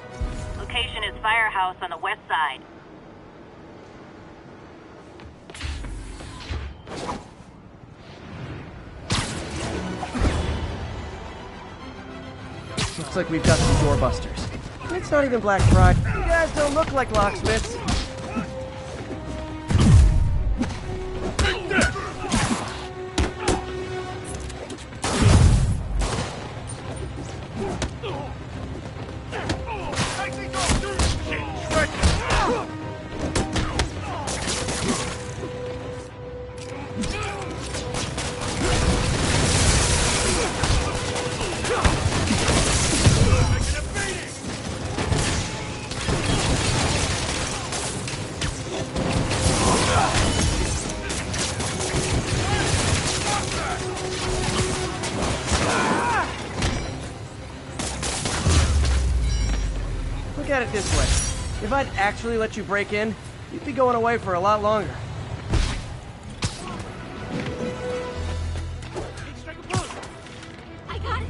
Location is Firehouse on the west side. Looks like we've got some doorbusters. It's not even Black Friday. You guys don't look like locksmiths. Look at it this way. If I'd actually let you break in, you'd be going away for a lot longer. I got it.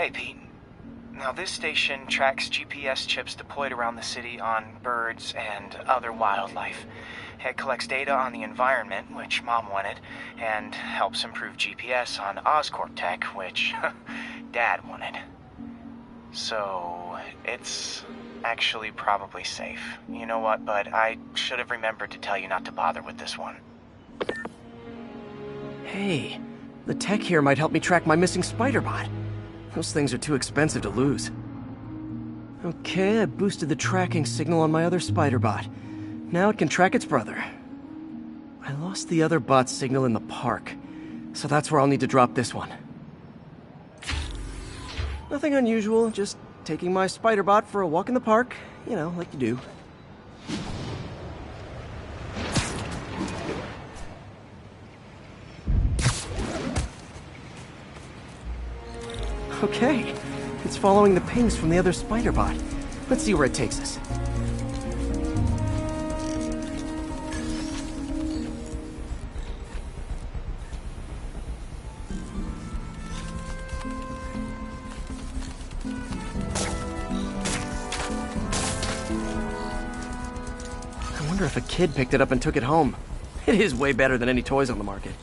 Hey, Pete. Now, this station tracks GPS chips deployed around the city on birds and other wildlife. It collects data on the environment, which Mom wanted, and helps improve GPS on Oscorp tech, which Dad wanted. So, it's actually probably safe. You know what, bud? I should have remembered to tell you not to bother with this one. Hey, the tech here might help me track my missing spider-bot. Those things are too expensive to lose. Okay, I boosted the tracking signal on my other spider-bot. Now it can track its brother. I lost the other bot's signal in the park, so that's where I'll need to drop this one. Nothing unusual, just taking my spider-bot for a walk in the park, you know, like you do. Okay, it's following the pings from the other spider-bot. Let's see where it takes us. I wonder if a kid picked it up and took it home. It is way better than any toys on the market.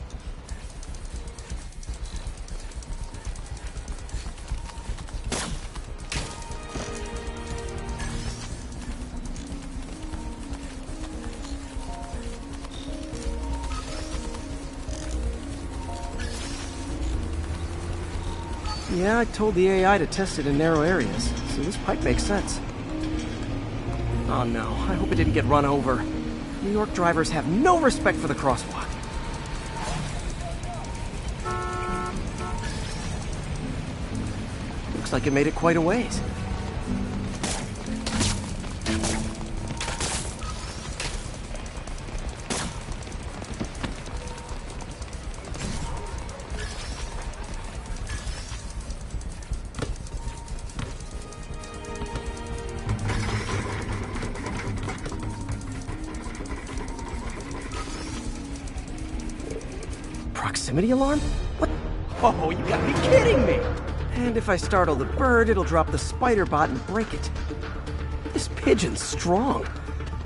Yeah, I told the AI to test it in narrow areas, so this pipe makes sense. Oh no, I hope it didn't get run over. New York drivers have no respect for the crosswalk. Looks like it made it quite a ways. Proximity alarm? What? Oh, you gotta be kidding me! And if I startle the bird, it'll drop the spider bot and break it. This pigeon's strong.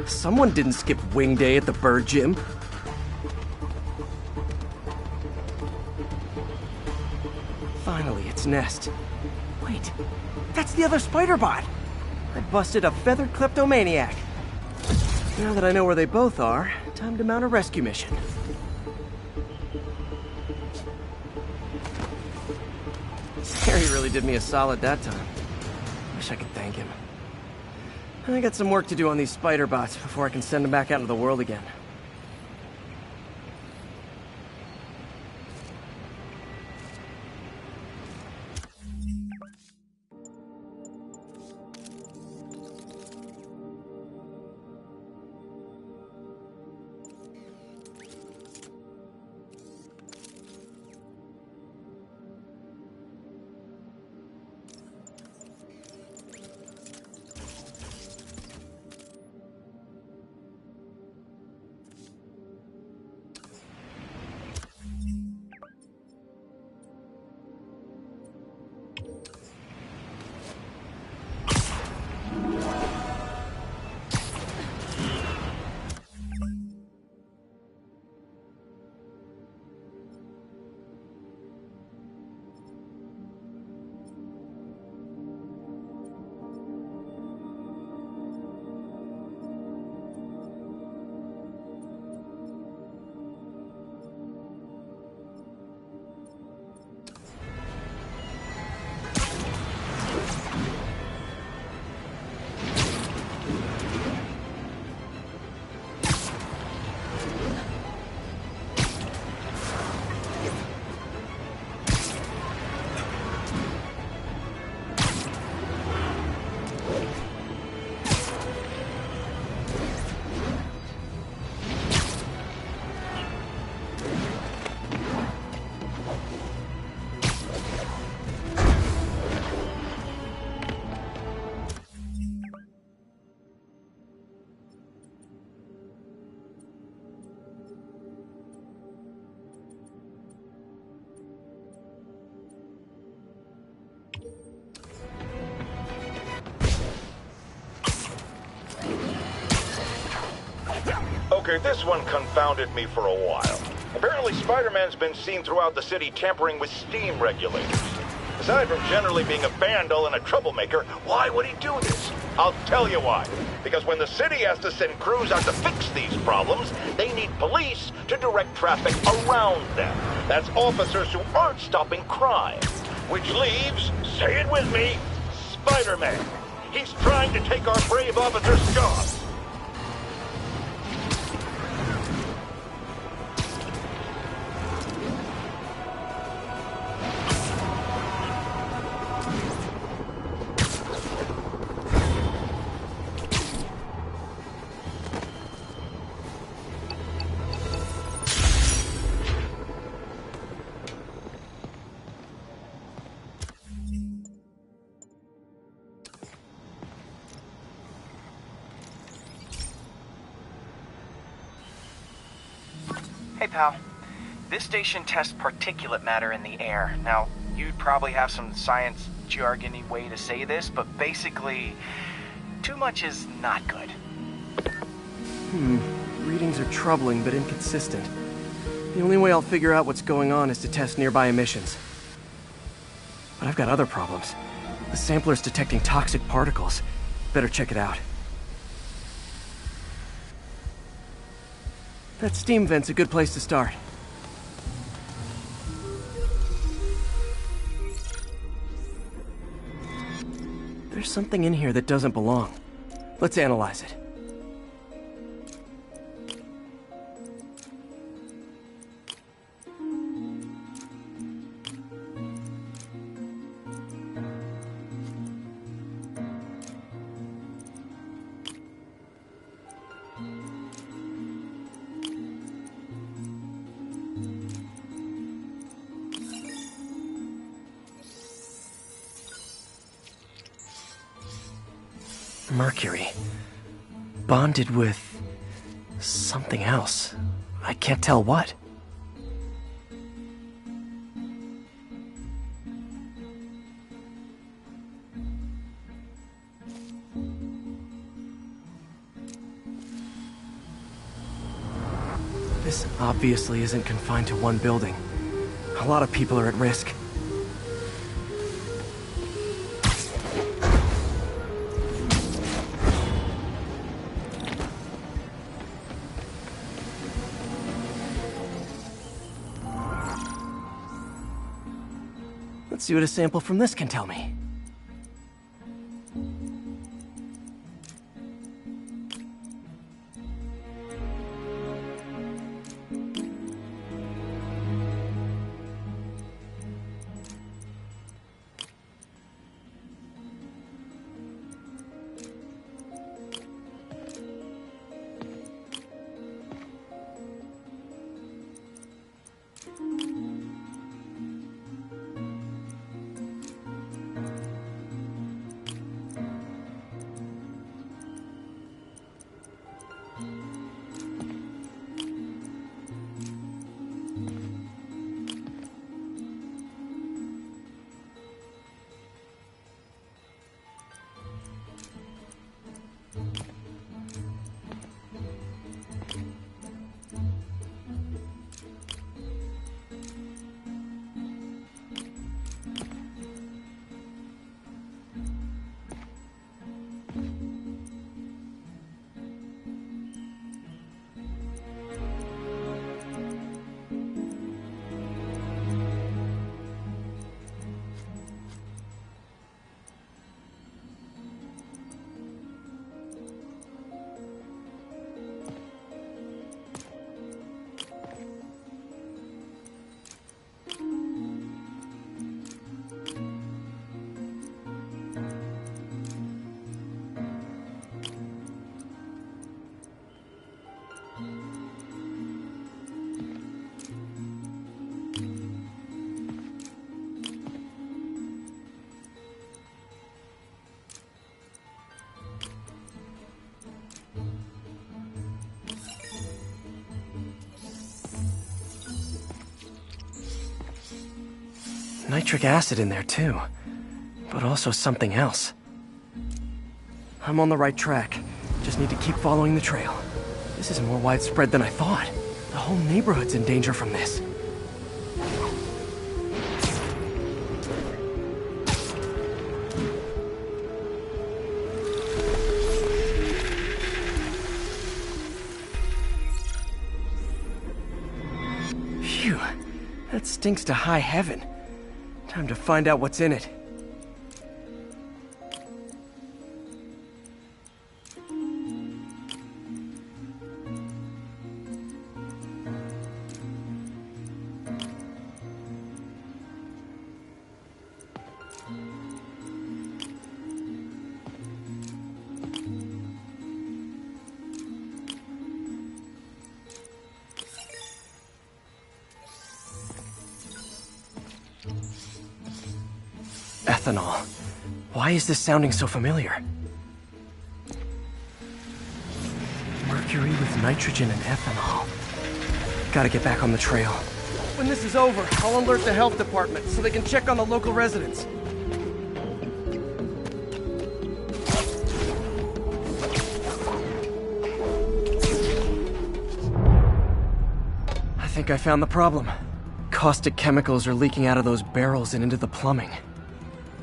Someone didn't skip wing day at the bird gym. Finally, its nest. Wait, that's the other spider bot! I busted a feathered kleptomaniac. Now that I know where they both are, time to mount a rescue mission. Harry really did me a solid that time. Wish I could thank him. I got some work to do on these spider bots before I can send them back out into the world again. Okay, this one confounded me for a while. Apparently Spider-Man's been seen throughout the city tampering with steam regulators. Aside from generally being a vandal and a troublemaker, why would he do this? I'll tell you why. Because when the city has to send crews out to fix these problems, they need police to direct traffic around them. That's officers who aren't stopping crime. Which leaves, say it with me, Spider-Man. He's trying to take our brave officer's job. Hey, pal. This station tests particulate matter in the air. Now, you'd probably have some science jargony way to say this, but basically, too much is not good. Readings are troubling but inconsistent. The only way I'll figure out what's going on is to test nearby emissions. But I've got other problems. The sampler's detecting toxic particles. Better check it out. That steam vent's a good place to start. There's something in here that doesn't belong. Let's analyze it. Mercury. Bonded with something else. I can't tell what. This obviously isn't confined to one building. A lot of people are at risk. Let's see what a sample from this can tell me. Nitric acid in there too, but also something else. I'm on the right track. Just need to keep following the trail. This is more widespread than I thought. The whole neighborhood's in danger from this. Phew, that stinks to high heaven. Time to find out what's in it. Ethanol. Why is this sounding so familiar? Mercury with nitrogen and ethanol. Gotta get back on the trail. When this is over, I'll alert the health department so they can check on the local residents. I think I found the problem. Caustic chemicals are leaking out of those barrels and into the plumbing.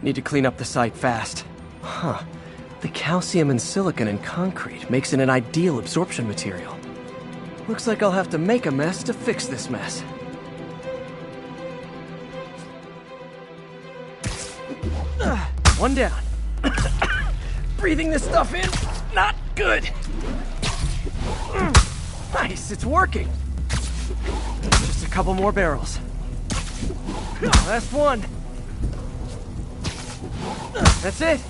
Need to clean up the site fast. Huh. The calcium and silicon in concrete makes it an ideal absorption material. Looks like I'll have to make a mess to fix this mess. One down. Breathing this stuff in, not good. Nice, it's working. Just a couple more barrels. Last one. That's it.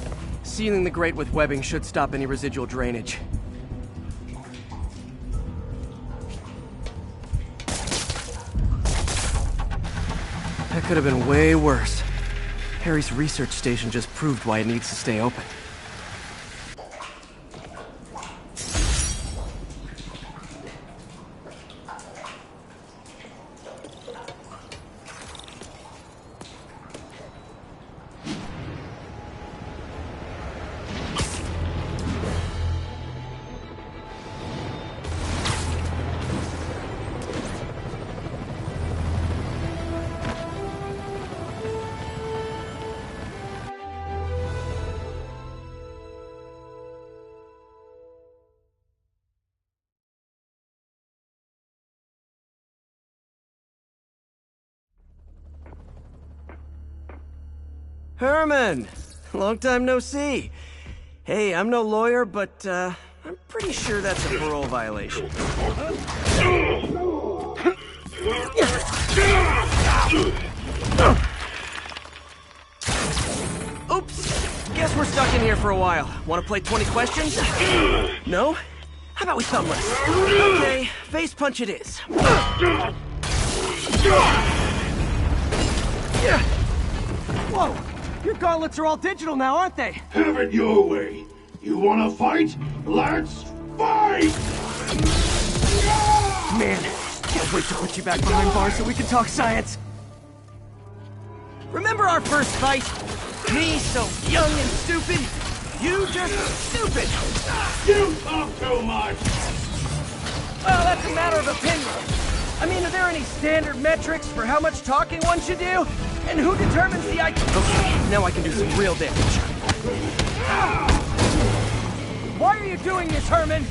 Sealing the grate with webbing should stop any residual drainage. That could have been way worse. Harry's research station just proved why it needs to stay open. Herman! Long time no see. Hey, I'm no lawyer, but, I'm pretty sure that's a parole violation. Oops! Guess we're stuck in here for a while. Want to play 20 questions? No? How about we thumbless? Okay, face punch it is. Whoa! Your gauntlets are all digital now, aren't they? Have it your way. You wanna fight? Let's fight! Man, can't wait to put you back behind bars so we can talk science. Remember our first fight? Me so young and stupid, you just stupid. You talk too much! Well, that's a matter of opinion. I mean, are there any standard metrics for how much talking one should do? And who determines the IQ? Okay, now I can do some real damage. Why are you doing this, Herman?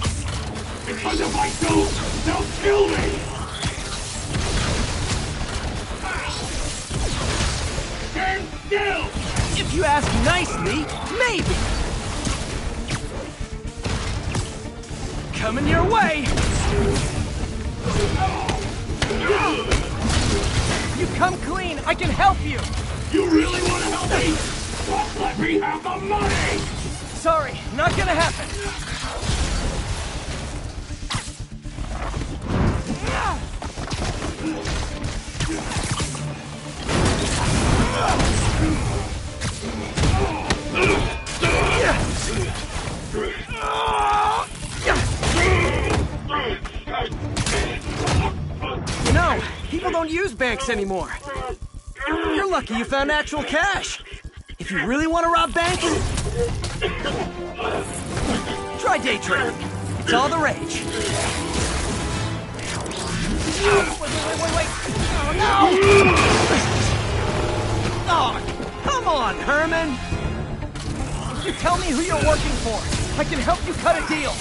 Because if I don't, they'll kill me! Stand still! If you ask nicely, maybe. Coming your way! You come clean, I can help you! You really want to help me? Just let me have the money! Sorry, not gonna happen. You know, people don't use banks anymore. You're lucky you found actual cash. If you really want to rob banks, try day trading. It's all the rage. Wait. Oh, no! Oh, come on, Herman! You tell me who you're working for. I can help you cut a deal.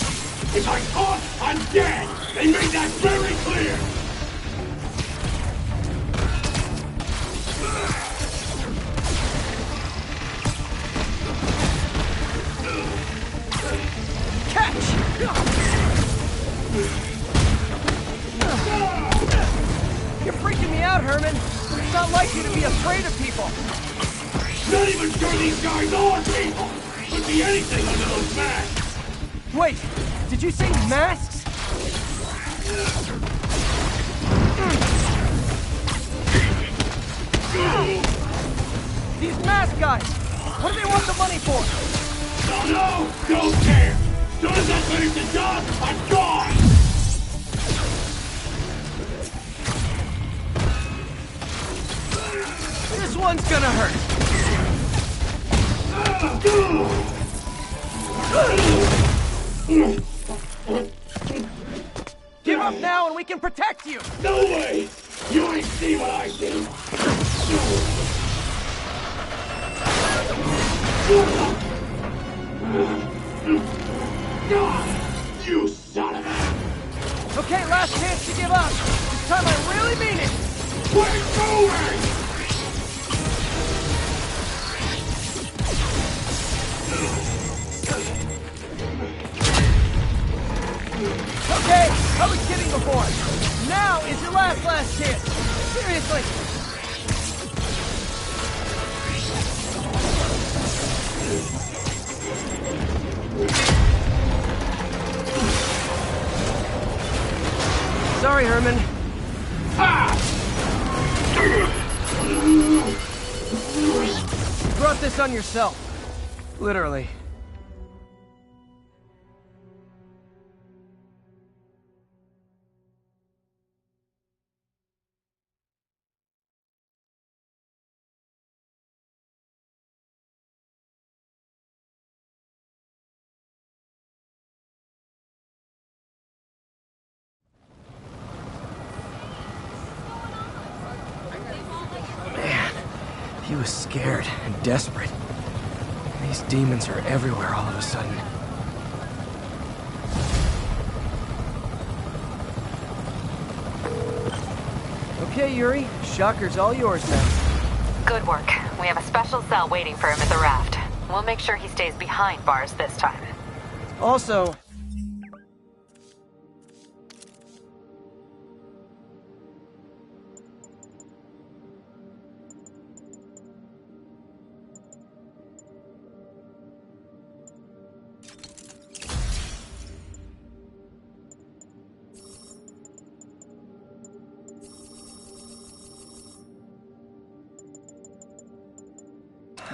If I'm caught, I'm dead! They made that very clear! Catch! You're freaking me out, Herman. It's not like you to be afraid of people. Not even sure these guys are people! Could be anything under those masks! Wait, did you say masks? These mask guys! What do they want the money for? Don't know! Don't care! Soon as I finish the job, I'm gone! This one's gonna hurt. Give up now and we can protect you! No way! You ain't see what I see! You son of a... Okay, last chance to give up. This time I really mean it! We're going! Okay, I was kidding before. Now is your last chance. Seriously. Sorry, Herman. You brought this on yourself. Literally. He was scared and desperate. These demons are everywhere all of a sudden. Okay, Yuri. Shocker's all yours now. Good work. We have a special cell waiting for him at the raft. We'll make sure he stays behind bars this time. Also...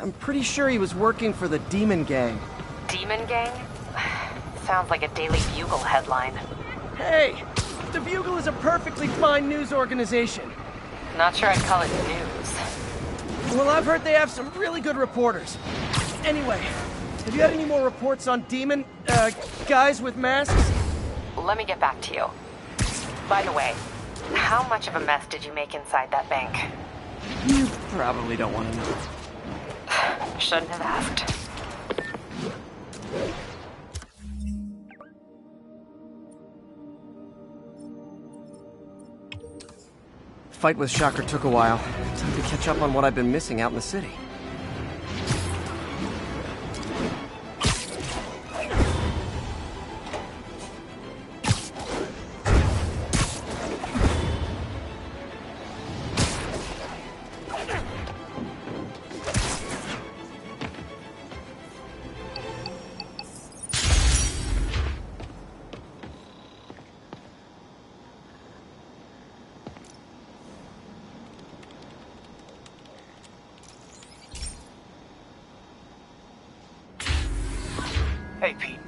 I'm pretty sure he was working for the Demon Gang. Demon Gang? Sounds like a Daily Bugle headline. Hey! The Bugle is a perfectly fine news organization. Not sure I'd call it news. Well, I've heard they have some really good reporters. Anyway, have you had any more reports on demon, guys with masks? Let me get back to you. By the way, how much of a mess did you make inside that bank? You probably don't want to know. Shouldn't have asked. Fight with Shocker took a while. Time to catch up on what I've been missing out in the city. Hey, Pete.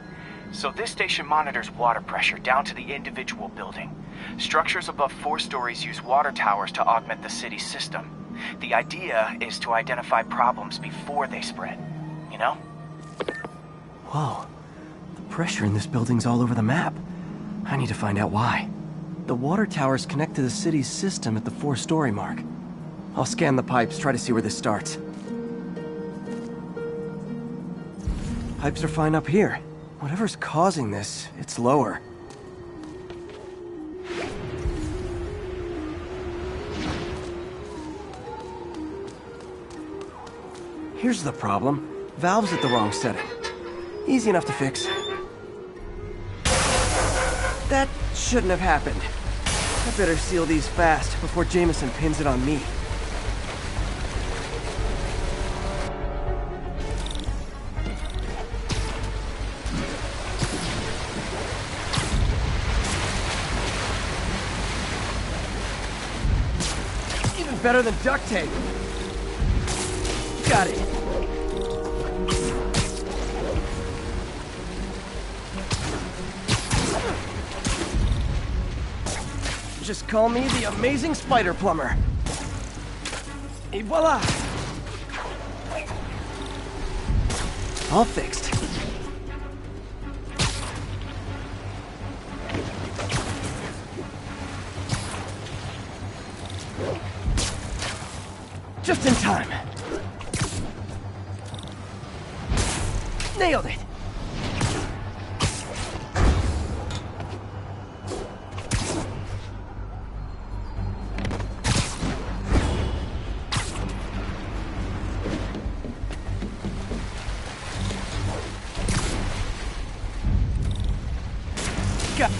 So this station monitors water pressure down to the individual building. Structures above 4 stories use water towers to augment the city's system. The idea is to identify problems before they spread, you know? Whoa. The pressure in this building's all over the map. I need to find out why. The water towers connect to the city's system at the 4-story mark. I'll scan the pipes, try to see where this starts. Pipes are fine up here. Whatever's causing this, it's lower. Here's the problem. Valve's at the wrong setting. Easy enough to fix. That shouldn't have happened. I better seal these fast before Jameson pins it on me. Even better than duct tape. Got it. Just call me the amazing spider plumber. Et voila! All fixed. Just in time. Nailed it.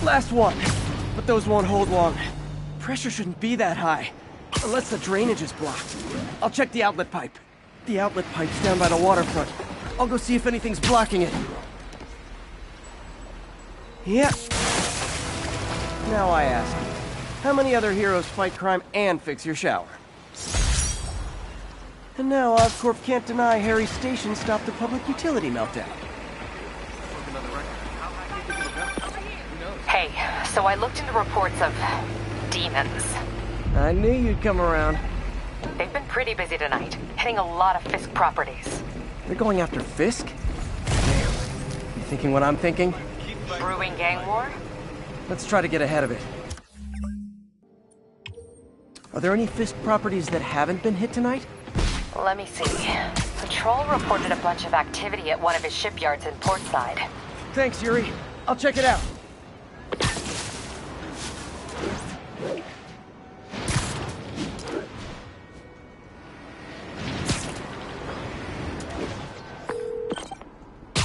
Last one, but those won't hold long. Pressure shouldn't be that high, unless the drainage is blocked. I'll check the outlet pipe. The outlet pipe's down by the waterfront. I'll go see if anything's blocking it. Yep. Now I ask, how many other heroes fight crime and fix your shower? And now Oscorp can't deny Harry's station stopped the public utility meltdown. Hey, so I looked into reports of demons. I knew you'd come around. They've been pretty busy tonight, hitting a lot of Fisk properties. They're going after Fisk? Damn. You thinking what I'm thinking? Brewing gang war? Let's try to get ahead of it. Are there any Fisk properties that haven't been hit tonight? Let me see. Patrol reported a bunch of activity at one of his shipyards in Portside. Thanks, Yuri. I'll check it out.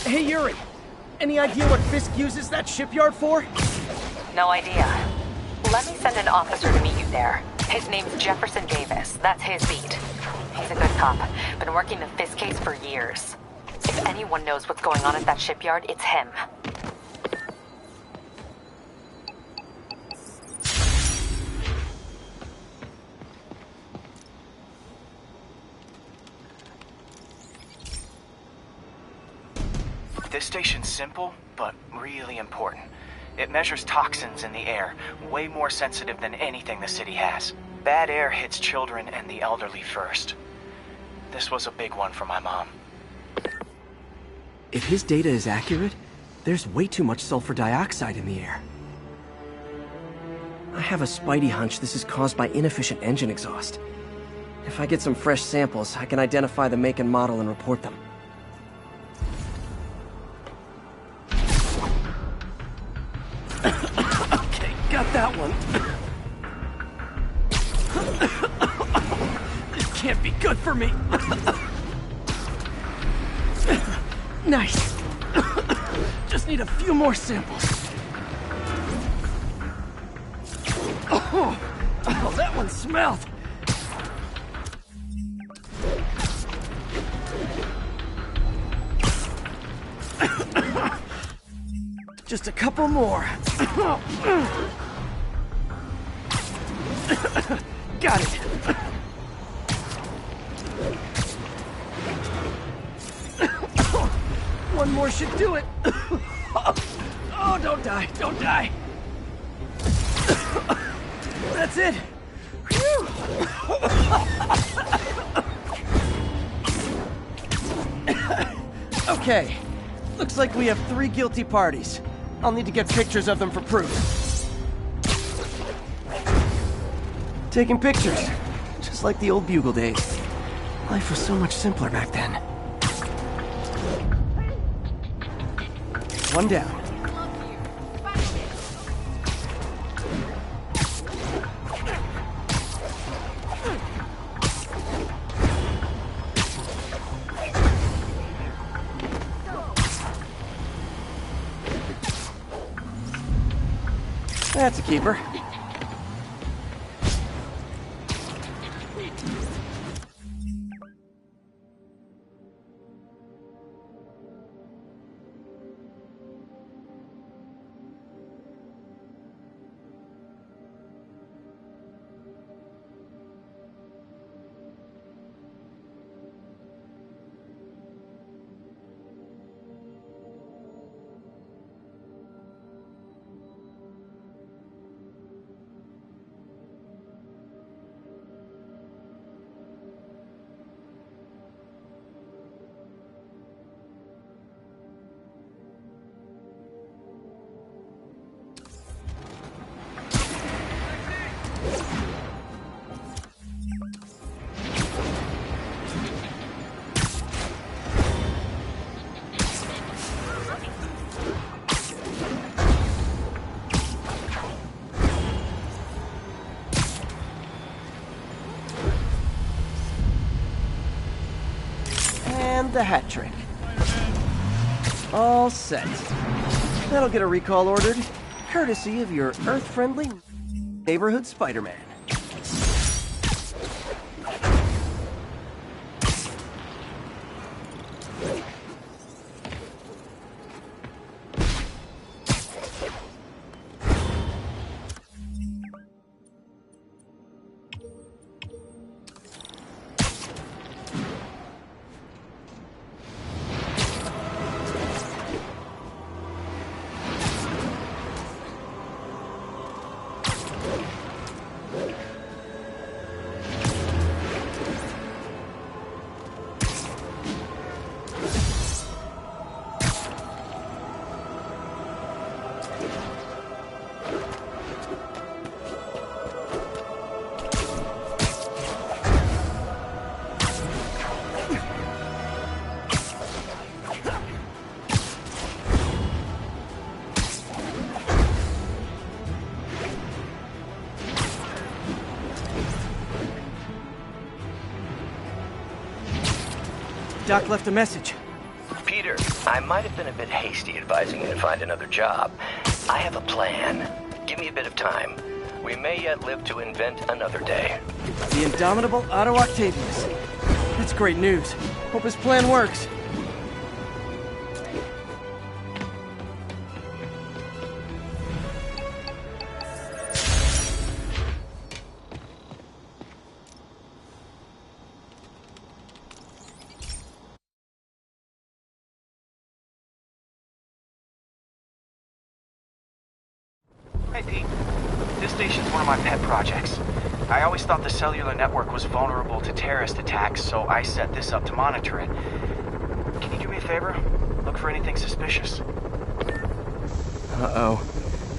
Hey, Yuri. Any idea what Fisk uses that shipyard for? No idea. Let me send an officer to meet you there. His name's Jefferson Davis. That's his beat. He's a good cop. Been working the Fisk case for years. If anyone knows what's going on at that shipyard, it's him. This station's simple, but really important. It measures toxins in the air, way more sensitive than anything the city has. Bad air hits children and the elderly first. This was a big one for my mom. If his data is accurate, there's way too much sulfur dioxide in the air. I have a spidey hunch this is caused by inefficient engine exhaust. If I get some fresh samples, I can identify the make and model and report them. Okay, got that one. This can't be good for me. Nice. Just need a few more samples. Oh, that one smelled. Just a couple more. Got it. One more should do it. Oh, don't die, don't die. That's it. Whew. Okay, looks like we have 3 guilty parties. I'll need to get pictures of them for proof. Taking pictures. Just like the old Bugle days. Life was so much simpler back then. One down. That's a keeper. The hat trick. All set. That'll get a recall ordered, courtesy of your Earth-friendly neighborhood Spider-Man. Doc left a message. Peter, I might have been a bit hasty advising you to find another job. I have a plan. Give me a bit of time. We may yet live to invent another day. The indomitable Otto Octavius. That's great news. Hope his plan works. Hey, Pete. This station's one of my pet projects. I always thought the cellular network was vulnerable to terrorist attacks, so I set this up to monitor it. Can you do me a favor? Look for anything suspicious. Uh-oh.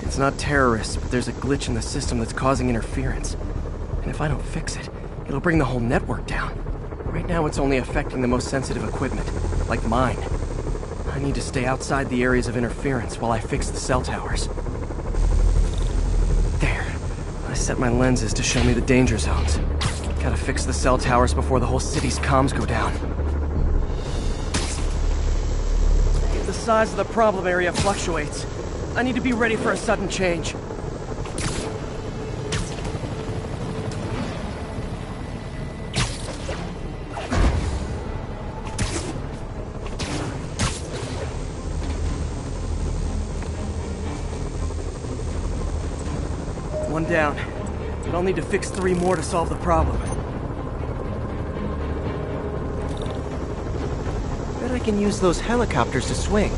It's not terrorists, but there's a glitch in the system that's causing interference. And if I don't fix it, it'll bring the whole network down. Right now it's only affecting the most sensitive equipment, like mine. I need to stay outside the areas of interference while I fix the cell towers. There. I set my lenses to show me the danger zones. Gotta fix the cell towers before the whole city's comms go down. The size of the problem area fluctuates. I need to be ready for a sudden change. One down. But I'll need to fix 3 more to solve the problem. Bet I can use those helicopters to swing.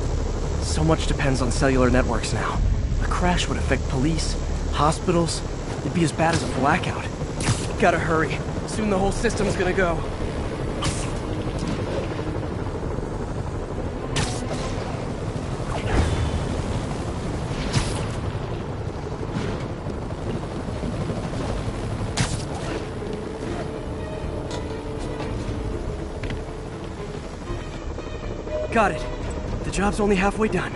So much depends on cellular networks now. A crash would affect police, hospitals. It'd be as bad as a blackout. Gotta hurry. Soon the whole system's gonna go. Got it. The job's only halfway done.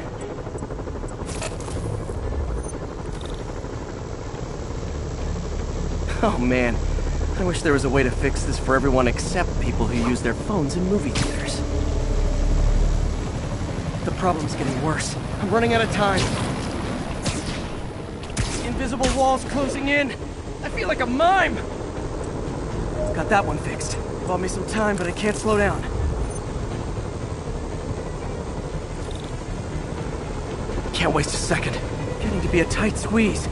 Oh man, I wish there was a way to fix this for everyone except people who use their phones in movie theaters. The problem's getting worse. I'm running out of time. Invisible walls closing in. I feel like a mime. Got that one fixed. Bought me some time, but I can't slow down. Can't waste a second. Getting to be a tight squeeze.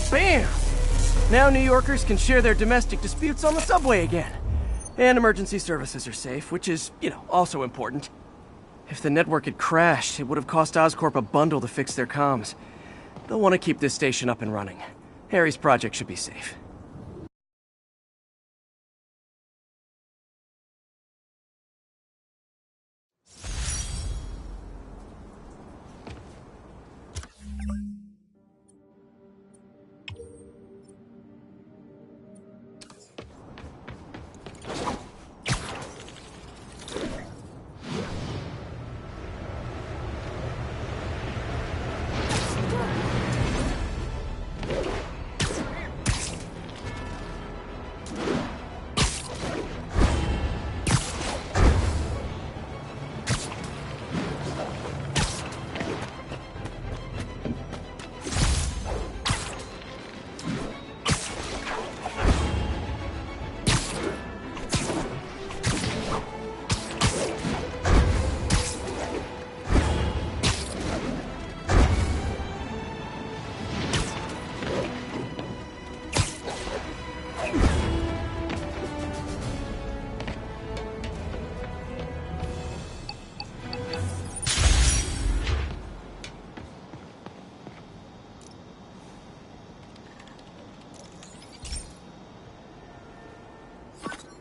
Bam! Now New Yorkers can share their domestic disputes on the subway again. And emergency services are safe, which is, also important. If the network had crashed, it would have cost Oscorp a bundle to fix their comms. They'll want to keep this station up and running. Harry's project should be safe.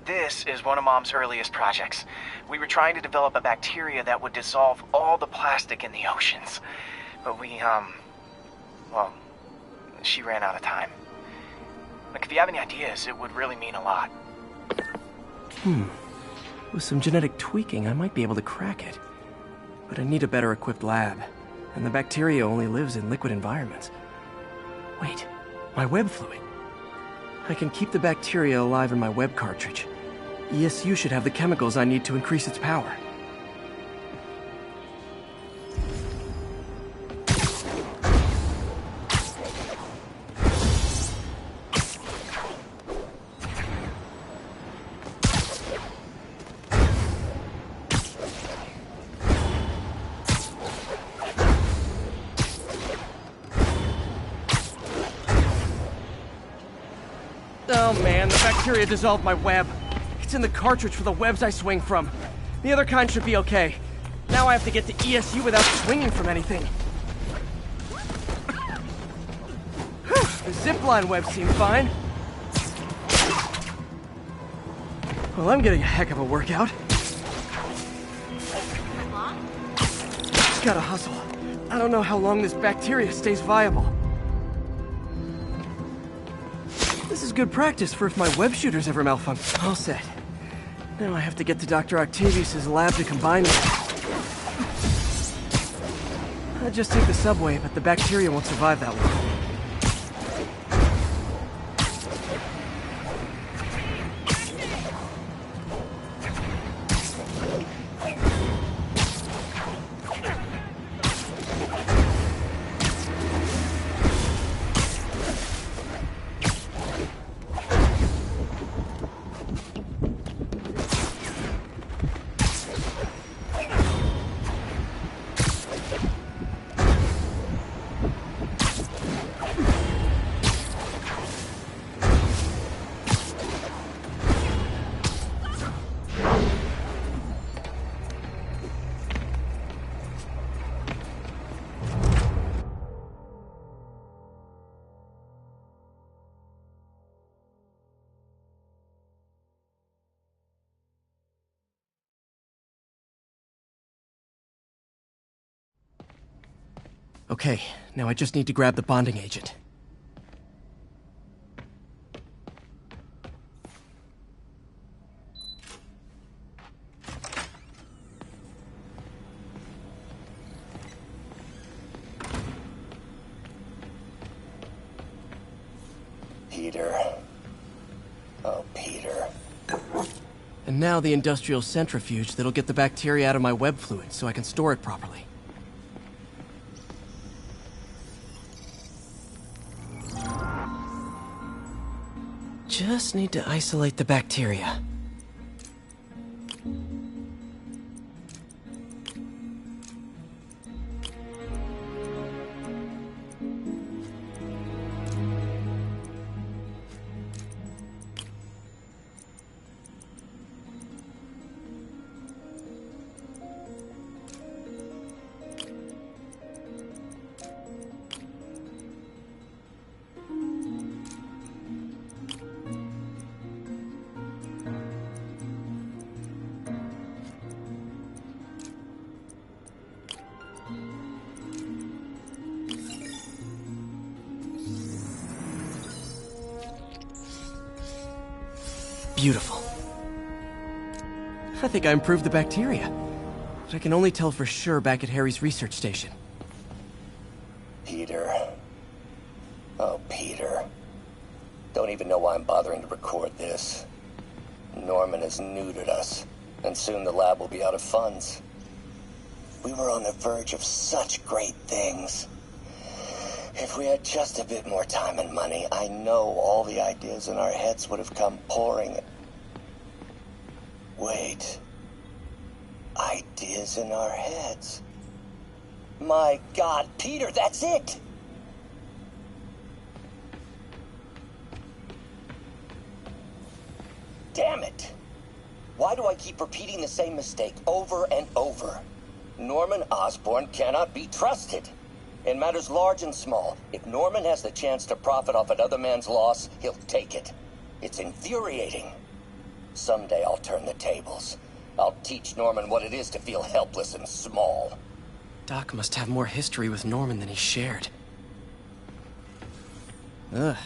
This is one of Mom's earliest projects. We were trying to develop a bacteria that would dissolve all the plastic in the oceans. But well, she ran out of time. Look, if you have any ideas, it would really mean a lot. With some genetic tweaking, I might be able to crack it. But I need a better equipped lab. And the bacteria only lives in liquid environments. Wait, my web fluid. I can keep the bacteria alive in my web cartridge. ESU should have the chemicals I need to increase its power. Oh man, the bacteria dissolved my web. It's in the cartridge for the webs I swing from. The other kind should be okay. Now I have to get to ESU without swinging from anything. The zipline webs seem fine. Well, I'm getting a heck of a workout. Gotta hustle. I don't know how long this bacteria stays viable. This is good practice for if my web shooters ever malfunction. All set. Now I have to get to Dr. Octavius's lab to combine them. I'd just take the subway, but the bacteria won't survive that long. Okay, now I just need to grab the bonding agent. Peter. Oh, Peter. And now the industrial centrifuge that'll get the bacteria out of my web fluid so I can store it properly. Just need to isolate the bacteria. Beautiful. I think I improved the bacteria. But I can only tell for sure back at Harry's research station. Peter. Oh, Peter. Don't even know why I'm bothering to record this. Norman has neutered us, and soon the lab will be out of funds. We were on the verge of such great things. If we had just a bit more time and money, I know all the ideas in our heads would have come pouring. Wait. Ideas in our heads. My God, Peter, that's it! Damn it! Why do I keep repeating the same mistake over and over? Norman Osborn cannot be trusted. In matters large and small, if Norman has the chance to profit off another man's loss, he'll take it. It's infuriating. Someday I'll turn the tables. I'll teach Norman what it is to feel helpless and small. Doc must have more history with Norman than he shared. Ugh.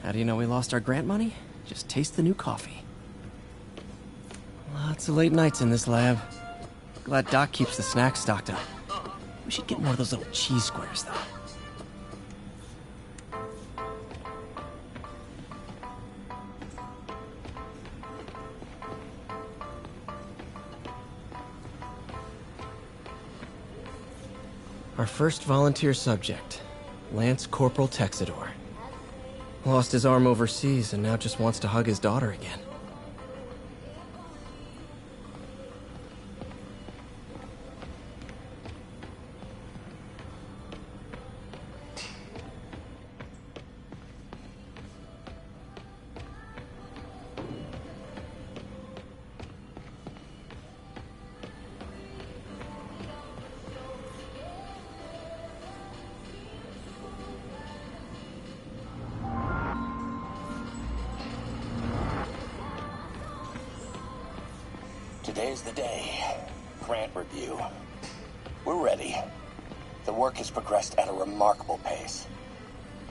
How do you know we lost our grant money? Just taste the new coffee. Lots of late nights in this lab. Glad Doc keeps the snacks stocked up. We should get more of those little cheese squares, though. Our first volunteer subject, Lance Corporal Texidor. Lost his arm overseas and now just wants to hug his daughter again. Today's the day. Grant review. We're ready. The work has progressed at a remarkable pace.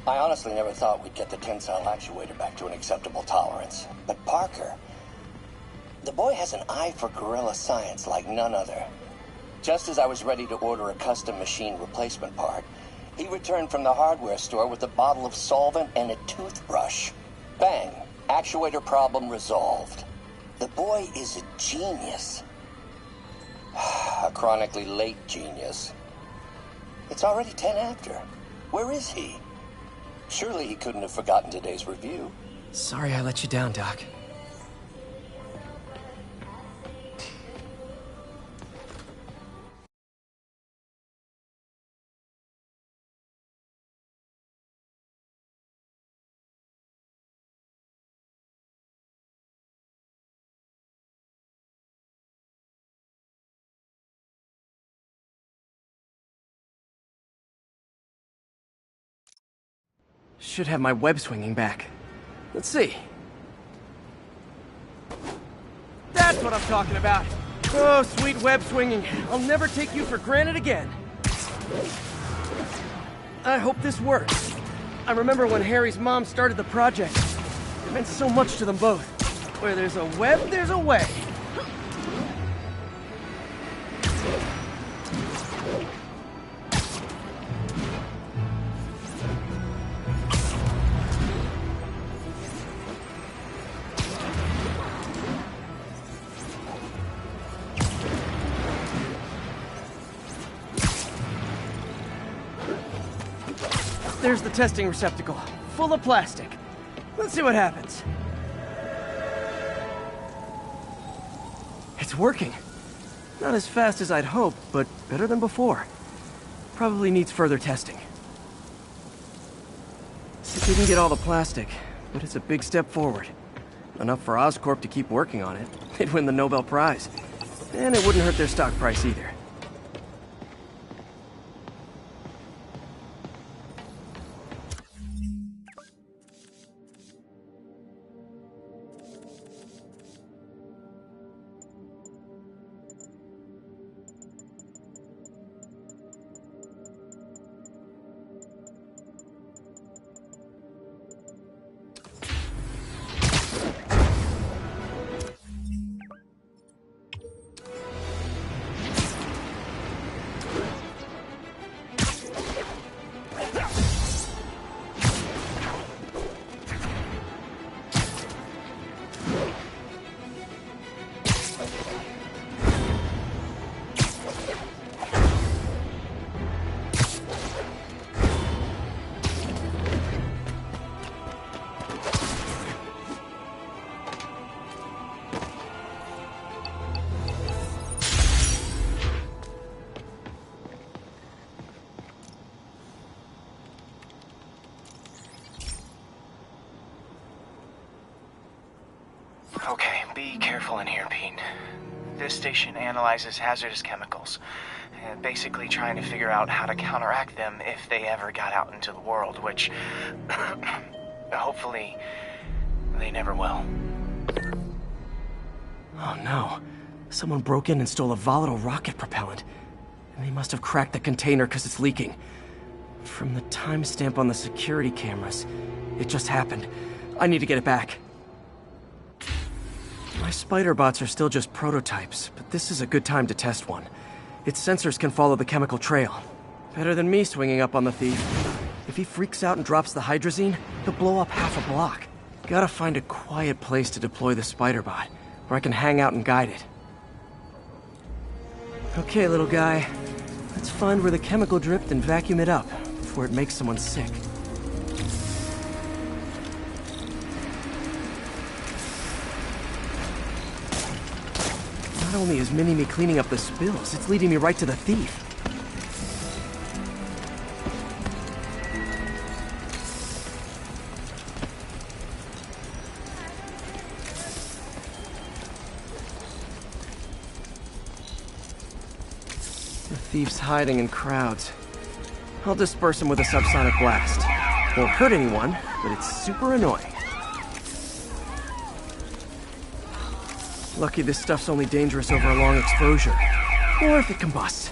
I honestly never thought we'd get the tensile actuator back to an acceptable tolerance. But Parker, the boy has an eye for guerrilla science like none other. Just as I was ready to order a custom machine replacement part, he returned from the hardware store with a bottle of solvent and a toothbrush. Bang! Actuator problem resolved. The boy is a genius. A chronically late genius. It's already 10 after. Where is he? Surely he couldn't have forgotten today's review. Sorry I let you down, Doc. Should have my web swinging back. Let's see. That's what I'm talking about. Oh, sweet web swinging. I'll never take you for granted again. I hope this works. I remember when Harry's mom started the project. It meant so much to them both. Where there's a web, there's a way. There's the testing receptacle, full of plastic. Let's see what happens. It's working. Not as fast as I'd hoped, but better than before. Probably needs further testing. It didn't get all the plastic, but it's a big step forward. Enough for Oscorp to keep working on it. They'd win the Nobel Prize. And it wouldn't hurt their stock price either. Okay, be careful in here, Pete. This station analyzes hazardous chemicals, basically trying to figure out how to counteract them if they ever got out into the world, which hopefully they never will. Oh no. Someone broke in and stole a volatile rocket propellant. And they must have cracked the container because it's leaking. From the timestamp on the security cameras, it just happened. I need to get it back. My spider bots are still just prototypes, but this is a good time to test one. Its sensors can follow the chemical trail. Better than me swinging up on the thief. If he freaks out and drops the hydrazine, he'll blow up half a block. Gotta find a quiet place to deploy the spider bot, where I can hang out and guide it. Okay, little guy. Let's find where the chemical dripped and vacuum it up before it makes someone sick. Not only is Mini-Me cleaning up the spills, it's leading me right to the thief. The thief's hiding in crowds. I'll disperse him with a subsonic blast. Won't hurt anyone, but it's super annoying. Lucky this stuff's only dangerous over a long exposure. Or if it combusts.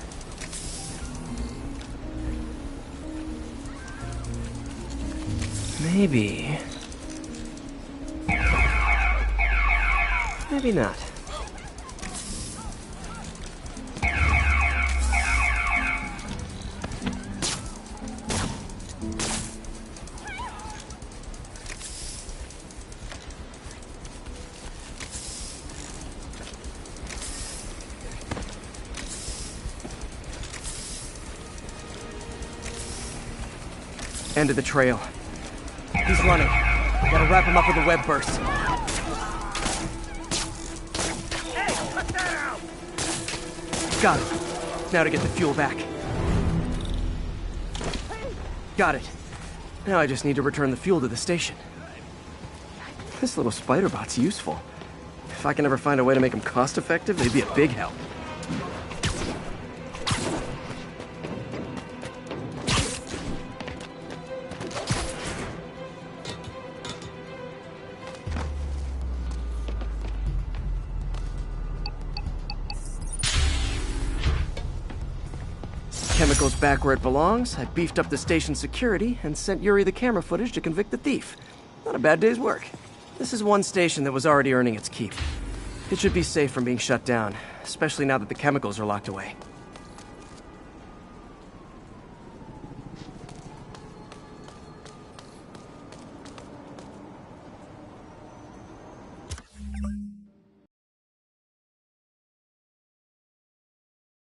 Maybe... maybe not. End of the trail. He's running. Gotta wrap him up with a web burst. Hey, cut that out! Got it. Now to get the fuel back. Got it. Now I just need to return the fuel to the station. This little spider bot's useful. If I can ever find a way to make them cost-effective, they'd be a big help. chemicals back where it belongs, I beefed up the station security and sent Yuri the camera footage to convict the thief. Not a bad day's work. This is one station that was already earning its keep. It should be safe from being shut down, especially now that the chemicals are locked away.